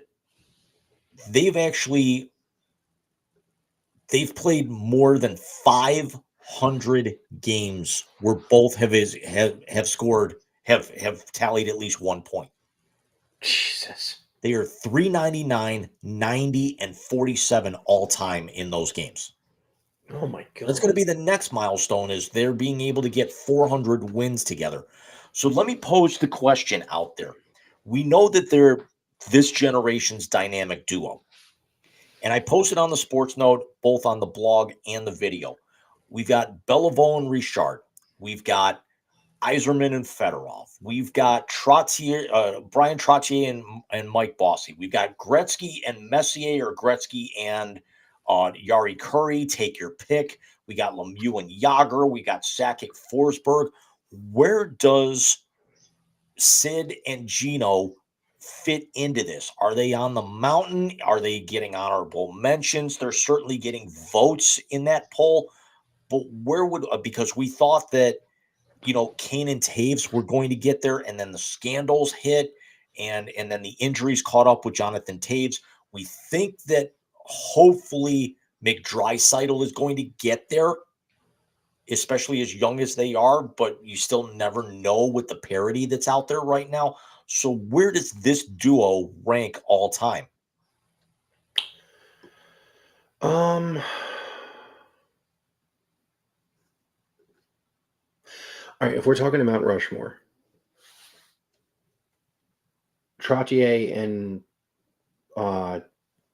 they've played more than 500 games where both have tallied at least 1 point. Jesus. They are 399, 90, and 47 all time in those games. Oh my God. That's going to be the next milestone, is they're being able to get 400 wins together. So let me pose the question out there. We know that they're this generation's dynamic duo. And I posted on the Sports Note, both on the blog and the video. We've got Beliveau and Richard. We've got Yzerman and Fedorov. We've got Brian Trottier and Mike Bossy. We've got Gretzky and Messier, or Gretzky and Yari Curry. Take your pick. We got Lemieux and Yager. We got Sakic, Forsberg. Where does Sid and Gino fit into this? Are they on the mountain? Are they getting honorable mentions? They're certainly getting votes in that poll. But where would, because we thought that Kane and Taves were going to get there, and then the scandals hit, and then the injuries caught up with Jonathan Taves. We think that hopefully McDrysaddle is going to get there, especially as young as they are, but you still never know with the parity that's out there right now. So where does this duo rank all time? All right, if we're talking about Rushmore, Trottier and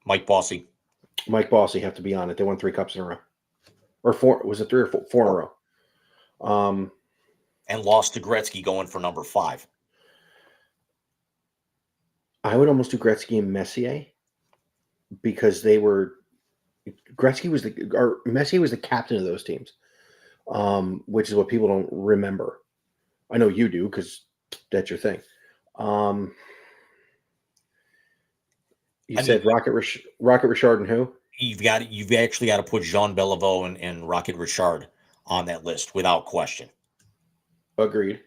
Mike Bossy. Mike Bossy have to be on it. They won 3 cups in a row. Or 4, was it 3 or 4 in a row? And lost to Gretzky going for number 5. I would almost do Gretzky and Messier because Messier was the captain of those teams, which is what people don't remember. I know you do because that's your thing. You said Rocket Richard and who? You've actually got to put Jean Beliveau and Rocket Richard on that list without question. Agreed.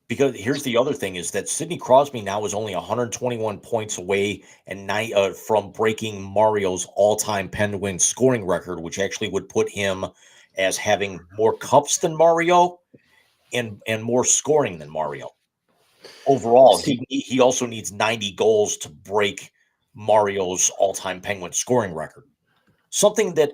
Because here's the other thing is that Sidney Crosby now is only 121 points away and from breaking Mario's all-time Penguin scoring record, which actually would put him as having more cups than Mario and more scoring than Mario. Overall, he also needs 90 goals to break Mario's all-time Penguin scoring record. Something that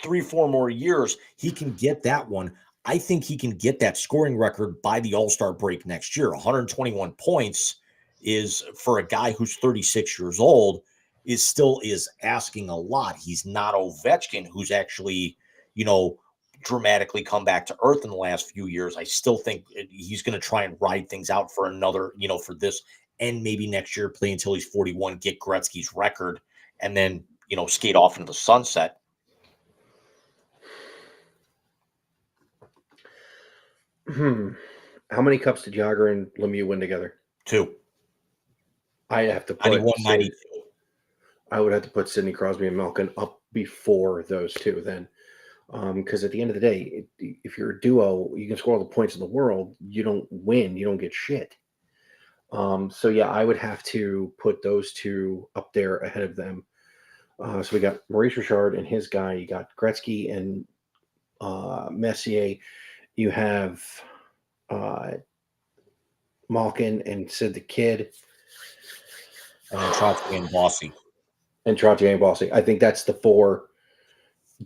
3-4 more years, he can get that one. I think he can get that scoring record by the All-Star break next year. 121 points is, for a guy who's 36 years old, is asking a lot. He's not Ovechkin, who's actually, dramatically come back to earth in the last few years. I still think he's going to try and ride things out for another, for this, and maybe next year play until he's 41, get Gretzky's record, and then, skate off into the sunset. How many cups did Jagr and Lemieux win together? 2. I have to put 91, 92. I would have to put Sidney Crosby and Malkin up before those two then. Because at the end of the day, if you're a duo, you can score all the points in the world. You don't win. You don't get shit. So, yeah, I would have to put those two up there ahead of them. So we got Maurice Richard and his guy. You got Gretzky and Messier. You have Malkin and Sid the Kid. And then Trottier and Bossy. I think that's the 4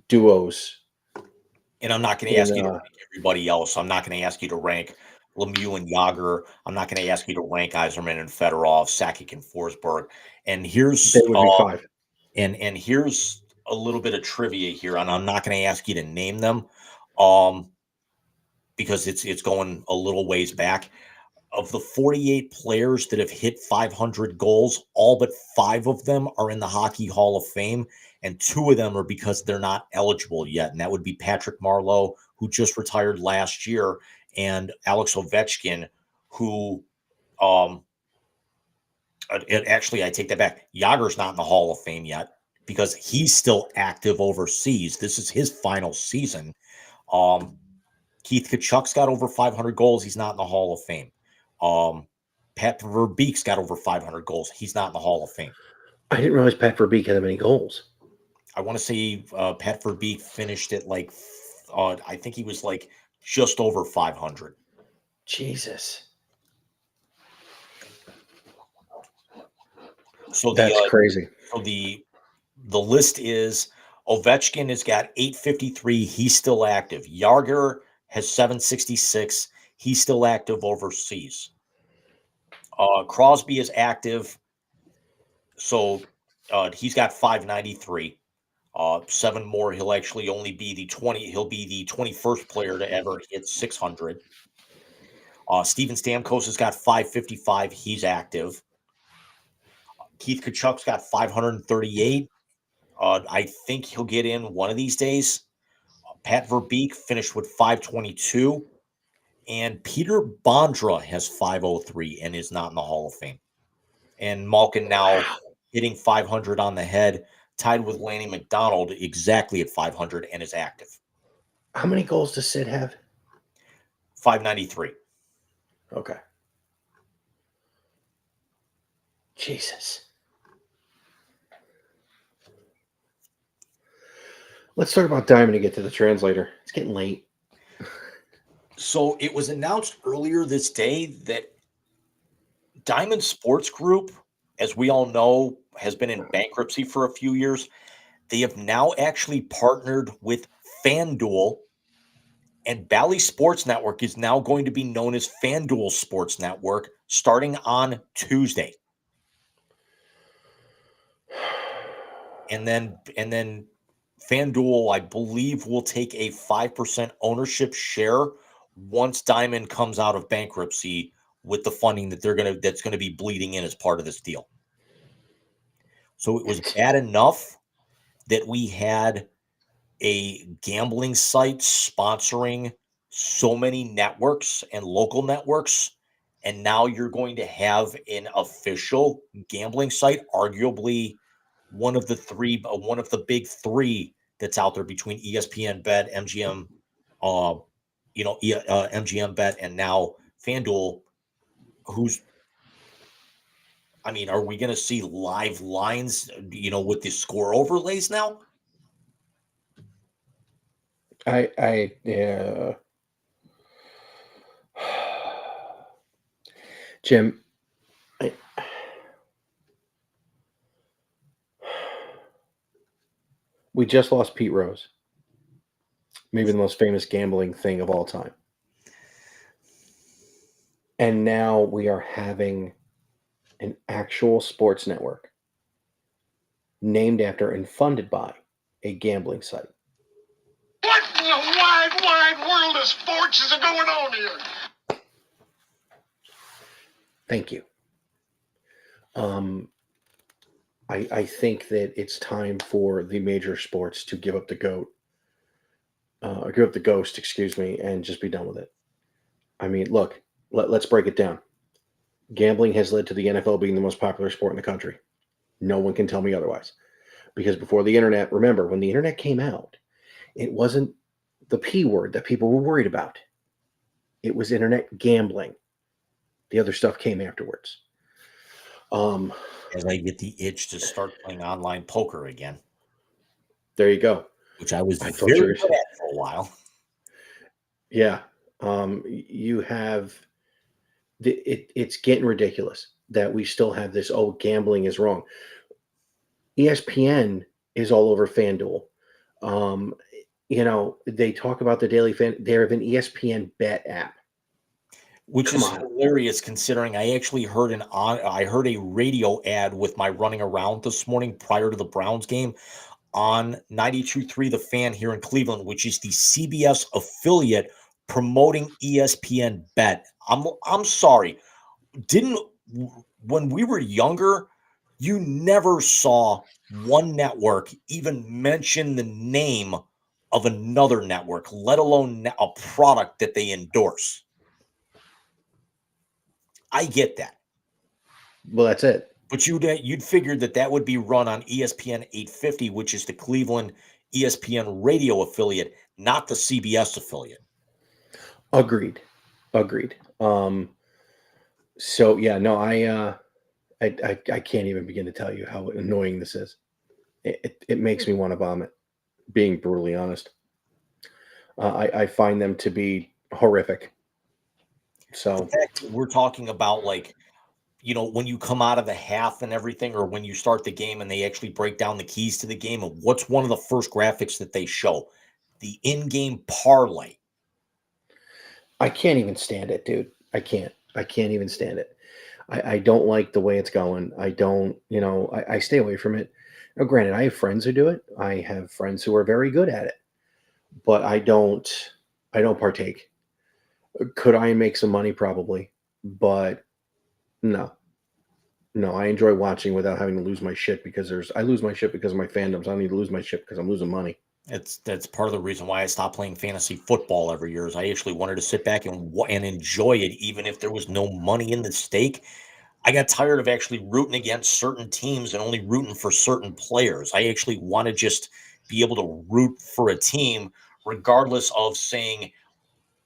duos. And I'm not going to ask you to rank everybody else. I'm not going to ask you to rank Lemieux and Jagr. I'm not going to ask you to rank Yzerman and Fedorov, Sakic and Forsberg. And here's They would be 5. And here's a little bit of trivia here, and I'm not going to ask you to name them, because it's going a little ways back. Of the 48 players that have hit 500 goals, all but 5 of them are in the Hockey Hall of Fame, and 2 of them are because they're not eligible yet, and that would be Patrick Marleau, who just retired last year, and Alex Ovechkin, who actually, I take that back. Jagr's not in the Hall of Fame yet because he's still active overseas. This is his final season. Keith Tkachuk's got over 500 goals. He's not in the Hall of Fame. Pat Verbeek's got over 500 goals. He's not in the Hall of Fame. I didn't realize Pat Verbeek had that many goals. I want to say Pat Verbeek finished at I think he was just over 500. Jesus. So that's crazy. So the list is Ovechkin has got 853. He's still active. Jagr has 766. He's still active overseas. Crosby is active. So he's got 593. 7 more. He'll actually only be he'll be the 21st player to ever hit 600. Steven Stamkos has got 555. He's active. Keith Tkachuk's got 538. I think he'll get in one of these days. Pat Verbeek finished with 522. And Peter Bondra has 503 and is not in the Hall of Fame. And Malkin now hitting 500 on the head. tied with Lanny McDonald exactly at 500 and is active. How many goals does Sid have? 593. Okay. Jesus. Let's talk about Diamond and get to the translator. It's getting late. So it was announced earlier this day that Diamond Sports Group, as we all know, has been in bankruptcy for a few years. They have now actually partnered with FanDuel, and Bally Sports Network is now going to be known as FanDuel Sports Network starting on Tuesday. And then FanDuel, I believe, will take a 5% ownership share once Diamond comes out of bankruptcy with the funding that that's going to be bleeding in as part of this deal. So it was bad enough that we had a gambling site sponsoring so many networks and local networks, and now you're going to have an official gambling site, arguably one of the big three that's out there between ESPN Bet, MGM, MGM Bet, and now FanDuel. Are we going to see live lines, with the score overlays now? Yeah. Jim, we just lost Pete Rose, maybe the most famous gambling thing of all time. And now we are having an actual sports network named after and funded by a gambling site. What in the wide world of sports is going on here? Thank you. I think that it's time for the major sports to give up the ghost, excuse me, and just be done with it. I mean, look, let's break it down. Gambling has led to the NFL being the most popular sport in the country. No one can tell me otherwise. Because before the internet, remember, when the internet came out, it wasn't the P word that people were worried about. It was internet gambling. The other stuff came afterwards. As I get the itch to start playing online poker again. There you go. Which I was very good at for a while. Yeah. You have... It's getting ridiculous that we still have this, gambling is wrong. ESPN is all over FanDuel. They talk about the daily fan. They have an ESPN Bet app. Which is hilarious considering I actually heard a radio ad with my running around this morning prior to the Browns game on 92.3 The Fan here in Cleveland, which is the CBS affiliate promoting ESPN Bet. I'm sorry. When we were younger, you never saw one network even mention the name of another network, let alone a product that they endorse. I get that. Well, that's it. But you'd figured that would be run on ESPN 850, which is the Cleveland ESPN radio affiliate, not the CBS affiliate. Agreed. So yeah, no, I can't even begin to tell you how annoying this is. It makes me want to vomit, being brutally honest. I find them to be horrific. So we're talking about when you come out of the half and everything, or when you start the game and they actually break down the keys to the game, and what's one of the first graphics that they show? The in-game parlay. I can't even stand it, dude. I can't even stand it. I don't like the way it's going. I don't, I stay away from it. Now, granted, I have friends who do it. I have friends who are very good at it, but I don't partake. Could I make some money? Probably, but no, I enjoy watching without having to lose my shit I lose my shit because of my fandoms. I don't need to lose my shit because I'm losing money. That's part of the reason why I stopped playing fantasy football every year. Is I actually wanted to sit back and enjoy it, even if there was no money in the stake. I got tired of actually rooting against certain teams and only rooting for certain players. I actually want to just be able to root for a team, regardless of saying,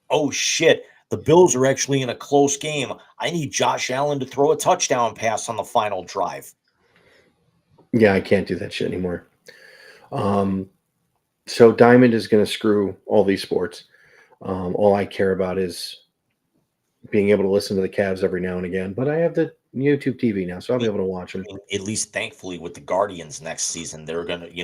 oh shit, the Bills are actually in a close game. I need Josh Allen to throw a touchdown pass on the final drive. Yeah, I can't do that shit anymore. So Diamond is going to screw all these sports. All I care about is being able to listen to the Cavs every now and again. But I have the YouTube TV now, so I'll be able to watch them. At least thankfully with the Guardians next season, they're gonna, they're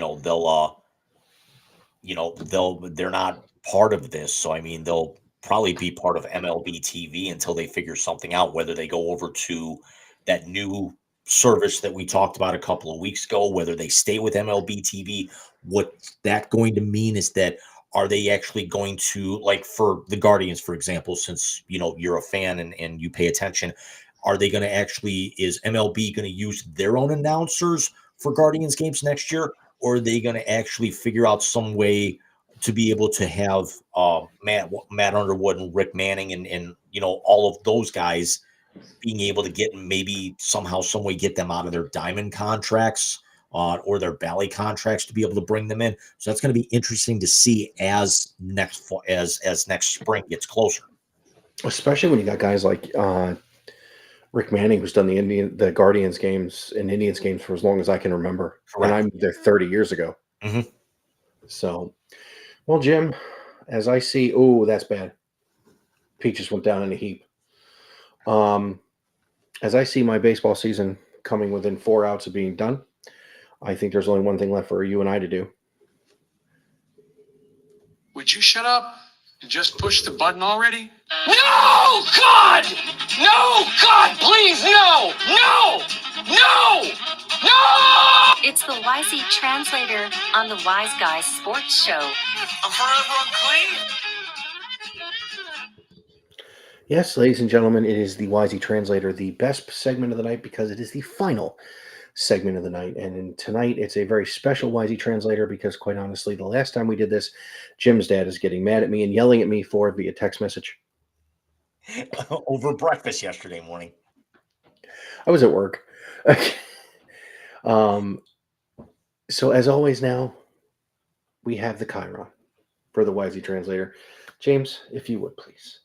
not part of this. So I mean, they'll probably be part of MLB TV until they figure something out, whether they go over to that new service that we talked about a couple of weeks ago, whether they stay with MLB TV. What that going to mean is that are they actually going to, like for the Guardians, for example, since you're a fan and you pay attention, are they going to actually, is MLB going to use their own announcers for Guardians games next year? Or are they going to actually figure out some way to be able to have Matt Underwood and Rick Manning and all of those guys being able to get, maybe somehow, some way, get them out of their diamond contracts or their Bally contracts to be able to bring them in? So that's going to be interesting to see as next spring gets closer. Especially when you got guys like Rick Manning, who's done the Guardians games and Indians games for as long as I can remember. Correct. And I'm there 30 years ago. Mhm. So, well, Jim, as I see, oh, that's bad. Peaches went down in a heap. As I see my baseball season coming within 4 outs of being done, I think there's only one thing left for you and I to do. Would you shut up and just push the button already? No, God! No, God, please, no! No! No! No! It's the YZ Translator on the Wise Guys Sports Show. I'm forever unclean. Yes, ladies and gentlemen, it is the YZ Translator, the best segment of the night because it is the final segment of the night. And tonight, it's a very special YZ Translator because, quite honestly, the last time we did this, Jim's dad is getting mad at me and yelling at me for it via text message. Over breakfast yesterday morning. I was at work. So as always now, we have the Chiron for the YZ Translator. James, if you would, please.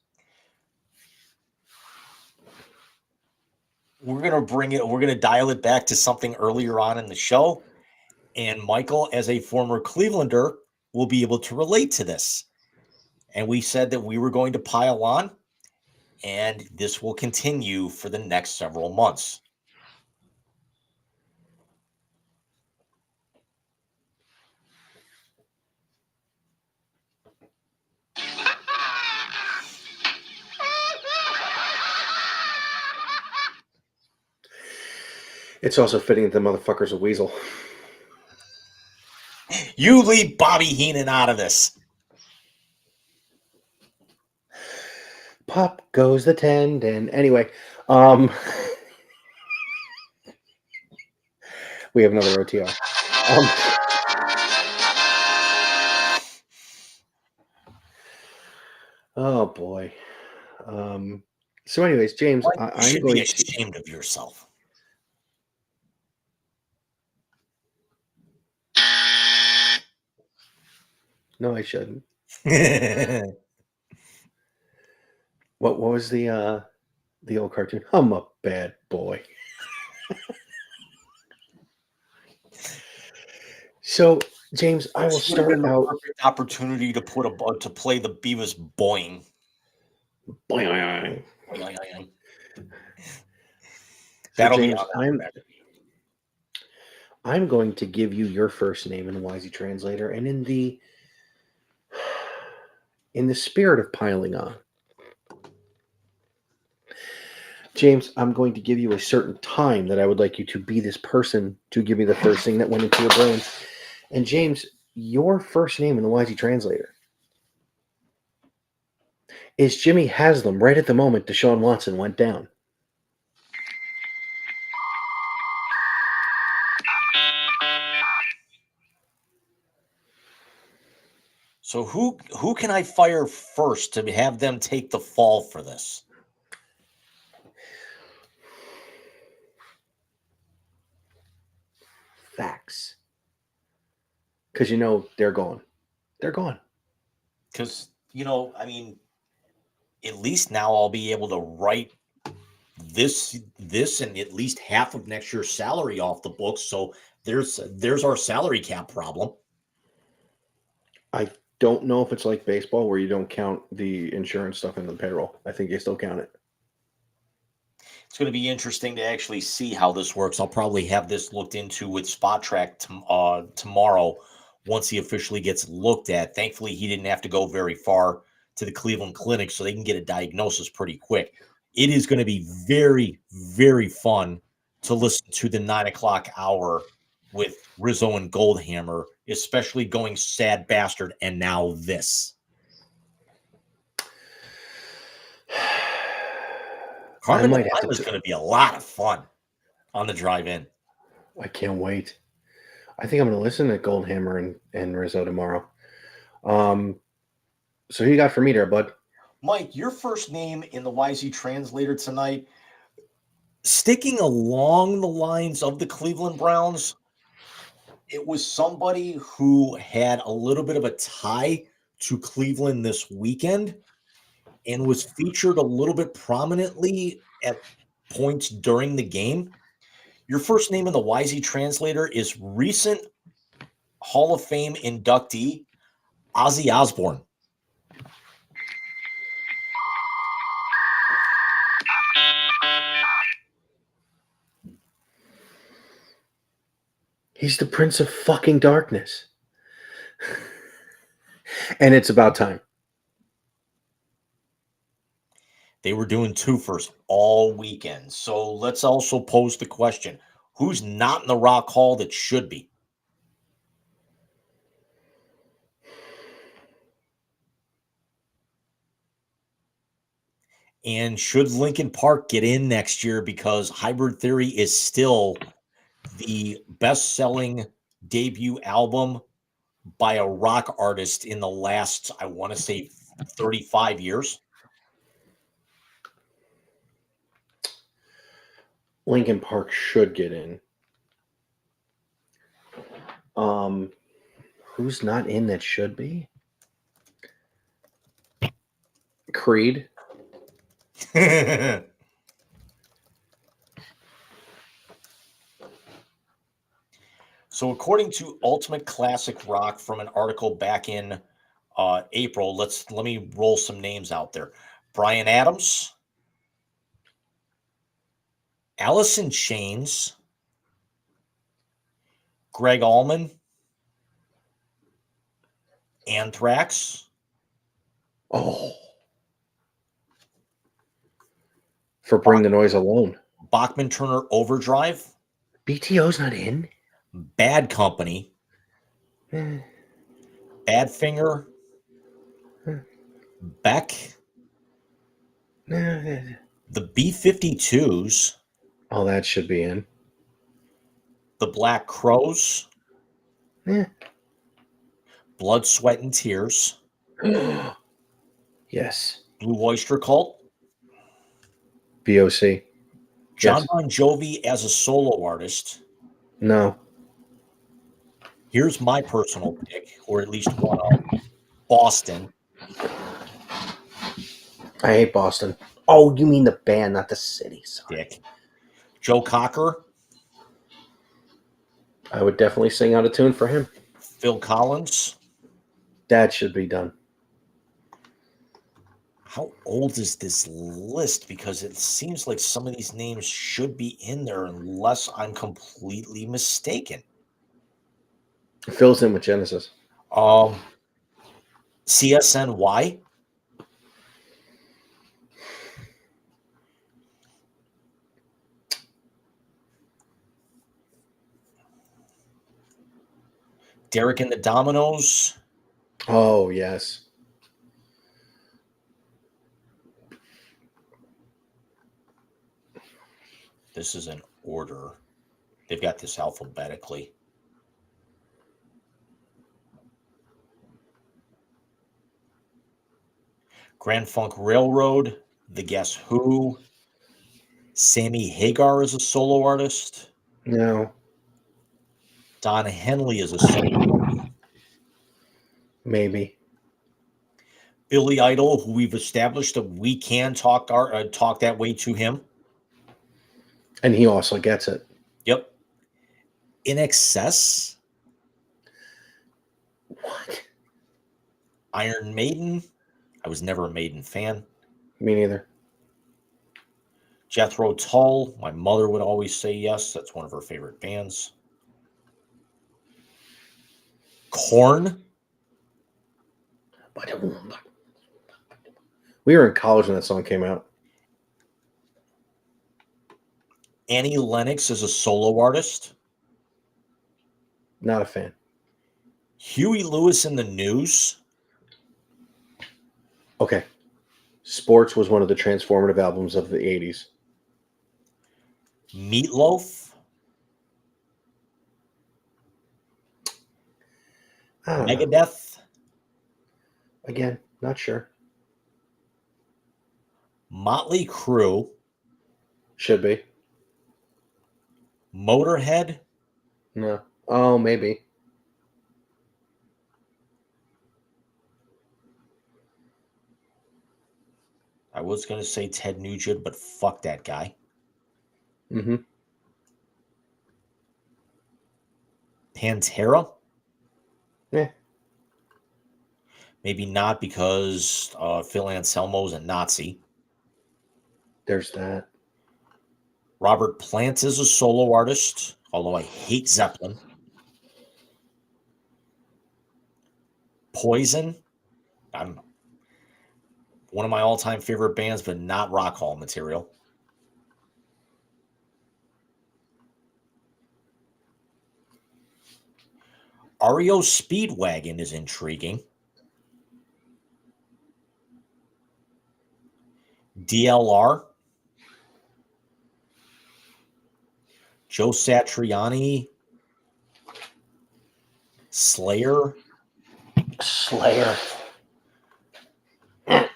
We're going to dial it back to something earlier on in the show. And Michael, as a former Clevelander, will be able to relate to this. And we said that we were going to pile on, and this will continue for the next several months. It's also fitting that the motherfucker's a weasel. You leave Bobby Heenan out of this. Pop goes the tendon. Anyway, we have another OTR. Oh boy. So, anyways, James, You I'm should going be to. ashamed of yourself. No, I shouldn't. What was the old cartoon? I'm a bad boy. So, James, I will This would have been start the out. perfect opportunity to to play the Beavis boing. Boing. That'll James, be on that. I'm going to give you your first name in YZ Translator, and in the spirit of piling on, James, I'm going to give you a certain time that I would like you to be this person to give me the first thing that went into your brain. And James, your first name in the YZ Translator is Jimmy Haslam. Right at the moment Deshaun Watson went down. So who can I fire first to have them take the fall for this? facts. Because they're gone. They're gone. Because, I mean, at least now I'll be able to write this and at least half of next year's salary off the books. So there's our salary cap problem. I don't know if it's like baseball where you don't count the insurance stuff in the payroll. I think they still count it. It's going to be interesting to actually see how this works. I'll probably have this looked into with Spot Track tomorrow once he officially gets looked at. Thankfully, he didn't have to go very far to the Cleveland Clinic, so they can get a diagnosis pretty quick. It is going to be very, very fun to listen to the 9 o'clock hour with Rizzo and Goldhammer, especially going Sad Bastard and now this. Carmen is going to be a lot of fun on the drive in. I can't wait. I think I'm going to listen to Goldhammer and Rizzo tomorrow. So who you got for me there, bud? Mike, your first name in the YZ Translator tonight, sticking along the lines of the Cleveland Browns, it was somebody who had a little bit of a tie to Cleveland this weekend and was featured a little bit prominently at points during the game. Your first name in the YZ Translator is recent Hall of Fame inductee Ozzy Osbourne. He's the Prince of fucking Darkness. And it's about time. They were doing twofers all weekend. So let's also pose the question, who's not in the Rock Hall that should be? And should Linkin Park get in next year, because Hybrid Theory is still the best-selling debut album by a rock artist in the last, I want to say, 35 years? Linkin Park should get in. Who's not in that should be? Creed. So according to Ultimate Classic Rock, from an article back in April, let me roll some names out there. Bryan Adams, Alice in Chains, Greg Allman, Anthrax. Oh. For Bring the Noise Alone. Bachman Turner Overdrive. BTO's not in. Bad Company. Badfinger. Beck. The B-52s. Oh, that should be in. The Black Crows. Yeah. Blood, Sweat, and Tears. Yes. Blue Oyster Cult. BOC. John Yes. Bon Jovi as a solo artist. No. Here's my personal pick, or at least one of them. Boston. I hate Boston. Oh, you mean the band, not the city. Sorry. Dick. Joe Cocker. I would definitely sing out a tune for him. Phil Collins. That should be done. How old is this list? Because it seems like some of these names should be in there unless I'm completely mistaken. It fills in with Genesis. CSNY. Derek and the Dominoes. Oh, yes. This is in order. They've got this alphabetically. Grand Funk Railroad, The Guess Who, Sammy Hagar is a solo artist. No. Don Henley is a solo. Maybe. Billy Idol, who we've established that we can talk that way to him. And he also gets it. Yep. In Excess. What? Iron Maiden. I was never a Maiden fan. Me neither. Jethro Tull. My mother would always say yes. That's one of her favorite bands. Korn. We were in college when that song came out. Annie Lennox is a solo artist. Not a fan. Huey Lewis and the News. Okay. Sports was one of the transformative albums of the 80s. Meatloaf. I don't know. Megadeth. Again, not sure. Motley Crue. Should be. Motorhead. No. Oh, maybe. I was going to say Ted Nugent, but fuck that guy. Mm-hmm. Pantera. Yeah. Maybe not because Phil Anselmo's a Nazi. There's that. Robert Plant is a solo artist, although I hate Zeppelin. Poison. I'm one of my all-time favorite bands, but not Rock Hall material. REO Speedwagon is intriguing. DLR. Joe Satriani. Slayer. Slayer.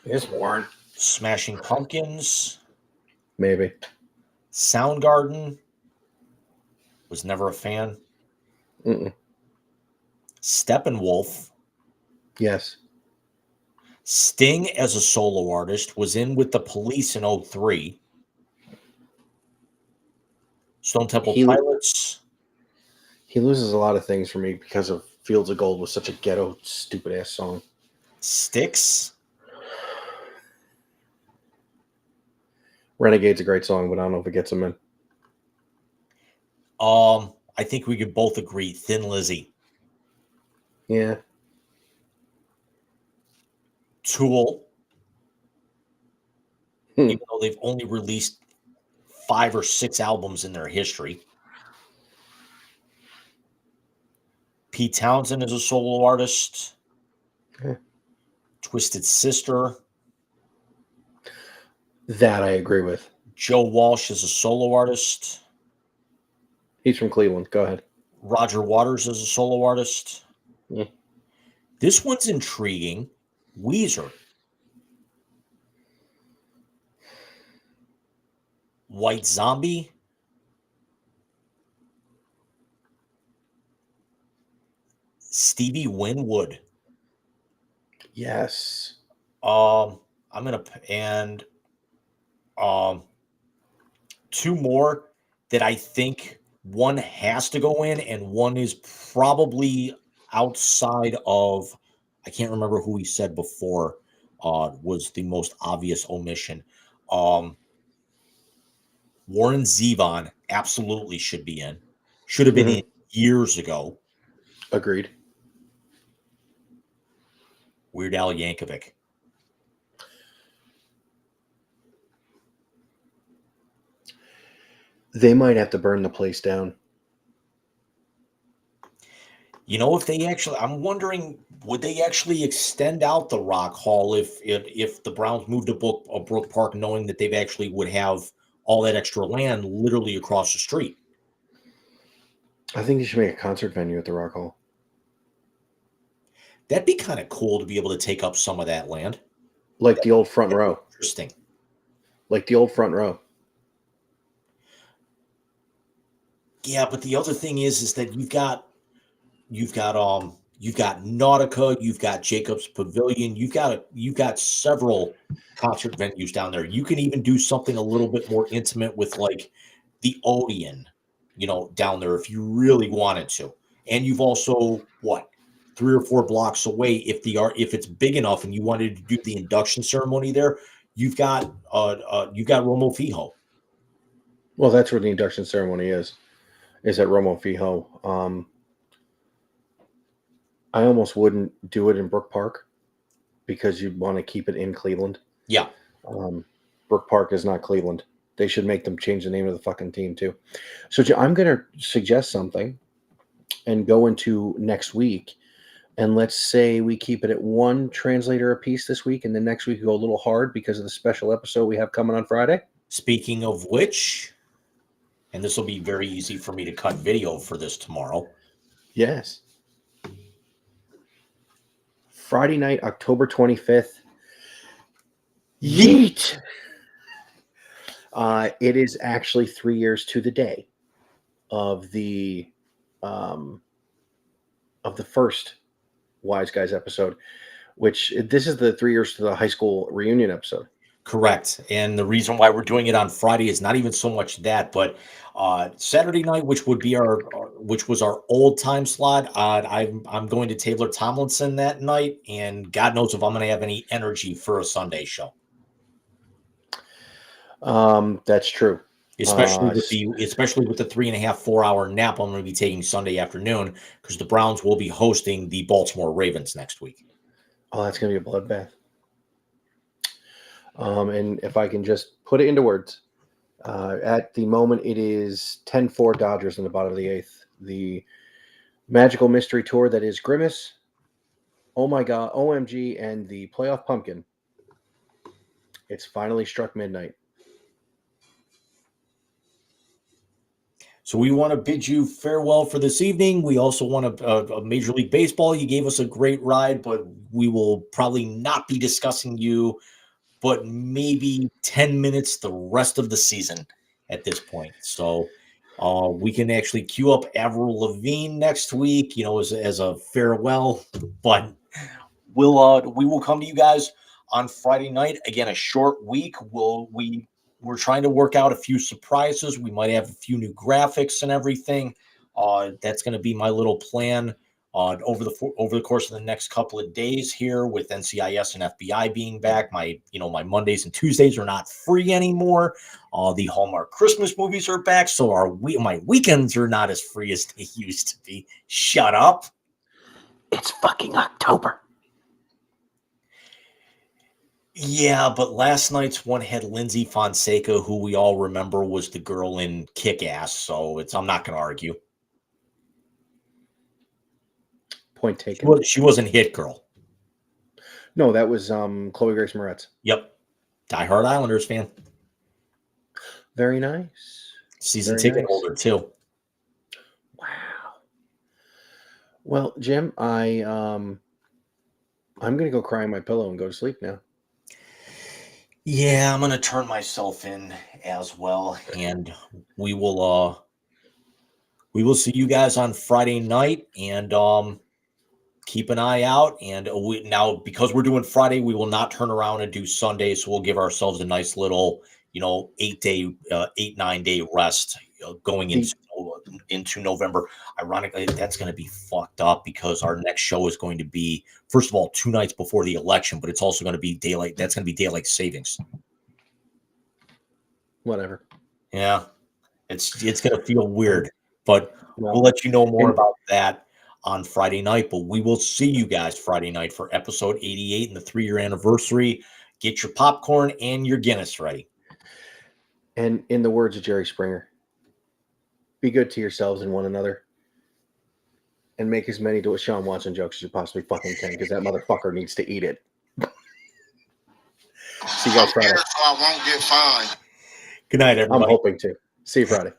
It's Warren. Smashing Pumpkins. Maybe. Soundgarden. Was never a fan. Mm-mm. Steppenwolf. Yes. Sting as a solo artist was in with the Police in 03. Stone Temple Pilots. He loses a lot of things for me because of Fields of Gold was such a ghetto, stupid ass song. Styx. Renegade's a great song, but I don't know if it gets him in. I think we could both agree. Thin Lizzy. Yeah. Tool. Even though they've only released 5 or 6 albums in their history. Pete Townsend is a solo artist. Yeah. Twisted Sister. That I agree with. Joe Walsh is a solo artist. He's from Cleveland. Go ahead. Roger Waters is a solo artist. Yeah. This one's intriguing. Weezer. White Zombie. Stevie Winwood. Yes. I'm gonna and 2 more that I think one has to go in and one is probably outside of. I can't remember who he said before was the most obvious omission. Warren Zevon absolutely should be in. Should have been in years ago. Agreed. Weird Al Yankovic. They might have to burn the place down. You know, if they actually, I'm wondering, would they actually extend out the Rock Hall if the Browns moved to Brook Park, knowing that they've actually would have all that extra land literally across the street? I think you should make a concert venue at the Rock Hall. That'd be kind of cool to be able to take up some of that land. Like the old front row. Interesting. Like the old front row. Yeah, but the other thing is that you've got you've got Nautica, you've got Jacobs Pavilion, you've got several concert venues down there. You can even do something a little bit more intimate with like the Odeon, down there if you really wanted to. And you've also 3 or 4 blocks away, if it's big enough and you wanted to do the induction ceremony there, you've got Romo Fijo. Well, that's where the induction ceremony is at Romo Fijo. I almost wouldn't do it in Brook Park because you'd want to keep it in Cleveland. Yeah. Brook Park is not Cleveland. They should make them change the name of the fucking team too. So I'm going to suggest something and go into next week. And let's say we keep it at 1 translator apiece this week, and then next week we go a little hard because of the special episode we have coming on Friday. Speaking of which, and this will be very easy for me to cut video for this tomorrow. Yes. Friday night, October 25th. Yeet! It is actually 3 years to the day of the first Wise Guys episode, which this is the 3 years to the high school reunion episode. Correct. And the reason why we're doing it on Friday is not even so much that, but Saturday night, which was our old time slot. I'm going to Taylor Tomlinson that night, and God knows if I'm going to have any energy for a Sunday show. That's true. Especially with the 3.5, 4 hour nap I'm going to be taking Sunday afternoon, because the Browns will be hosting the Baltimore Ravens next week. Oh, that's going to be a bloodbath. And if I can just put it into words, at the moment it is 10-4 Dodgers in the bottom of the 8th. The magical mystery tour that is Grimace, Oh My God, OMG, and the playoff pumpkin. It's finally struck midnight. So we want to bid you farewell for this evening. We also want a Major League Baseball. You gave us a great ride, but we will probably not be discussing you, but maybe 10 minutes the rest of the season at this point. So we can actually queue up Avril Lavigne next week, as a farewell. But we will come to you guys on Friday night. Again, a short week. We're trying to work out a few surprises. We might have a few new graphics and everything. That's going to be my little plan over the course of the next couple of days here, with NCIS and FBI being back. My Mondays and Tuesdays are not free anymore. The Hallmark Christmas movies are back, so my weekends are not as free as they used to be. Shut up. It's fucking October. Yeah, but last night's one had Lindsay Fonseca, who we all remember was the girl in Kick-Ass, so I'm not going to argue. Point taken. She wasn't Hit Girl. No, that was Chloe Grace Moretz. Yep. Die-hard Islanders fan. Very nice. Season ticket holder, too. Wow. Well, Jim, I'm going to go cry on my pillow and go to sleep now. Yeah, I'm going to turn myself in as well, and we will see you guys on Friday night, and keep an eye out. And now, because we're doing Friday, we will not turn around and do Sunday, so we'll give ourselves a nice little 9 day rest going into November. Ironically, that's going to be fucked up, because our next show is going to be, first of all, 2 nights before the election, but it's also going to be daylight. That's going to be daylight savings. Whatever. Yeah, it's going to feel weird, but we'll let you know more about that on Friday night. But we will see you guys Friday night for episode 88 and the 3-year anniversary. Get your popcorn and your Guinness ready. And in the words of Jerry Springer, be good to yourselves and one another, and make as many Sean Watson jokes as you possibly fucking can, because that motherfucker needs to eat it. See you guys Friday. So I won't get fined. Good night, everybody. I'm hoping to. See you Friday.